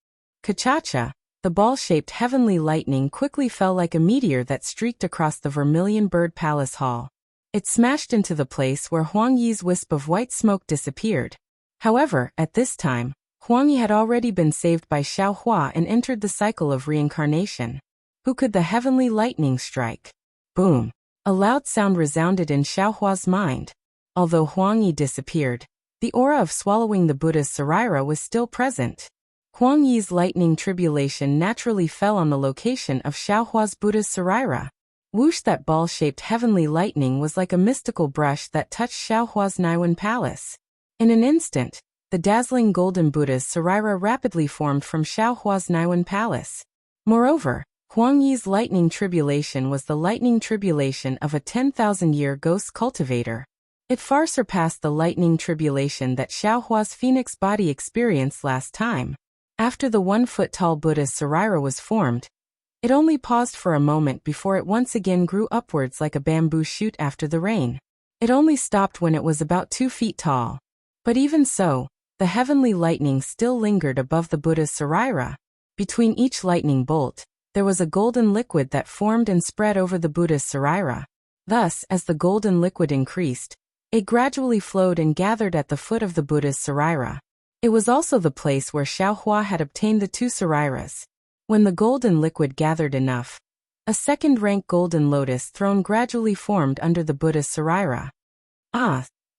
Kachacha, the ball-shaped heavenly lightning quickly fell like a meteor that streaked across the Vermilion Bird Palace Hall. It smashed into the place where Huang Yi's wisp of white smoke disappeared. However, at this time, Huang Yi had already been saved by Xiaohua and entered the cycle of reincarnation. Who could the heavenly lightning strike? Boom! A loud sound resounded in Xiaohua's mind. Although Huang Yi disappeared, the aura of swallowing the Buddha's Sarira was still present. Huang Yi's lightning tribulation naturally fell on the location of Xiaohua's Buddha's Sarira. Whoosh! That ball-shaped heavenly lightning was like a mystical brush that touched Xiaohua's Naiwan palace. In an instant, the dazzling golden Buddha's Sarira rapidly formed from Xiaohua's Naiwan palace. Moreover, Huang Yi's lightning tribulation was the lightning tribulation of a 10,000-year ghost cultivator. It far surpassed the lightning tribulation that Xiaohua's phoenix body experienced last time. After the 1-foot-tall Buddha's Sarira was formed, it only paused for a moment before it once again grew upwards like a bamboo shoot after the rain. It only stopped when it was about 2 feet tall. But even so, the heavenly lightning still lingered above the Buddha's Sarira. Between each lightning bolt, there was a golden liquid that formed and spread over the Buddha's Sarira. Thus, as the golden liquid increased, it gradually flowed and gathered at the foot of the Buddha's Sarira. It was also the place where Xiaohua had obtained the 2 Sariras. When the golden liquid gathered enough, a second-rank golden lotus throne gradually formed under the Buddha's Sarira.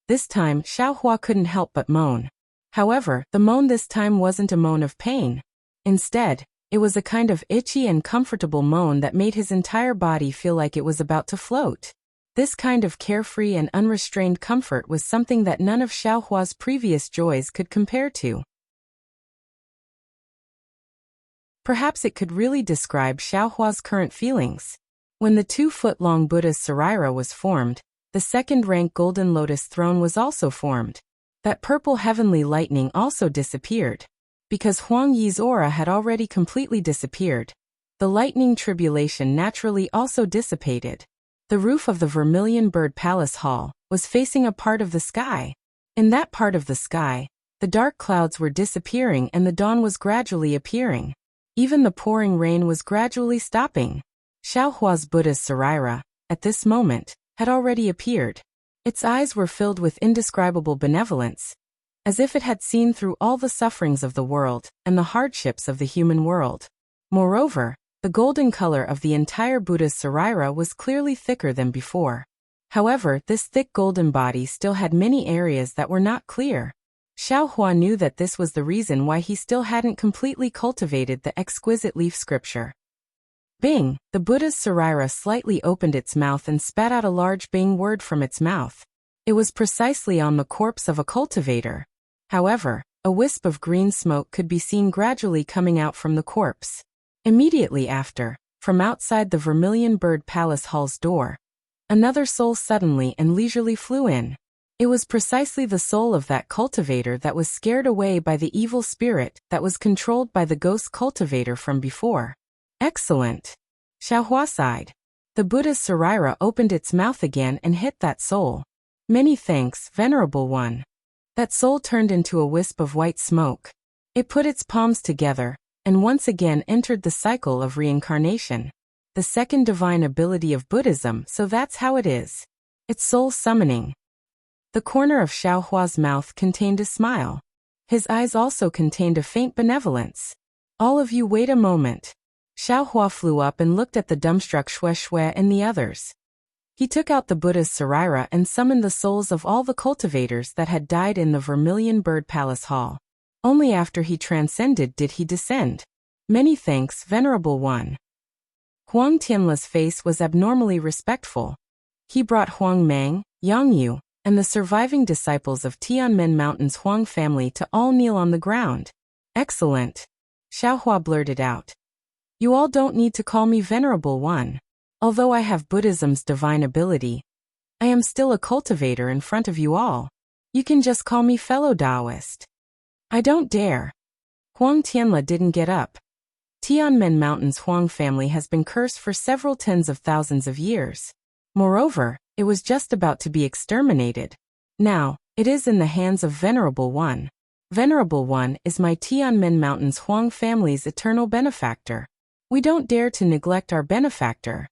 This time Xiaohua couldn't help but moan. However, the moan this time wasn't a moan of pain. Instead, it was a kind of itchy and comfortable moan that made his entire body feel like it was about to float. This kind of carefree and unrestrained comfort was something that none of Xiaohua's previous joys could compare to. Perhaps it could really describe Xiaohua's current feelings. When the 2-foot-long Buddha's Sarira was formed, the second-rank golden lotus throne was also formed. That purple heavenly lightning also disappeared. Because Huang Yi's aura had already completely disappeared, the lightning tribulation naturally also dissipated. The roof of the Vermilion Bird Palace Hall was facing a part of the sky. In that part of the sky, the dark clouds were disappearing and the dawn was gradually appearing. Even the pouring rain was gradually stopping. Xiaohua's Buddha's Sarira, at this moment, had already appeared. Its eyes were filled with indescribable benevolence, as if it had seen through all the sufferings of the world and the hardships of the human world. Moreover, the golden color of the entire Buddha's Sarira was clearly thicker than before. However, this thick golden body still had many areas that were not clear. Xiaohua knew that this was the reason why he still hadn't completely cultivated the exquisite leaf scripture. Bing! The Buddha's Sarira slightly opened its mouth and spat out a large Bing word from its mouth. It was precisely on the corpse of a cultivator. However, a wisp of green smoke could be seen gradually coming out from the corpse. Immediately after, from outside the Vermilion Bird Palace Hall's door, another soul suddenly and leisurely flew in. It was precisely the soul of that cultivator that was scared away by the evil spirit that was controlled by the ghost cultivator from before. Excellent! Xiaohua sighed. The Buddha's Sarira opened its mouth again and hit that soul. Many thanks, Venerable One. That soul turned into a wisp of white smoke. It put its palms together, and once again entered the cycle of reincarnation. The second divine ability of Buddhism, so that's how it is. It's soul summoning. The corner of Xiaohua's mouth contained a smile. His eyes also contained a faint benevolence. All of you wait a moment. Xiaohua flew up and looked at the dumbstruck Xue and the others. He took out the Buddha's Sarira and summoned the souls of all the cultivators that had died in the Vermilion Bird Palace Hall. Only after he transcended did he descend. Many thanks, Venerable One. Huang Tianla's face was abnormally respectful. He brought Huang Mang, Yang Yu, and the surviving disciples of Tianmen Mountain's Huang family to all kneel on the ground. Excellent. Xiaohua blurted out. You all don't need to call me Venerable One. Although I have Buddhism's divine ability, I am still a cultivator in front of you all. You can just call me fellow Taoist. I don't dare. Huang Tianla didn't get up. Tianmen Mountain's Huang family has been cursed for several tens of thousands of years. Moreover, it was just about to be exterminated. Now, it is in the hands of Venerable One. Venerable One is my Tianmen Mountain's Huang family's eternal benefactor. We don't dare to neglect our benefactor.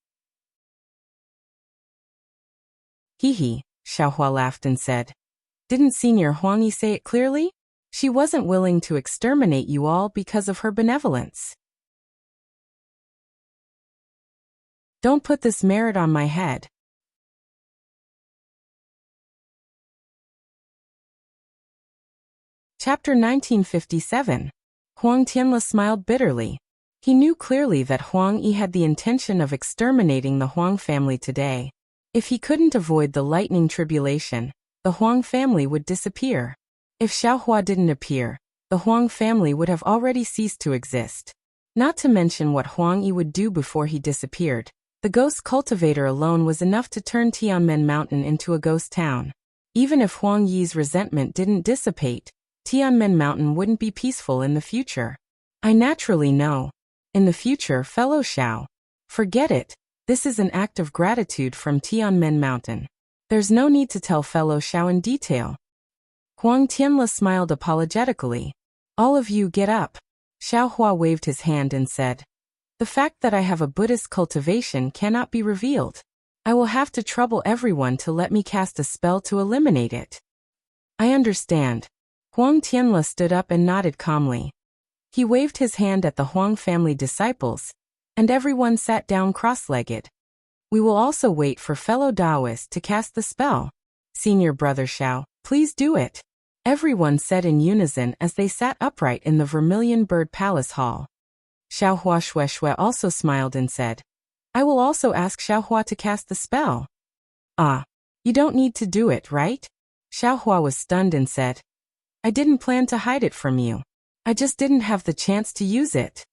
Hee hee, Xiaohua laughed and said. Didn't Senior Huangyi say it clearly? She wasn't willing to exterminate you all because of her benevolence. Don't put this merit on my head. Chapter 1957. Huang Tianle smiled bitterly. He knew clearly that Huang Yi had the intention of exterminating the Huang family today. If he couldn't avoid the lightning tribulation, the Huang family would disappear. If Xiaohua didn't appear, the Huang family would have already ceased to exist. Not to mention what Huang Yi would do before he disappeared. The ghost cultivator alone was enough to turn Tianmen Mountain into a ghost town. Even if Huang Yi's resentment didn't dissipate, Tianmen Mountain wouldn't be peaceful in the future. I naturally know. In the future, fellow Xiao. Forget it. This is an act of gratitude from Tianmen Mountain. There's no need to tell fellow Xiao in detail. Huang Tianle smiled apologetically. All of you get up. Xiaohua waved his hand and said. The fact that I have a Buddhist cultivation cannot be revealed. I will have to trouble everyone to let me cast a spell to eliminate it. I understand. Huang Tianle stood up and nodded calmly. He waved his hand at the Huang family disciples, and everyone sat down cross-legged. We will also wait for fellow Taoists to cast the spell. Senior Brother Xiao, please do it. Everyone said in unison as they sat upright in the Vermilion Bird Palace Hall. Xiaohua Shueshui also smiled and said, I will also ask Xiaohua to cast the spell. Ah, you don't need to do it, right? Xiaohua was stunned and said, I didn't plan to hide it from you. I just didn't have the chance to use it.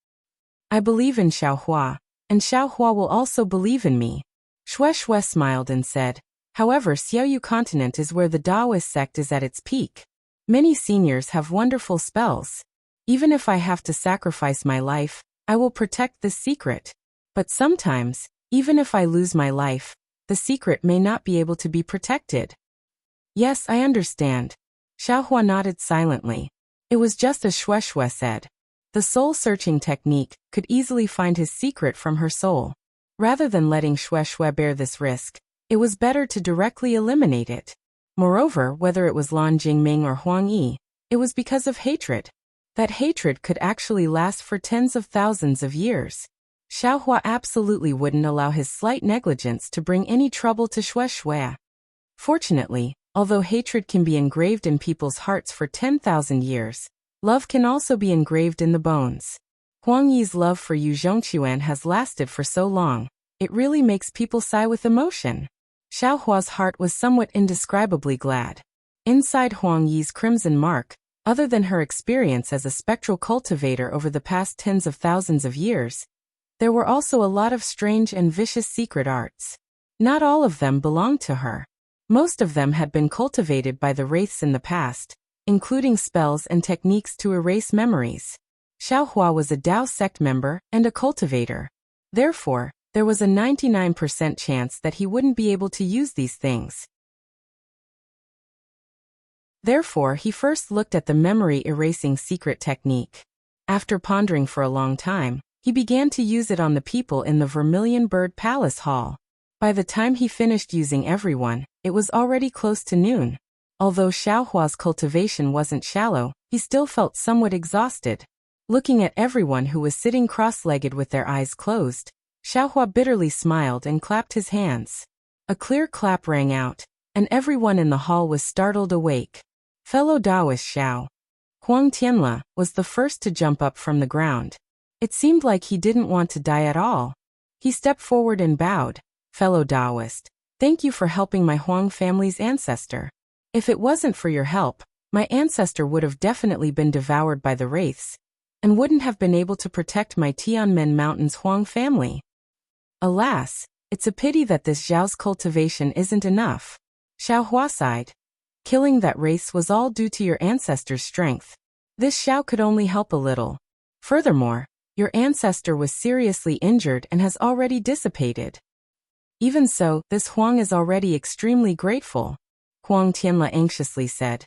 I believe in Xiaohua, and Xiaohua will also believe in me. Shueshui smiled and said, however, Xiaoyu continent is where the Taoist sect is at its peak. Many seniors have wonderful spells. Even if I have to sacrifice my life, I will protect this secret. But sometimes, even if I lose my life, the secret may not be able to be protected. Yes, I understand. Xiaohua nodded silently. It was just as Shueshui said. The soul-searching technique could easily find his secret from her soul. Rather than letting Shueshui bear this risk, it was better to directly eliminate it. Moreover, whether it was Lan Jingming or Huang Yi, it was because of hatred. That hatred could actually last for tens of thousands of years. Xiaohua absolutely wouldn't allow his slight negligence to bring any trouble to Shueshui. Fortunately, although hatred can be engraved in people's hearts for 10,000 years, love can also be engraved in the bones. Huang Yi's love for Yu Zhongquan has lasted for so long, it really makes people sigh with emotion. Xiaohua's heart was somewhat indescribably glad. Inside Huang Yi's crimson mark, other than her experience as a spectral cultivator over the past tens of thousands of years, there were also a lot of strange and vicious secret arts. Not all of them belonged to her. Most of them had been cultivated by the wraiths in the past, including spells and techniques to erase memories. Xiaohua was a Dao sect member and a cultivator. Therefore, there was a 99% chance that he wouldn't be able to use these things. Therefore, he first looked at the memory-erasing secret technique. After pondering for a long time, he began to use it on the people in the Vermilion Bird Palace Hall. By the time he finished using everyone, it was already close to noon. Although Xiaohua's cultivation wasn't shallow, he still felt somewhat exhausted. Looking at everyone who was sitting cross-legged with their eyes closed, Xiaohua bitterly smiled and clapped his hands. A clear clap rang out, and everyone in the hall was startled awake. Fellow Taoist Xiao. Huang Tianle was the first to jump up from the ground. It seemed like he didn't want to die at all. He stepped forward and bowed. Fellow Taoist, thank you for helping my Huang family's ancestor. If it wasn't for your help, my ancestor would have definitely been devoured by the wraiths, and wouldn't have been able to protect my Tianmen Mountain's Huang family. Alas, it's a pity that this Zhao's cultivation isn't enough. Xiaohua sighed. Killing that race was all due to your ancestor's strength. This Xiao could only help a little. Furthermore, your ancestor was seriously injured and has already dissipated. Even so, this Huang is already extremely grateful. Huang Tianle anxiously said.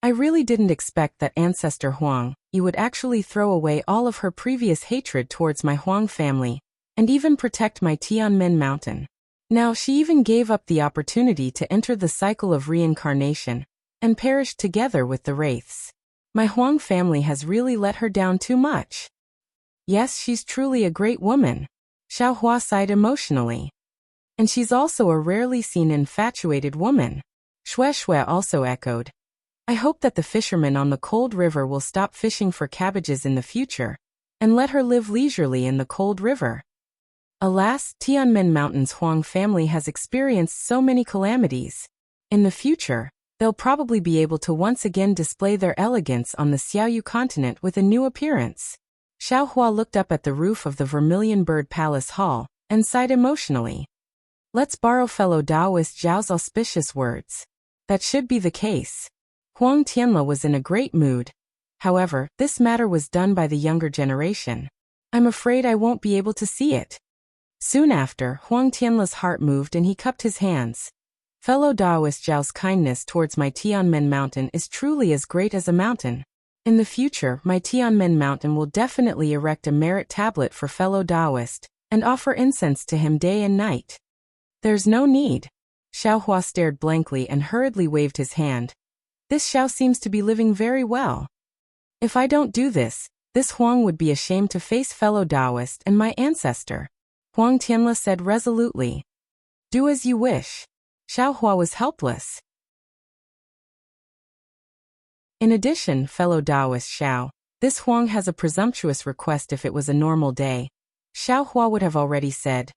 I really didn't expect that ancestor Huang Yi would actually throw away all of her previous hatred towards my Huang family, and even protect my Tianmen Mountain. Now she even gave up the opportunity to enter the cycle of reincarnation, and perished together with the wraiths. My Huang family has really let her down too much. Yes, she's truly a great woman. Xiao Hua sighed emotionally. And she's also a rarely seen infatuated woman. Xue Xue also echoed. I hope that the fishermen on the cold river will stop fishing for cabbages in the future, and let her live leisurely in the cold river. Alas, Tianmen Mountain's Huang family has experienced so many calamities. In the future, they'll probably be able to once again display their elegance on the Xiaoyu continent with a new appearance. Xiao Hua looked up at the roof of the Vermilion Bird Palace Hall, and sighed emotionally. Let's borrow fellow Taoist Zhao's auspicious words. That should be the case. Huang Tianle was in a great mood. However, this matter was done by the younger generation. I'm afraid I won't be able to see it. Soon after, Huang Tianle's heart moved and he cupped his hands. Fellow Taoist Zhao's kindness towards my Tianmen Mountain is truly as great as a mountain. In the future, my Tianmen Mountain will definitely erect a merit tablet for fellow Taoist, and offer incense to him day and night. There's no need. Xiao Hua stared blankly and hurriedly waved his hand. This Xiao seems to be living very well. If I don't do this, this Huang would be ashamed to face fellow Taoist and my ancestor. Huang Tianle said resolutely. Do as you wish. Xiao Hua was helpless. In addition, fellow Taoist Xiao, this Huang has a presumptuous request. If it was a normal day, Xiao Hua would have already said.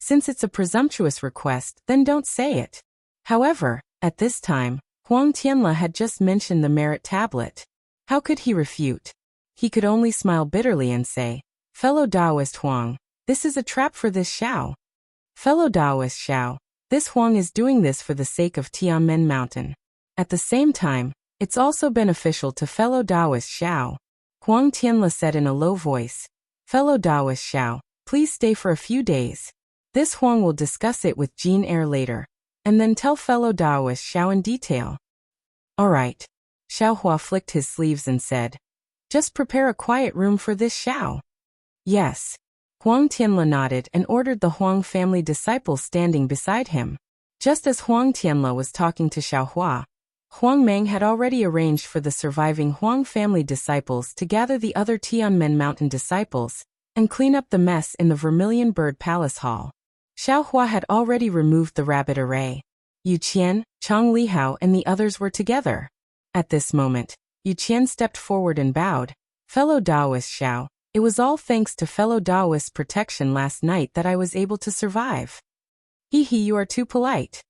Since it's a presumptuous request, then don't say it. However, at this time, Huang Tianle had just mentioned the merit tablet. How could he refute? He could only smile bitterly and say, Fellow Taoist Huang, this is a trap for this Xiao. Fellow Taoist Xiao, this Huang is doing this for the sake of Tianmen Mountain. At the same time, it's also beneficial to fellow Taoist Xiao. Huang Tianle said in a low voice, Fellow Taoist Xiao, please stay for a few days. This Huang will discuss it with Jin Er later, and then tell fellow Taoist Xiao in detail. All right. Xiao Hua flicked his sleeves and said, Just prepare a quiet room for this Xiao. Yes. Huang Tianle nodded and ordered the Huang family disciples standing beside him. Just as Huang Tianle was talking to Xiao Hua, Huang Meng had already arranged for the surviving Huang family disciples to gather the other Tianmen Mountain disciples and clean up the mess in the Vermilion Bird Palace Hall. Xiao Hua had already removed the rabbit array. Yu Qian, Chang Lihao and the others were together. At this moment, Yu Qian stepped forward and bowed. Fellow Taoist Xiao, it was all thanks to fellow Taoist's protection last night that I was able to survive. Hee hee, you are too polite.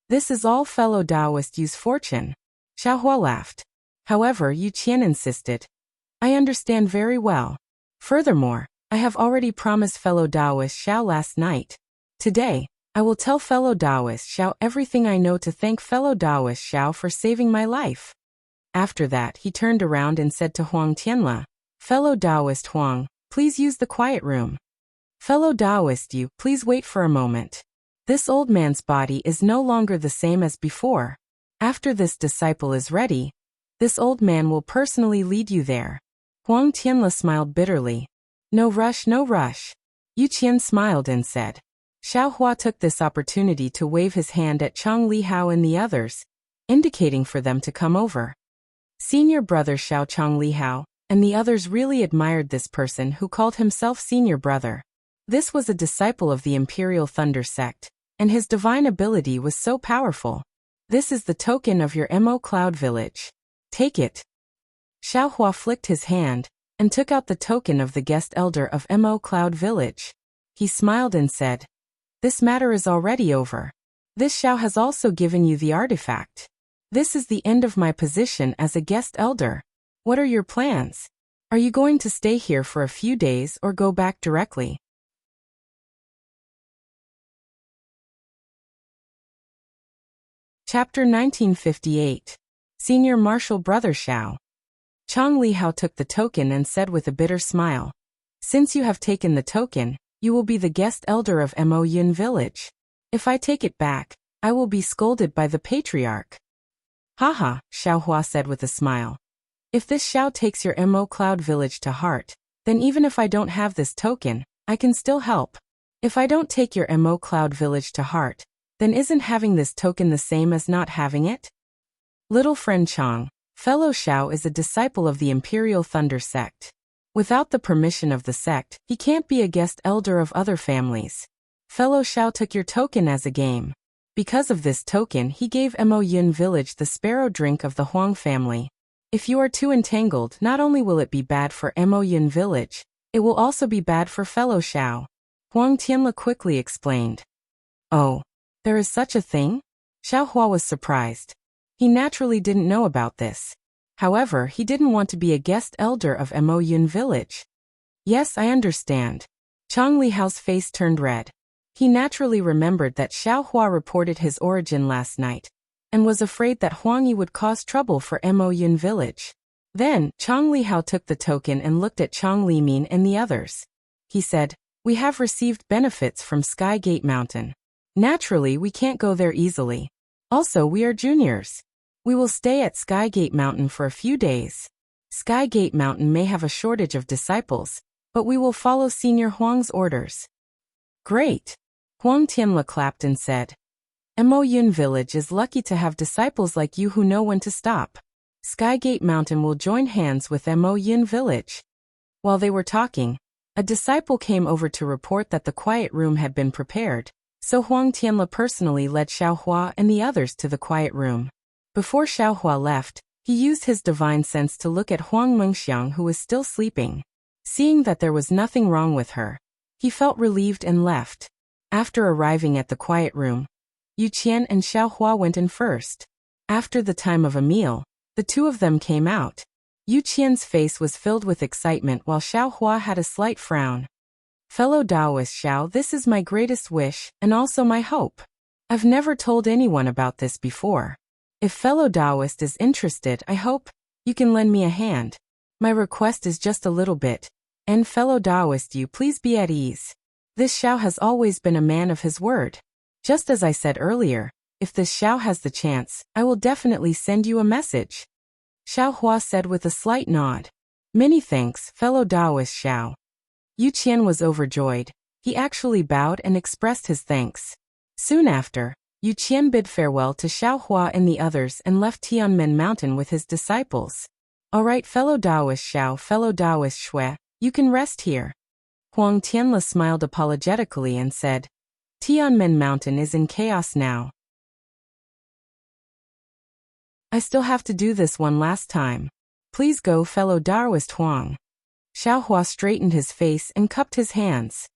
This is all fellow Taoist Yu's fortune. Xiao Hua laughed. However, Yu Qian insisted. I understand very well. Furthermore, I have already promised fellow Taoist Xiao last night. Today, I will tell fellow Taoist Xiao everything I know to thank fellow Taoist Xiao for saving my life. After that, he turned around and said to Huang Tianle, Fellow Taoist Huang, please use the quiet room. Fellow Taoist Yu, please wait for a moment. This old man's body is no longer the same as before. After this disciple is ready, this old man will personally lead you there. Huang Tianle smiled bitterly. No rush, no rush. Yu Qian smiled and said. Xiao Hua took this opportunity to wave his hand at Chang Lihao and the others, indicating for them to come over. Senior brother Xiao Chang Lihao and the others really admired this person who called himself senior brother. This was a disciple of the Imperial Thunder sect, and his divine ability was so powerful. This is the token of your Mo Cloud Village. Take it. Xiao Hua flicked his hand and took out the token of the guest elder of Mo Cloud Village. He smiled and said, This matter is already over. This Xiao has also given you the artifact. This is the end of my position as a guest elder. What are your plans? Are you going to stay here for a few days or go back directly? Chapter 1958. Senior Marshal Brother Xiao. Chang Lihao took the token and said with a bitter smile, Since you have taken the token, you will be the guest elder of Mo Yun Village. If I take it back, I will be scolded by the patriarch. Haha, Xiao Hua said with a smile. If this Xiao takes your Mo Cloud Village to heart, then even if I don't have this token, I can still help. If I don't take your Mo Cloud Village to heart, then isn't having this token the same as not having it? Little friend Chang, fellow Xiao is a disciple of the Imperial Thunder sect. Without the permission of the sect, he can't be a guest elder of other families. Fellow Xiao took your token as a game. Because of this token, he gave Mo Yun Village the sparrow drink of the Huang family. If you are too entangled, not only will it be bad for Mo Yun Village, it will also be bad for fellow Xiao. Huang Tianle quickly explained. Oh, there is such a thing? Xiao Hua was surprised. He naturally didn't know about this. However, he didn't want to be a guest elder of Mo Yun Village. Yes, I understand. Chang Lihao's face turned red. He naturally remembered that Xiao Hua reported his origin last night, and was afraid that Huang Yi would cause trouble for Mo Yun Village. Then, Chang Lihao took the token and looked at Chang Limin and the others. He said, "We have received benefits from Sky Gate Mountain. Naturally, we can't go there easily. Also, we are juniors. We will stay at Sky Gate Mountain for a few days. Sky Gate Mountain may have a shortage of disciples, but we will follow Senior Huang's orders." Great! Huang Tianle clapped and said, Mo Yun Village is lucky to have disciples like you who know when to stop. Sky Gate Mountain will join hands with Mo Yun Village. While they were talking, a disciple came over to report that the quiet room had been prepared, so Huang Tianle personally led Xiao Hua and the others to the quiet room. Before Xiao Hua left, he used his divine sense to look at Huang Mengxiang, who was still sleeping. Seeing that there was nothing wrong with her, he felt relieved and left. After arriving at the quiet room, Yu Qian and Xiao Hua went in first. After the time of a meal, the two of them came out. Yu Qian's face was filled with excitement while Xiao Hua had a slight frown. Fellow Taoist Xiao, this is my greatest wish, and also my hope. I've never told anyone about this before. If fellow Taoist is interested, I hope you can lend me a hand. My request is just a little bit. And fellow Taoist, you please be at ease. This Xiao has always been a man of his word. Just as I said earlier, if this Xiao has the chance, I will definitely send you a message. Xiao Hua said with a slight nod. Many thanks, fellow Taoist Xiao. Yu Qian was overjoyed. He actually bowed and expressed his thanks. Soon after, Yu Qian bid farewell to Xiao Hua and the others and left Tianmen Mountain with his disciples. All right, fellow Taoist Xiao, fellow Taoist Xue, you can rest here. Huang Tianle smiled apologetically and said, Tianmen Mountain is in chaos now. I still have to do this one last time. Please go, fellow Taoist Huang. Xiao Hua straightened his face and cupped his hands.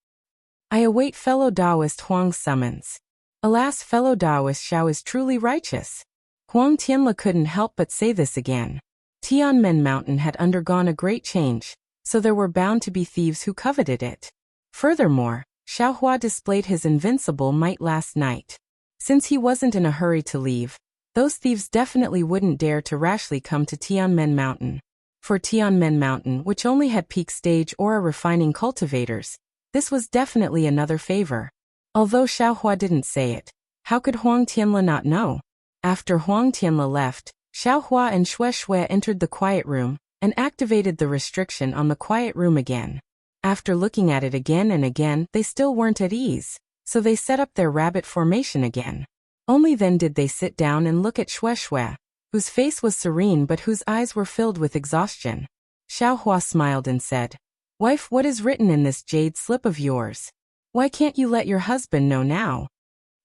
I await fellow Taoist Huang's summons. Alas, fellow Taoist Xiao is truly righteous. Huang Tianle couldn't help but say this again. Tianmen Mountain had undergone a great change, so there were bound to be thieves who coveted it. Furthermore, Xiao Hua displayed his invincible might last night. Since he wasn't in a hurry to leave, those thieves definitely wouldn't dare to rashly come to Tianmen Mountain. For Tianmen Mountain, which only had peak stage aura refining cultivators, this was definitely another favor. Although Xiao Hua didn't say it, how could Huang Tianle not know? After Huang Tianle left, Xiao Hua and Xue entered the quiet room and activated the restriction on the quiet room again. After looking at it again and again, they still weren't at ease, so they set up their rabbit formation again. Only then did they sit down and look at Xue, whose face was serene but whose eyes were filled with exhaustion. Xiao Hua smiled and said, Wife, what is written in this jade slip of yours? Why can't you let your husband know now?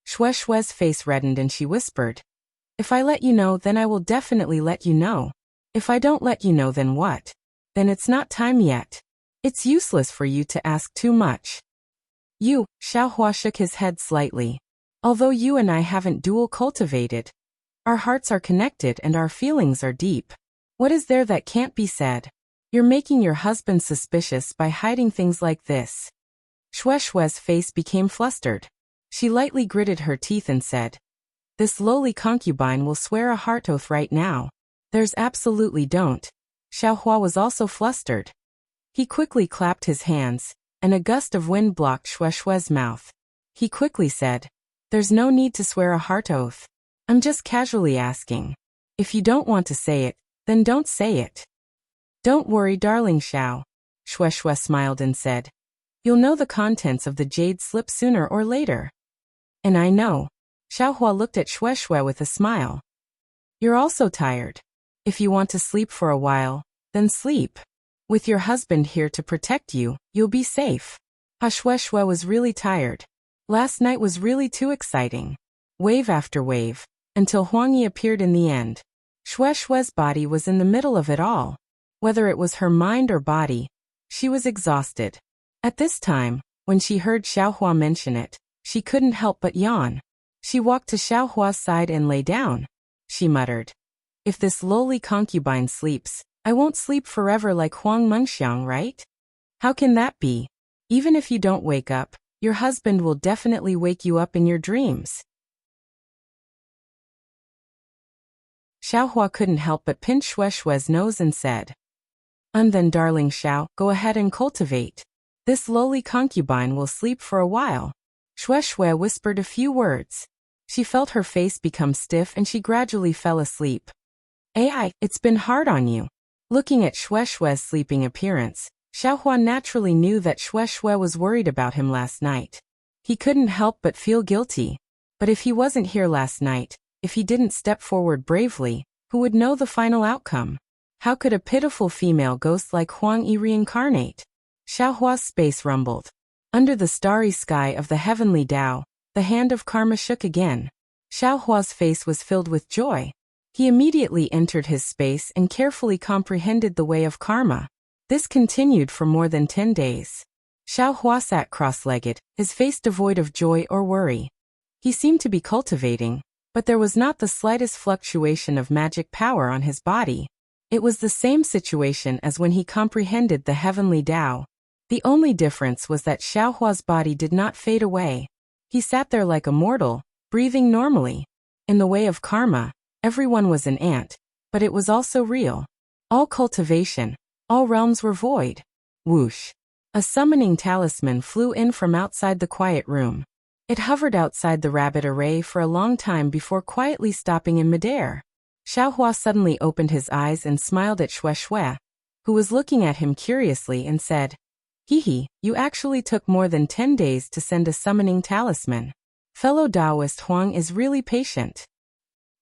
Xue's face reddened and she whispered, If I let you know, then I will definitely let you know. If I don't let you know, then what? Then it's not time yet. It's useless for you to ask too much. Xiao Hua shook his head slightly. Although you and I haven't dual cultivated, our hearts are connected and our feelings are deep. What is there that can't be said? You're making your husband suspicious by hiding things like this. Xue's face became flustered. She lightly gritted her teeth and said, This lowly concubine will swear a heart oath right now. There's absolutely don't. Xiao Hua was also flustered. He quickly clapped his hands, and a gust of wind blocked Xue's mouth. He quickly said, There's no need to swear a heart oath. I'm just casually asking. If you don't want to say it, then don't say it. Don't worry, darling Xiao. Xue smiled and said, You'll know the contents of the jade slip sooner or later. And I know. Xiaohua looked at Shui with a smile. You're also tired. If you want to sleep for a while, then sleep. With your husband here to protect you, you'll be safe. Shui was really tired. Last night was really too exciting. Wave after wave, until Huang Yi appeared in the end. Shui's body was in the middle of it all. Whether it was her mind or body, she was exhausted. At this time, when she heard Xiaohua mention it, she couldn't help but yawn. She walked to Xiaohua's side and lay down. She muttered, "If this lowly concubine sleeps, I won't sleep forever like Huang Mengxiang, right? How can that be? Even if you don't wake up, your husband will definitely wake you up in your dreams." Xiaohua couldn't help but pinch Shui's nose and said, "And then darling Xiao, go ahead and cultivate. This lowly concubine will sleep for a while." Shui whispered a few words. She felt her face become stiff and she gradually fell asleep. "Ai, it's been hard on you." Looking at Shui's sleeping appearance, Xiaohua naturally knew that Shui was worried about him last night. He couldn't help but feel guilty. But if he wasn't here last night, if he didn't step forward bravely, who would know the final outcome? How could a pitiful female ghost like Huang Yi reincarnate? Xiaohua's space rumbled. Under the starry sky of the heavenly Tao, the hand of karma shook again. Xiaohua's face was filled with joy. He immediately entered his space and carefully comprehended the way of karma. This continued for more than 10 days. Xiaohua sat cross-legged, his face devoid of joy or worry. He seemed to be cultivating, but there was not the slightest fluctuation of magic power on his body. It was the same situation as when he comprehended the heavenly Tao. The only difference was that Xiaohua's body did not fade away. He sat there like a mortal, breathing normally. In the way of karma, everyone was an ant, but it was also real. All cultivation, all realms were void. Whoosh! A summoning talisman flew in from outside the quiet room. It hovered outside the rabbit array for a long time before quietly stopping in midair. Xiaohua suddenly opened his eyes and smiled at Shui, who was looking at him curiously and said, "Hehe, you actually took more than 10 days to send a summoning talisman. Fellow Taoist Huang is really patient."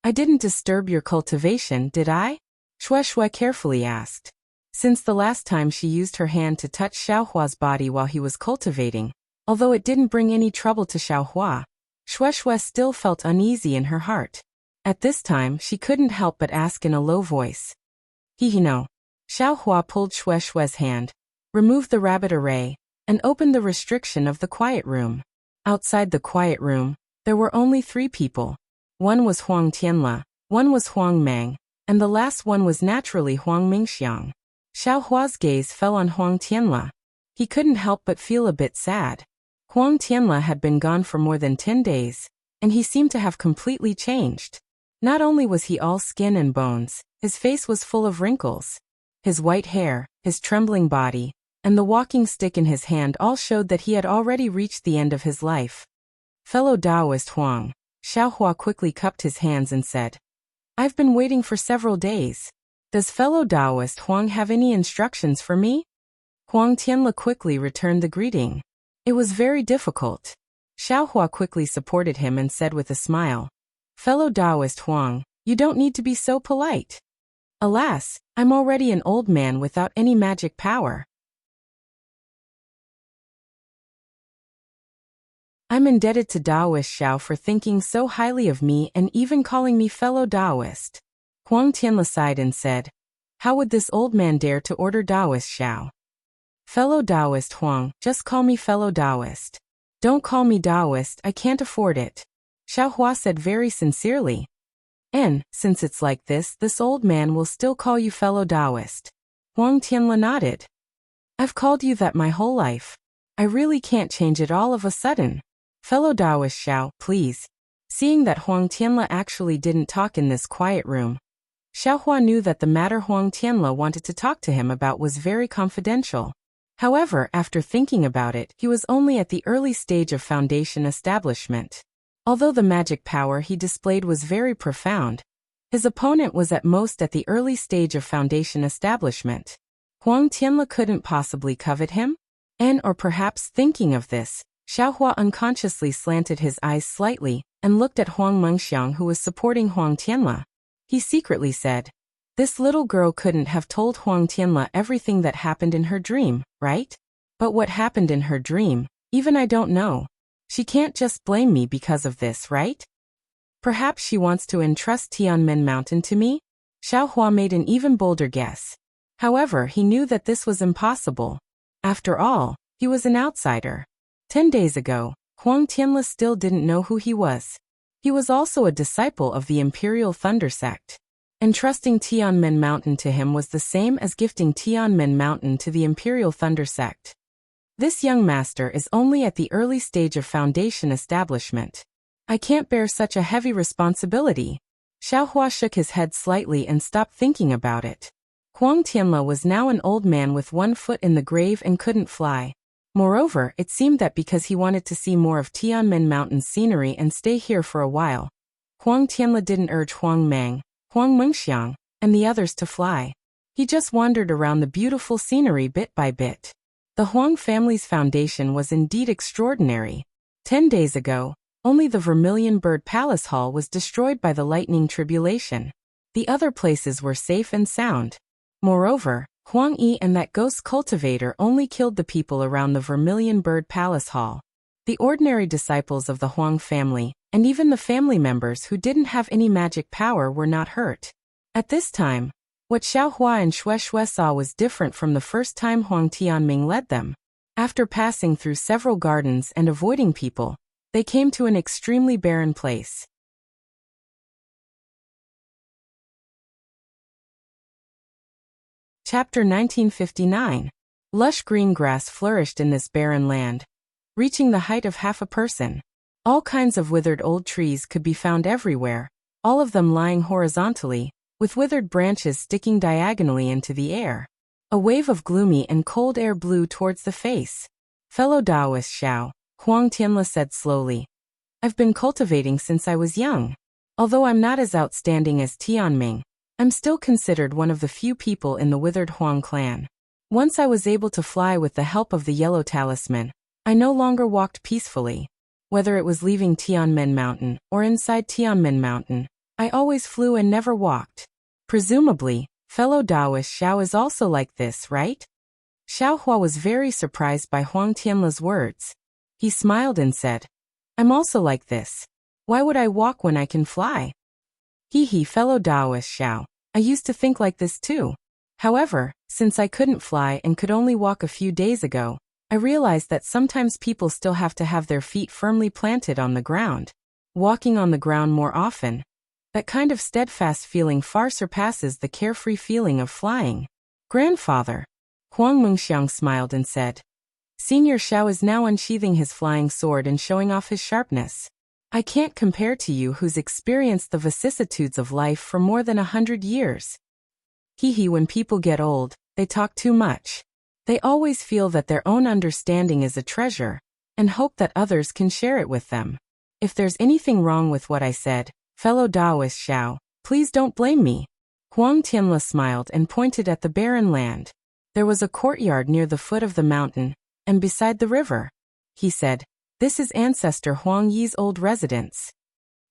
"I didn't disturb your cultivation, did I?" Shui carefully asked. Since the last time she used her hand to touch Xiaohua's body while he was cultivating, although it didn't bring any trouble to Xiaohua, Shui still felt uneasy in her heart. At this time she couldn't help but ask in a low voice. "Hehe no." Xiaohua pulled Shui's hand, removed the rabbit array, and opened the restriction of the quiet room. Outside the quiet room, there were only 3 people. One was Huang Tianla, one was Huang Meng, and the last one was naturally Huang Mingxiang. Xiaohua's gaze fell on Huang Tianla. He couldn't help but feel a bit sad. Huang Tianla had been gone for more than 10 days, and he seemed to have completely changed. Not only was he all skin and bones, his face was full of wrinkles. His white hair, his trembling body, and the walking stick in his hand all showed that he had already reached the end of his life. "Fellow Taoist Huang," Xiaohua quickly cupped his hands and said, "I've been waiting for several days. Does fellow Taoist Huang have any instructions for me?" Huang Tianla quickly returned the greeting. It was very difficult. Xiaohua quickly supported him and said with a smile, "Fellow Taoist Huang, you don't need to be so polite. Alas, I'm already an old man without any magic power. I'm indebted to Taoist Xiao for thinking so highly of me and even calling me fellow Taoist." Huang Tianla sighed and said, "How would this old man dare to order Taoist Xiao? Fellow Taoist Huang, just call me fellow Taoist. Don't call me Taoist, I can't afford it," Xiaohua said very sincerely. "And, since it's like this old man will still call you fellow Taoist." Huang Tianla nodded. "I've called you that my whole life. I really can't change it all of a sudden. Fellow Taoist Xiao, please." Seeing that Huang Tianla actually didn't talk in this quiet room, Xiaohua knew that the matter Huang Tianla wanted to talk to him about was very confidential. However, after thinking about it, he was only at the early stage of foundation establishment. Although the magic power he displayed was very profound, his opponent was at most at the early stage of foundation establishment. Huang Tianla couldn't possibly covet him. And or perhaps thinking of this, Xiaohua unconsciously slanted his eyes slightly and looked at Huang Mengxiang, who was supporting Huang Tianle. He secretly said, "This little girl couldn't have told Huang Tianle everything that happened in her dream, right? But what happened in her dream, even I don't know. She can't just blame me because of this, right? Perhaps she wants to entrust Tianmen Mountain to me?" Xiaohua made an even bolder guess. However, he knew that this was impossible. After all, he was an outsider. 10 days ago, Huang Tianle still didn't know who he was. He was also a disciple of the Imperial Thunder Sect. Entrusting Tianmen Mountain to him was the same as gifting Tianmen Mountain to the Imperial Thunder Sect. This young master is only at the early stage of foundation establishment. I can't bear such a heavy responsibility. Xiaohua shook his head slightly and stopped thinking about it. Huang Tianle was now an old man with one foot in the grave and couldn't fly. Moreover, it seemed that because he wanted to see more of Tianmen Mountain's scenery and stay here for a while, Huang Tianle didn't urge Huang Meng, Huang Mengxiang, and the others to fly. He just wandered around the beautiful scenery bit by bit. The Huang family's foundation was indeed extraordinary. 10 days ago, only the Vermilion Bird Palace Hall was destroyed by the lightning tribulation. The other places were safe and sound. Moreover, Huang Yi and that ghost cultivator only killed the people around the Vermilion Bird Palace Hall. The ordinary disciples of the Huang family, and even the family members who didn't have any magic power, were not hurt. At this time, what Xiaohua and Shui saw was different from the first time Huang Tianming led them. After passing through several gardens and avoiding people, they came to an extremely barren place. Chapter 1959. Lush green grass flourished in this barren land, reaching the height of half a person. All kinds of withered old trees could be found everywhere, all of them lying horizontally, with withered branches sticking diagonally into the air. A wave of gloomy and cold air blew towards the face. "Fellow Taoist Xiao," Huang Tianle said slowly, "I've been cultivating since I was young. Although I'm not as outstanding as Tianming, I'm still considered one of the few people in the withered Huang clan. Once I was able to fly with the help of the yellow talisman, I no longer walked peacefully. Whether it was leaving Tianmen Mountain or inside Tianmen Mountain, I always flew and never walked. Presumably, fellow Taoist Xiao is also like this, right?" Xiaohua was very surprised by Huang Tianle's words. He smiled and said, "I'm also like this. Why would I walk when I can fly?" "He, fellow Taoist Xiao, I used to think like this too. However, since I couldn't fly and could only walk a few days ago, I realized that sometimes people still have to have their feet firmly planted on the ground. Walking on the ground more often, that kind of steadfast feeling far surpasses the carefree feeling of flying." "Grandfather." Huang Mengxiang smiled and said, "Senior Xiao is now unsheathing his flying sword and showing off his sharpness. I can't compare to you who's experienced the vicissitudes of life for more than 100 years. When people get old, they talk too much. They always feel that their own understanding is a treasure, and hope that others can share it with them. If there's anything wrong with what I said, fellow Taoist Xiao, please don't blame me." Huang Tianle smiled and pointed at the barren land. There was a courtyard near the foot of the mountain, and beside the river. He said, "This is ancestor Huang Yi's old residence."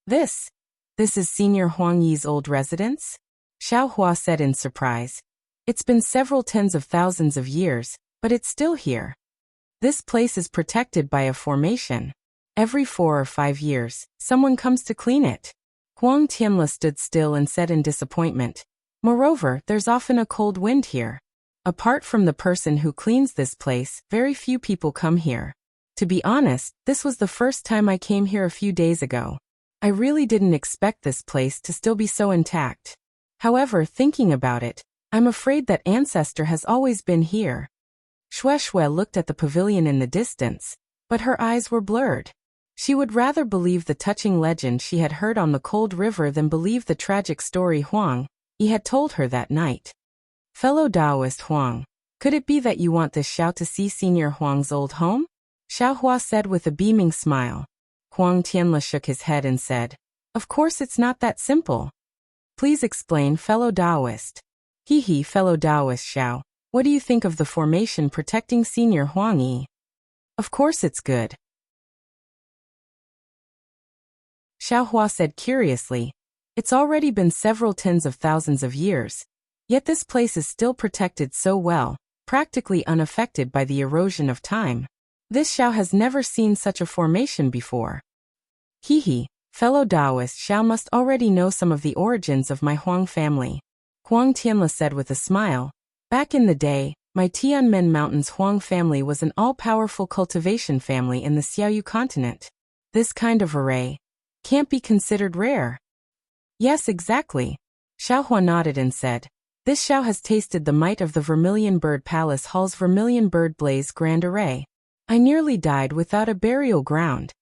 This is senior Huang Yi's old residence?" Xiaohua said in surprise. "It's been several tens of thousands of years, but it's still here. This place is protected by a formation. Every 4 or 5 years, someone comes to clean it." Huang Tianle stood still and said in disappointment, "Moreover, there's often a cold wind here. Apart from the person who cleans this place, very few people come here. To be honest, this was the first time I came here a few days ago. I really didn't expect this place to still be so intact. However, thinking about it, I'm afraid that ancestor has always been here." Shui looked at the pavilion in the distance, but her eyes were blurred. She would rather believe the touching legend she had heard on the cold river than believe the tragic story Huang Yi had told her that night. "Fellow Taoist Huang, could it be that you want this Xiao to see Senior Huang's old home?" Xiaohua said with a beaming smile. Huang Tianle shook his head and said, "Of course it's not that simple. Please explain, fellow Taoist." Fellow Taoist Xiao, What do you think of the formation protecting Senior Huang Yi? Of course it's good. Xiaohua said curiously. It's already been several tens of thousands of years. Yet this place is still protected so well, practically unaffected by the erosion of time. This Xiao has never seen such a formation before. Hehe, fellow Taoist Xiao must already know some of the origins of my Huang family. Huang Tianla said with a smile. Back in the day, my Tianmen Mountains Huang family was an all-powerful cultivation family in the Xiaoyu continent. This kind of array can't be considered rare. Yes, exactly. Xiaohua nodded and said, this Xiao has tasted the might of the Vermilion Bird Palace Hall's Vermilion Bird Blaze Grand Array. I nearly died without a burial ground.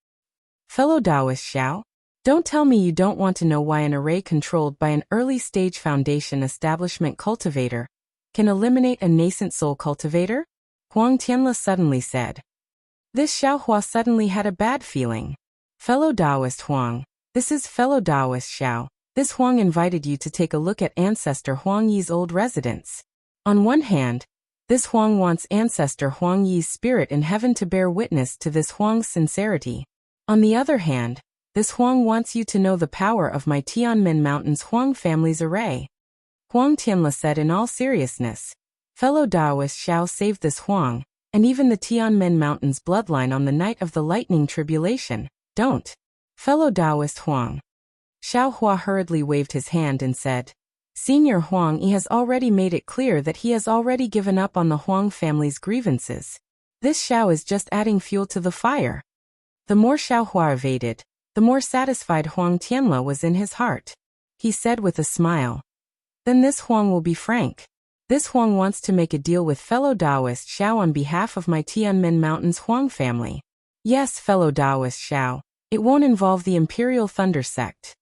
Fellow Taoist Xiao, don't tell me you don't want to know why an array controlled by an early-stage foundation establishment cultivator can eliminate a nascent soul cultivator? Huang Tianla suddenly said. This Xiaohua suddenly had a bad feeling. Fellow Taoist Huang, this is fellow Taoist Xiao. This Huang invited you to take a look at Ancestor Huang Yi's old residence. On one hand, this Huang wants Ancestor Huang Yi's spirit in heaven to bear witness to this Huang's sincerity. On the other hand, this Huang wants you to know the power of my Tianmen Mountains Huang family's array. Huang Tianla said in all seriousness. Fellow Taoist Xiao saved this Huang, and even the Tianmen Mountains bloodline on the night of the lightning tribulation. Don't. Fellow Taoist Huang. Xiaohua hurriedly waved his hand and said, Senior Huang Yi has already made it clear that he has already given up on the Huang family's grievances. This Xiao is just adding fuel to the fire. The more Xiaohua evaded, the more satisfied Huang Tianla was in his heart. He said with a smile, then this Huang will be frank. This Huang wants to make a deal with fellow Taoist Xiao on behalf of my Tianmen Mountains Huang family. Yes, fellow Taoist Xiao. It won't involve the Imperial Thunder Sect.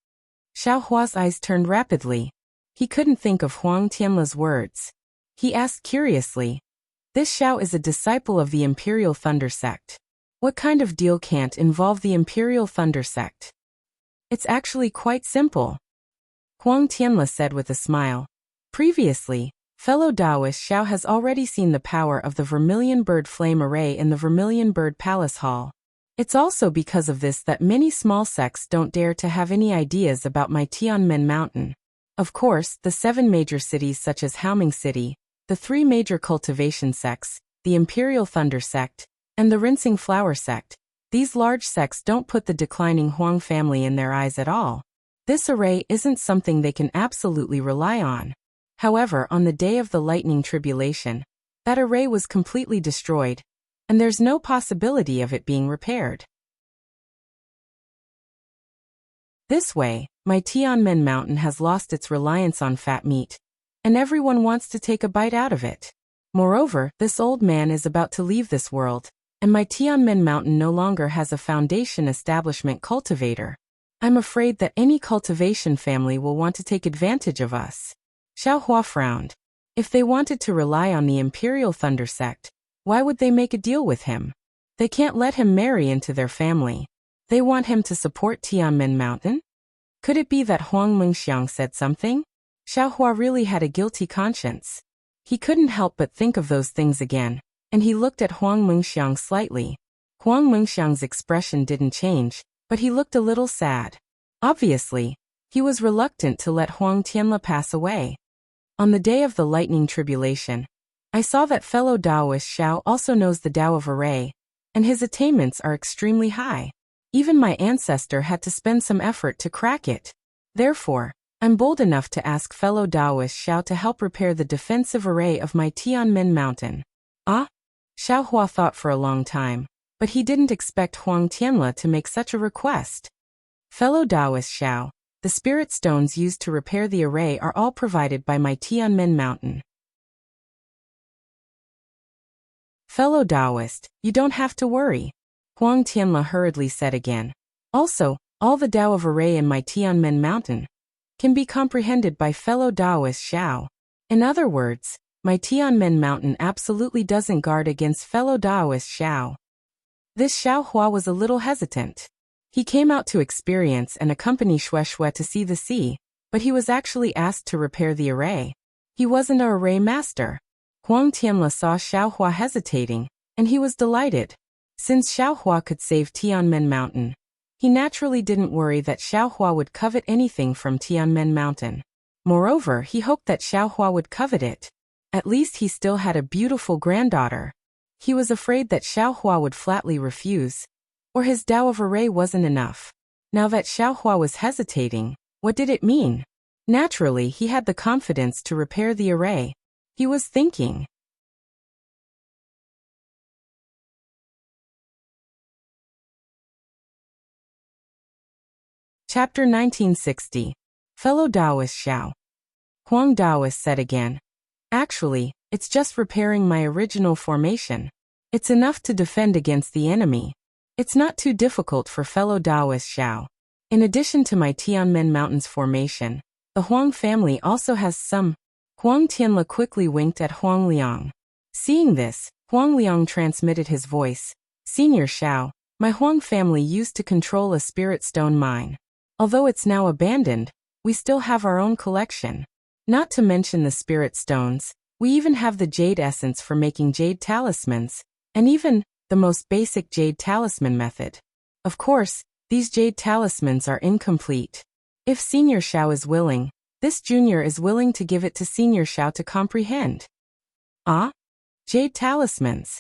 Xiaohua's eyes turned rapidly. He couldn't think of Huang Tianla's words. He asked curiously, this Xiao is a disciple of the Imperial Thunder Sect. What kind of deal can't involve the Imperial Thunder Sect? It's actually quite simple. Huang Tianla said with a smile. Previously, fellow Taoist Xiao has already seen the power of the Vermilion Bird Flame Array in the Vermilion Bird Palace Hall. It's also because of this that many small sects don't dare to have any ideas about my Tianmen Mountain. Of course, the 7 major cities such as Haoming City, the 3 major cultivation sects, the Imperial Thunder Sect, and the Rinsing Flower Sect, these large sects don't put the declining Huang family in their eyes at all. This array isn't something they can absolutely rely on. However, on the day of the lightning tribulation, that array was completely destroyed, and there's no possibility of it being repaired. This way, my Tianmen Mountain has lost its reliance on fat meat, and everyone wants to take a bite out of it. Moreover, this old man is about to leave this world, and my Tianmen Mountain no longer has a foundation establishment cultivator. I'm afraid that any cultivation family will want to take advantage of us. Xiaohua frowned. If they wanted to rely on the Imperial Thunder Sect, why would they make a deal with him? They can't let him marry into their family. They want him to support Tianmen Mountain? Could it be that Huang Mengxiang said something? Xiaohua really had a guilty conscience. He couldn't help but think of those things again, and he looked at Huang Mengxiang slightly. Huang Mengxiang's expression didn't change, but he looked a little sad. Obviously, he was reluctant to let Huang Tianla pass away. On the day of the lightning tribulation, I saw that fellow Taoist Xiao also knows the Tao of Array, and his attainments are extremely high. Even my ancestor had to spend some effort to crack it. Therefore, I'm bold enough to ask fellow Taoist Xiao to help repair the defensive array of my Tianmen Mountain. Ah? Xiaohua thought for a long time, but he didn't expect Huang Tianla to make such a request. Fellow Taoist Xiao, the spirit stones used to repair the array are all provided by my Tianmen Mountain. Fellow Taoist, you don't have to worry. Huang Tianla hurriedly said again. Also, all the Tao of Array in my Tianmen Mountain can be comprehended by fellow Taoist Xiao. In other words, my Tianmen Mountain absolutely doesn't guard against fellow Taoist Xiao. This Xiaohua was a little hesitant. He came out to experience and accompany Shueshue to see the sea, but he was actually asked to repair the array. He wasn't an array master. Huang Tianle saw Xiaohua hesitating, and he was delighted. Since Xiaohua could save Tianmen Mountain, he naturally didn't worry that Xiaohua would covet anything from Tianmen Mountain. Moreover, he hoped that Xiaohua would covet it. At least he still had a beautiful granddaughter. He was afraid that Xiaohua would flatly refuse, or his Tao of array wasn't enough. Now that Xiaohua was hesitating, what did it mean? Naturally, he had the confidence to repair the array. He was thinking. Chapter 1960. Fellow Taoist Xiao. Huang Taoist said again. Actually, it's just repairing my original formation. It's enough to defend against the enemy. It's not too difficult for fellow Taoist Xiao. In addition to my Tianmen Mountains formation, the Huang family also has some. Huang Tianle quickly winked at Huang Liang. Seeing this, Huang Liang transmitted his voice. Senior Xiao, my Huang family used to control a spirit stone mine. Although it's now abandoned, we still have our own collection. Not to mention the spirit stones, we even have the jade essence for making jade talismans, and even the most basic jade talisman method. Of course, these jade talismans are incomplete. If Senior Xiao is willing, this junior is willing to give it to Senior Xiao to comprehend. Ah? Jade talismans.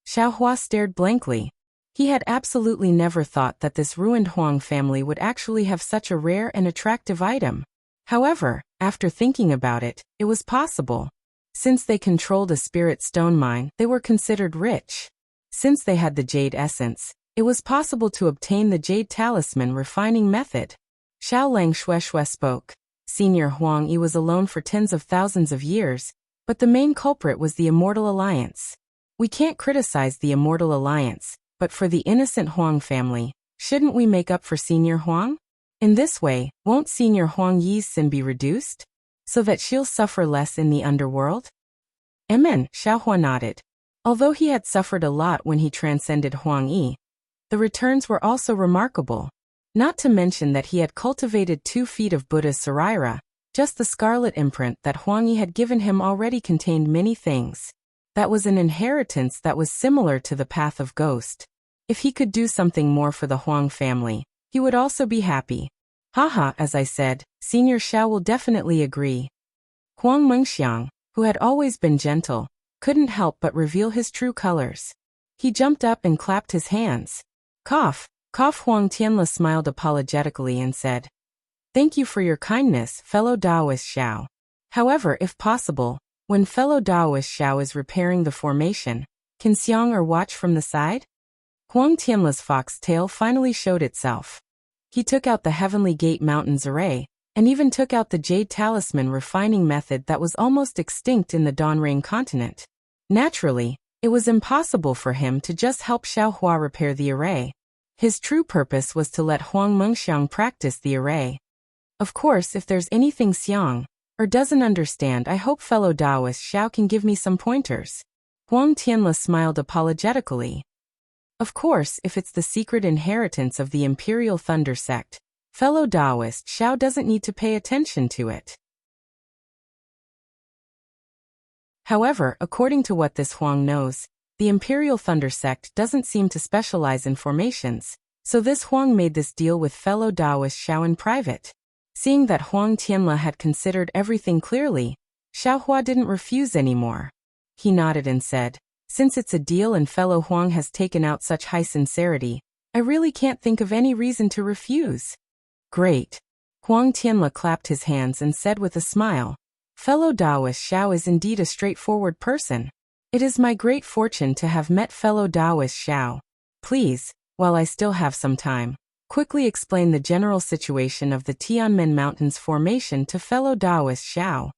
Xiaohua stared blankly. He had absolutely never thought that this ruined Huang family would actually have such a rare and attractive item. However, after thinking about it, it was possible. Since they controlled a spirit stone mine, they were considered rich. Since they had the jade essence, it was possible to obtain the jade talisman refining method. Xiao Lang Shueshue spoke. Senior Huang Yi was alone for tens of thousands of years, but the main culprit was the Immortal Alliance. We can't criticize the Immortal Alliance, but for the innocent Huang family, shouldn't we make up for Senior Huang? In this way, won't Senior Huang Yi's sin be reduced, so that she'll suffer less in the underworld? Amen, Xiaohua nodded. Although he had suffered a lot when he transcended Huang Yi, the returns were also remarkable. Not to mention that he had cultivated 2 feet of Buddha's Saraira. Just the scarlet imprint that Huang Yi had given him already contained many things. That was an inheritance that was similar to the path of ghost. If he could do something more for the Huang family, he would also be happy. Haha, as I said, Senior Xiao will definitely agree. Huang Mengxiang, who had always been gentle, couldn't help but reveal his true colors. He jumped up and clapped his hands. Cough. Huang Tianle smiled apologetically and said, "Thank you for your kindness, fellow Taoist Xiao. However, if possible, when fellow Taoist Xiao is repairing the formation, can Xiang or watch from the side?" Huang Tianle's fox tail finally showed itself. He took out the Heavenly Gate Mountains array, and even took out the jade talisman refining method that was almost extinct in the Donrain continent. Naturally, it was impossible for him to just help Xiaohua repair the array. His true purpose was to let Huang Mengxiang practice the array. Of course, if there's anything Xiang or doesn't understand, I hope fellow Taoist Xiao can give me some pointers. Huang Tianle smiled apologetically. Of course, if it's the secret inheritance of the Imperial Thunder sect, fellow Taoist Xiao doesn't need to pay attention to it. However, according to what this Huang knows, the Imperial Thunder sect doesn't seem to specialize in formations, so this Huang made this deal with fellow Taoist Xiao in private. Seeing that Huang Tianle had considered everything clearly, Xiaohua didn't refuse anymore. He nodded and said, "Since it's a deal and fellow Huang has taken out such high sincerity, I really can't think of any reason to refuse." Great. Huang Tianle clapped his hands and said with a smile, "Fellow Taoist Xiao is indeed a straightforward person. It is my great fortune to have met fellow Taoist Xiao. Please, while I still have some time, quickly explain the general situation of the Tianmen Mountains formation to fellow Taoist Xiao."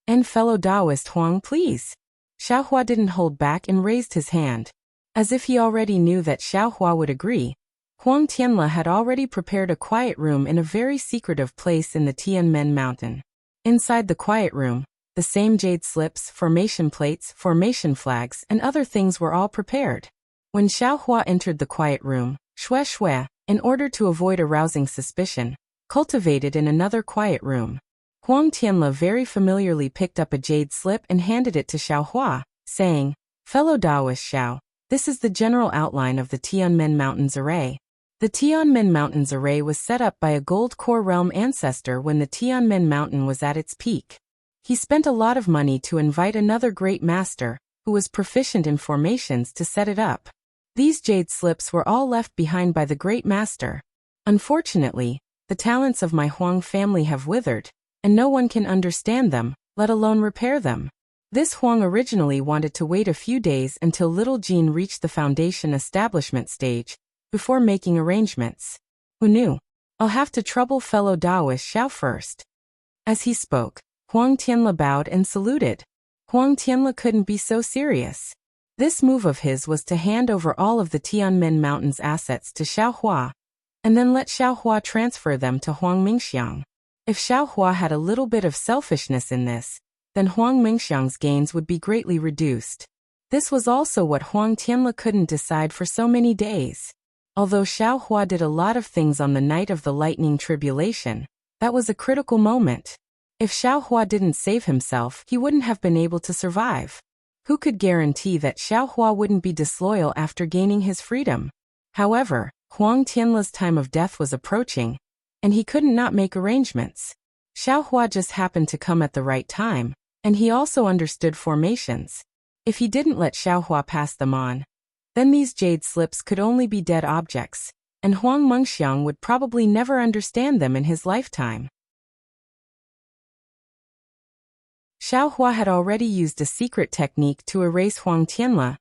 "And fellow Taoist Huang, please." Xiaohua didn't hold back and raised his hand. As if he already knew that Xiaohua would agree, Huang Tianle had already prepared a quiet room in a very secretive place in the Tianmen Mountain. Inside the quiet room, the same jade slips, formation plates, formation flags, and other things were all prepared. When Xiaohua entered the quiet room, Shueshue, in order to avoid arousing suspicion, cultivated in another quiet room. Huang Tianle very familiarly picked up a jade slip and handed it to Xiao Hua, saying, "Fellow Taoist Xiao, this is the general outline of the Tianmen Mountains Array." The Tianmen Mountains Array was set up by a gold core realm ancestor when the Tianmen Mountain was at its peak. He spent a lot of money to invite another great master, who was proficient in formations, to set it up. These jade slips were all left behind by the great master. Unfortunately, the talents of my Huang family have withered, and no one can understand them, let alone repair them. This Huang originally wanted to wait a few days until little Jean reached the foundation establishment stage, before making arrangements. Who knew? I'll have to trouble fellow Taoist Xiao first. As he spoke, Huang Tianle bowed and saluted. Huang Tianle couldn't be so serious. This move of his was to hand over all of the Tianmen Mountains assets to Xiao Hua, and then let Xiao Hua transfer them to Huang Mingxiang. If Xiao Hua had a little bit of selfishness in this, then Huang Mingxiang's gains would be greatly reduced. This was also what Huang Tianle couldn't decide for so many days. Although Xiao Hua did a lot of things on the night of the lightning tribulation, that was a critical moment. If Xiao Hua didn't save himself, he wouldn't have been able to survive. Who could guarantee that Xiao Hua wouldn't be disloyal after gaining his freedom? However, Huang Tianle's time of death was approaching, and he couldn't not make arrangements. Xiao Hua just happened to come at the right time, and he also understood formations. If he didn't let Xiao Hua pass them on, then these jade slips could only be dead objects, and Huang Mengxiang would probably never understand them in his lifetime. Xiao Hua had already used a secret technique to erase Huang Tianle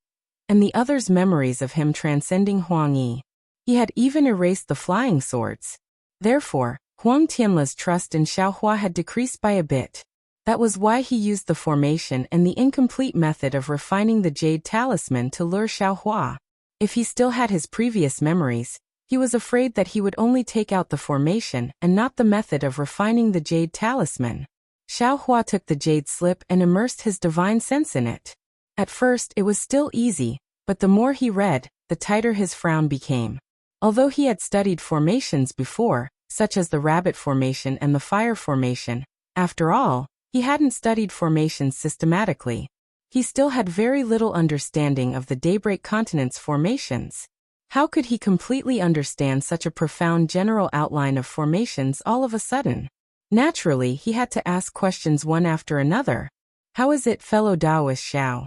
and the others' memories of him transcending Huang Yi. He had even erased the flying swords. Therefore, Huang Tianle's trust in Xiao Hua had decreased by a bit. That was why he used the formation and the incomplete method of refining the jade talisman to lure Xiao Hua. If he still had his previous memories, he was afraid that he would only take out the formation and not the method of refining the jade talisman. Xiao Hua took the jade slip and immersed his divine sense in it. At first it was still easy, but the more he read, the tighter his frown became. Although he had studied formations before, such as the rabbit formation and the fire formation, after all, he hadn't studied formations systematically. He still had very little understanding of the daybreak continent's formations. How could he completely understand such a profound general outline of formations all of a sudden? Naturally, he had to ask questions one after another. How is it, fellow Taoist Xiao?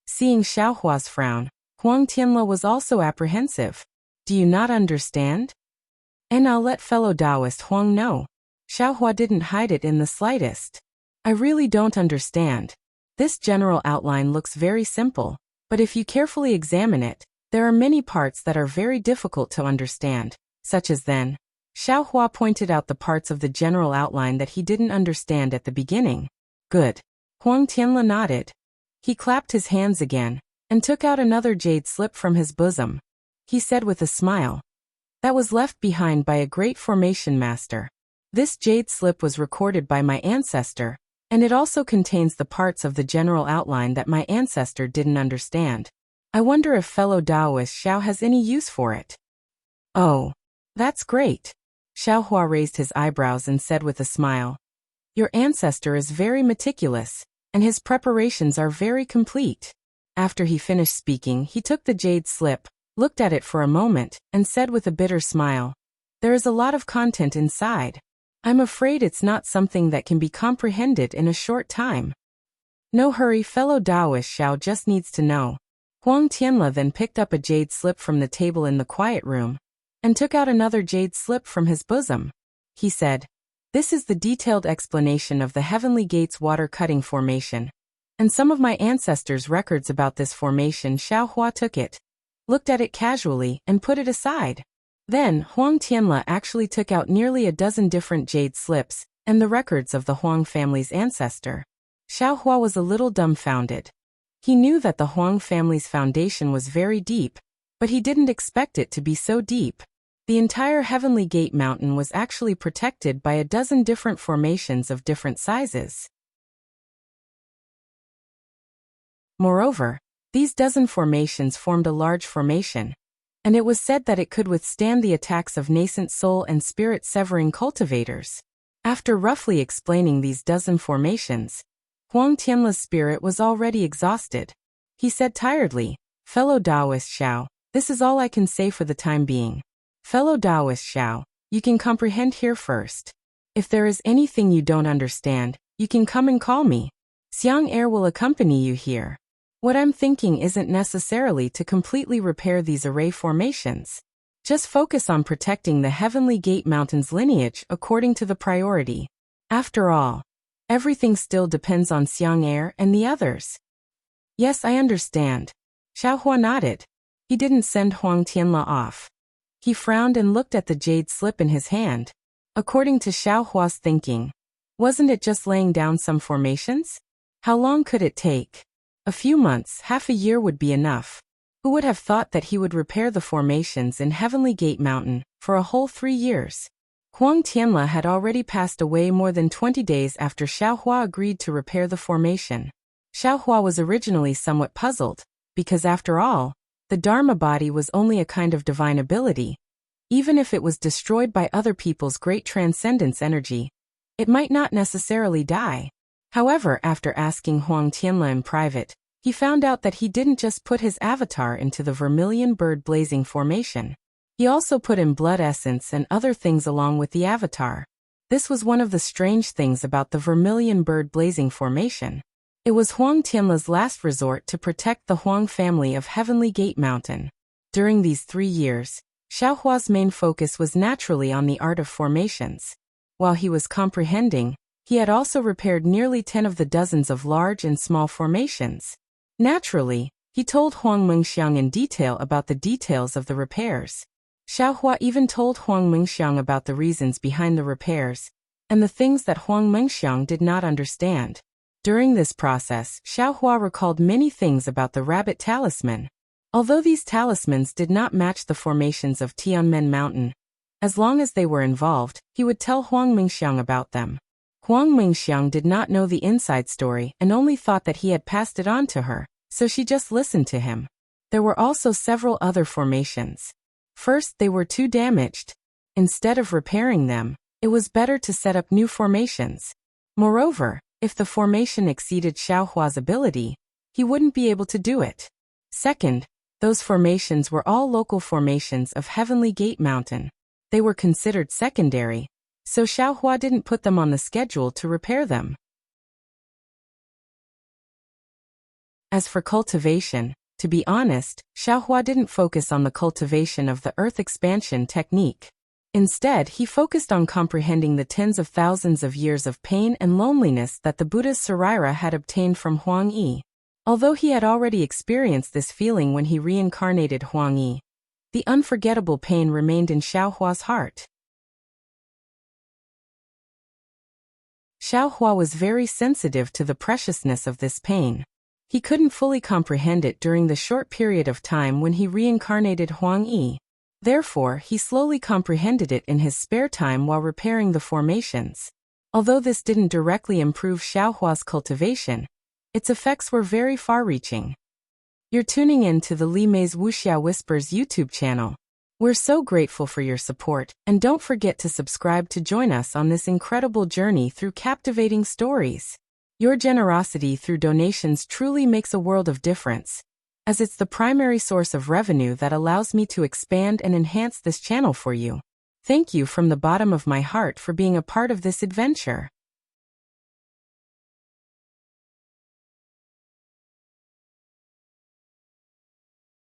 Seeing Xiao Hua's frown, Huang Tianle was also apprehensive. Do you not understand? And I'll let fellow Taoist Huang know. Xiao Hua didn't hide it in the slightest. I really don't understand. This general outline looks very simple, but if you carefully examine it, there are many parts that are very difficult to understand, such as then. Xiao Hua pointed out the parts of the general outline that he didn't understand at the beginning. Good. Huang Tianle nodded. He clapped his hands again, and took out another jade slip from his bosom. He said with a smile, "That was left behind by a great formation master. This jade slip was recorded by my ancestor, and it also contains the parts of the general outline that my ancestor didn't understand. I wonder if fellow Taoist Xiao has any use for it." "Oh, that's great." Xiao Hua raised his eyebrows and said with a smile, "Your ancestor is very meticulous, and his preparations are very complete." After he finished speaking, he took the jade slip, looked at it for a moment, and said with a bitter smile, "There is a lot of content inside. I'm afraid it's not something that can be comprehended in a short time." "No hurry, fellow Taoist Xiao just needs to know." Huang Tianle then picked up a jade slip from the table in the quiet room, and took out another jade slip from his bosom. He said, "This is the detailed explanation of the Heavenly Gates water-cutting formation, and some of my ancestors' records about this formation." Xiao Hua took it, looked at it casually, and put it aside. Then, Huang Tianle actually took out nearly a dozen different jade slips, and the records of the Huang family's ancestor. Xiao Hua was a little dumbfounded. He knew that the Huang family's foundation was very deep, but he didn't expect it to be so deep. The entire Heavenly Gate Mountain was actually protected by a dozen different formations of different sizes. Moreover, these dozen formations formed a large formation, and it was said that it could withstand the attacks of nascent soul and spirit-severing cultivators. After roughly explaining these dozen formations, Huang Tianla's spirit was already exhausted. He said tiredly, "Fellow Taoist Xiao, this is all I can say for the time being. Fellow Taoist Xiao, you can comprehend here first. If there is anything you don't understand, you can come and call me. Xiang Er will accompany you here. What I'm thinking isn't necessarily to completely repair these array formations. Just focus on protecting the Heavenly Gate Mountain's lineage according to the priority. After all, everything still depends on Xiang Er and the others." "Yes, I understand." Xiaohua nodded. He didn't send Huang Tianla off. He frowned and looked at the jade slip in his hand. According to Xiaohua's thinking, wasn't it just laying down some formations? How long could it take? A few months, half a year would be enough. Who would have thought that he would repair the formations in Heavenly Gate Mountain for a whole 3 years? Huang Tianla had already passed away more than 20 days after Xiaohua agreed to repair the formation. Xiaohua was originally somewhat puzzled, because after all, the Dharma body was only a kind of divine ability. Even if it was destroyed by other people's great transcendence energy, it might not necessarily die. However, after asking Huang Tianla in private, he found out that he didn't just put his avatar into the vermilion bird blazing formation. He also put in blood essence and other things along with the avatar. This was one of the strange things about the vermilion bird blazing formation. It was Huang Tianla's last resort to protect the Huang family of Heavenly Gate Mountain. During these 3 years, Xiaohua's main focus was naturally on the art of formations. While he was comprehending, he had also repaired nearly 10 of the dozens of large and small formations. Naturally, he told Huang Mengxiang in detail about the details of the repairs. Xiaohua even told Huang Mengxiang about the reasons behind the repairs, and the things that Huang Mengxiang did not understand. During this process, Xiaohua recalled many things about the rabbit talisman. Although these talismans did not match the formations of Tianmen Mountain, as long as they were involved, he would tell Huang Mengxiang about them. Huang Mengxiang did not know the inside story and only thought that he had passed it on to her, so she just listened to him. There were also several other formations. First, they were too damaged. Instead of repairing them, it was better to set up new formations. Moreover, if the formation exceeded Xiaohua's ability, he wouldn't be able to do it. Second, those formations were all local formations of Heavenly Gate Mountain. They were considered secondary, so Xiaohua didn't put them on the schedule to repair them. As for cultivation, to be honest, Xiaohua didn't focus on the cultivation of the earth expansion technique. Instead, he focused on comprehending the tens of thousands of years of pain and loneliness that the Buddha's Sarira had obtained from Huang Yi. Although he had already experienced this feeling when he reincarnated Huang Yi, the unforgettable pain remained in Xiaohua's heart. Xiaohua was very sensitive to the preciousness of this pain. He couldn't fully comprehend it during the short period of time when he reincarnated Huang Yi. Therefore, he slowly comprehended it in his spare time while repairing the formations. Although this didn't directly improve Xiaohua's cultivation, its effects were very far-reaching. You're tuning in to the Li Mei's Wuxia Whispers YouTube channel. We're so grateful for your support, and don't forget to subscribe to join us on this incredible journey through captivating stories. Your generosity through donations truly makes a world of difference, as it's the primary source of revenue that allows me to expand and enhance this channel for you. Thank you from the bottom of my heart for being a part of this adventure.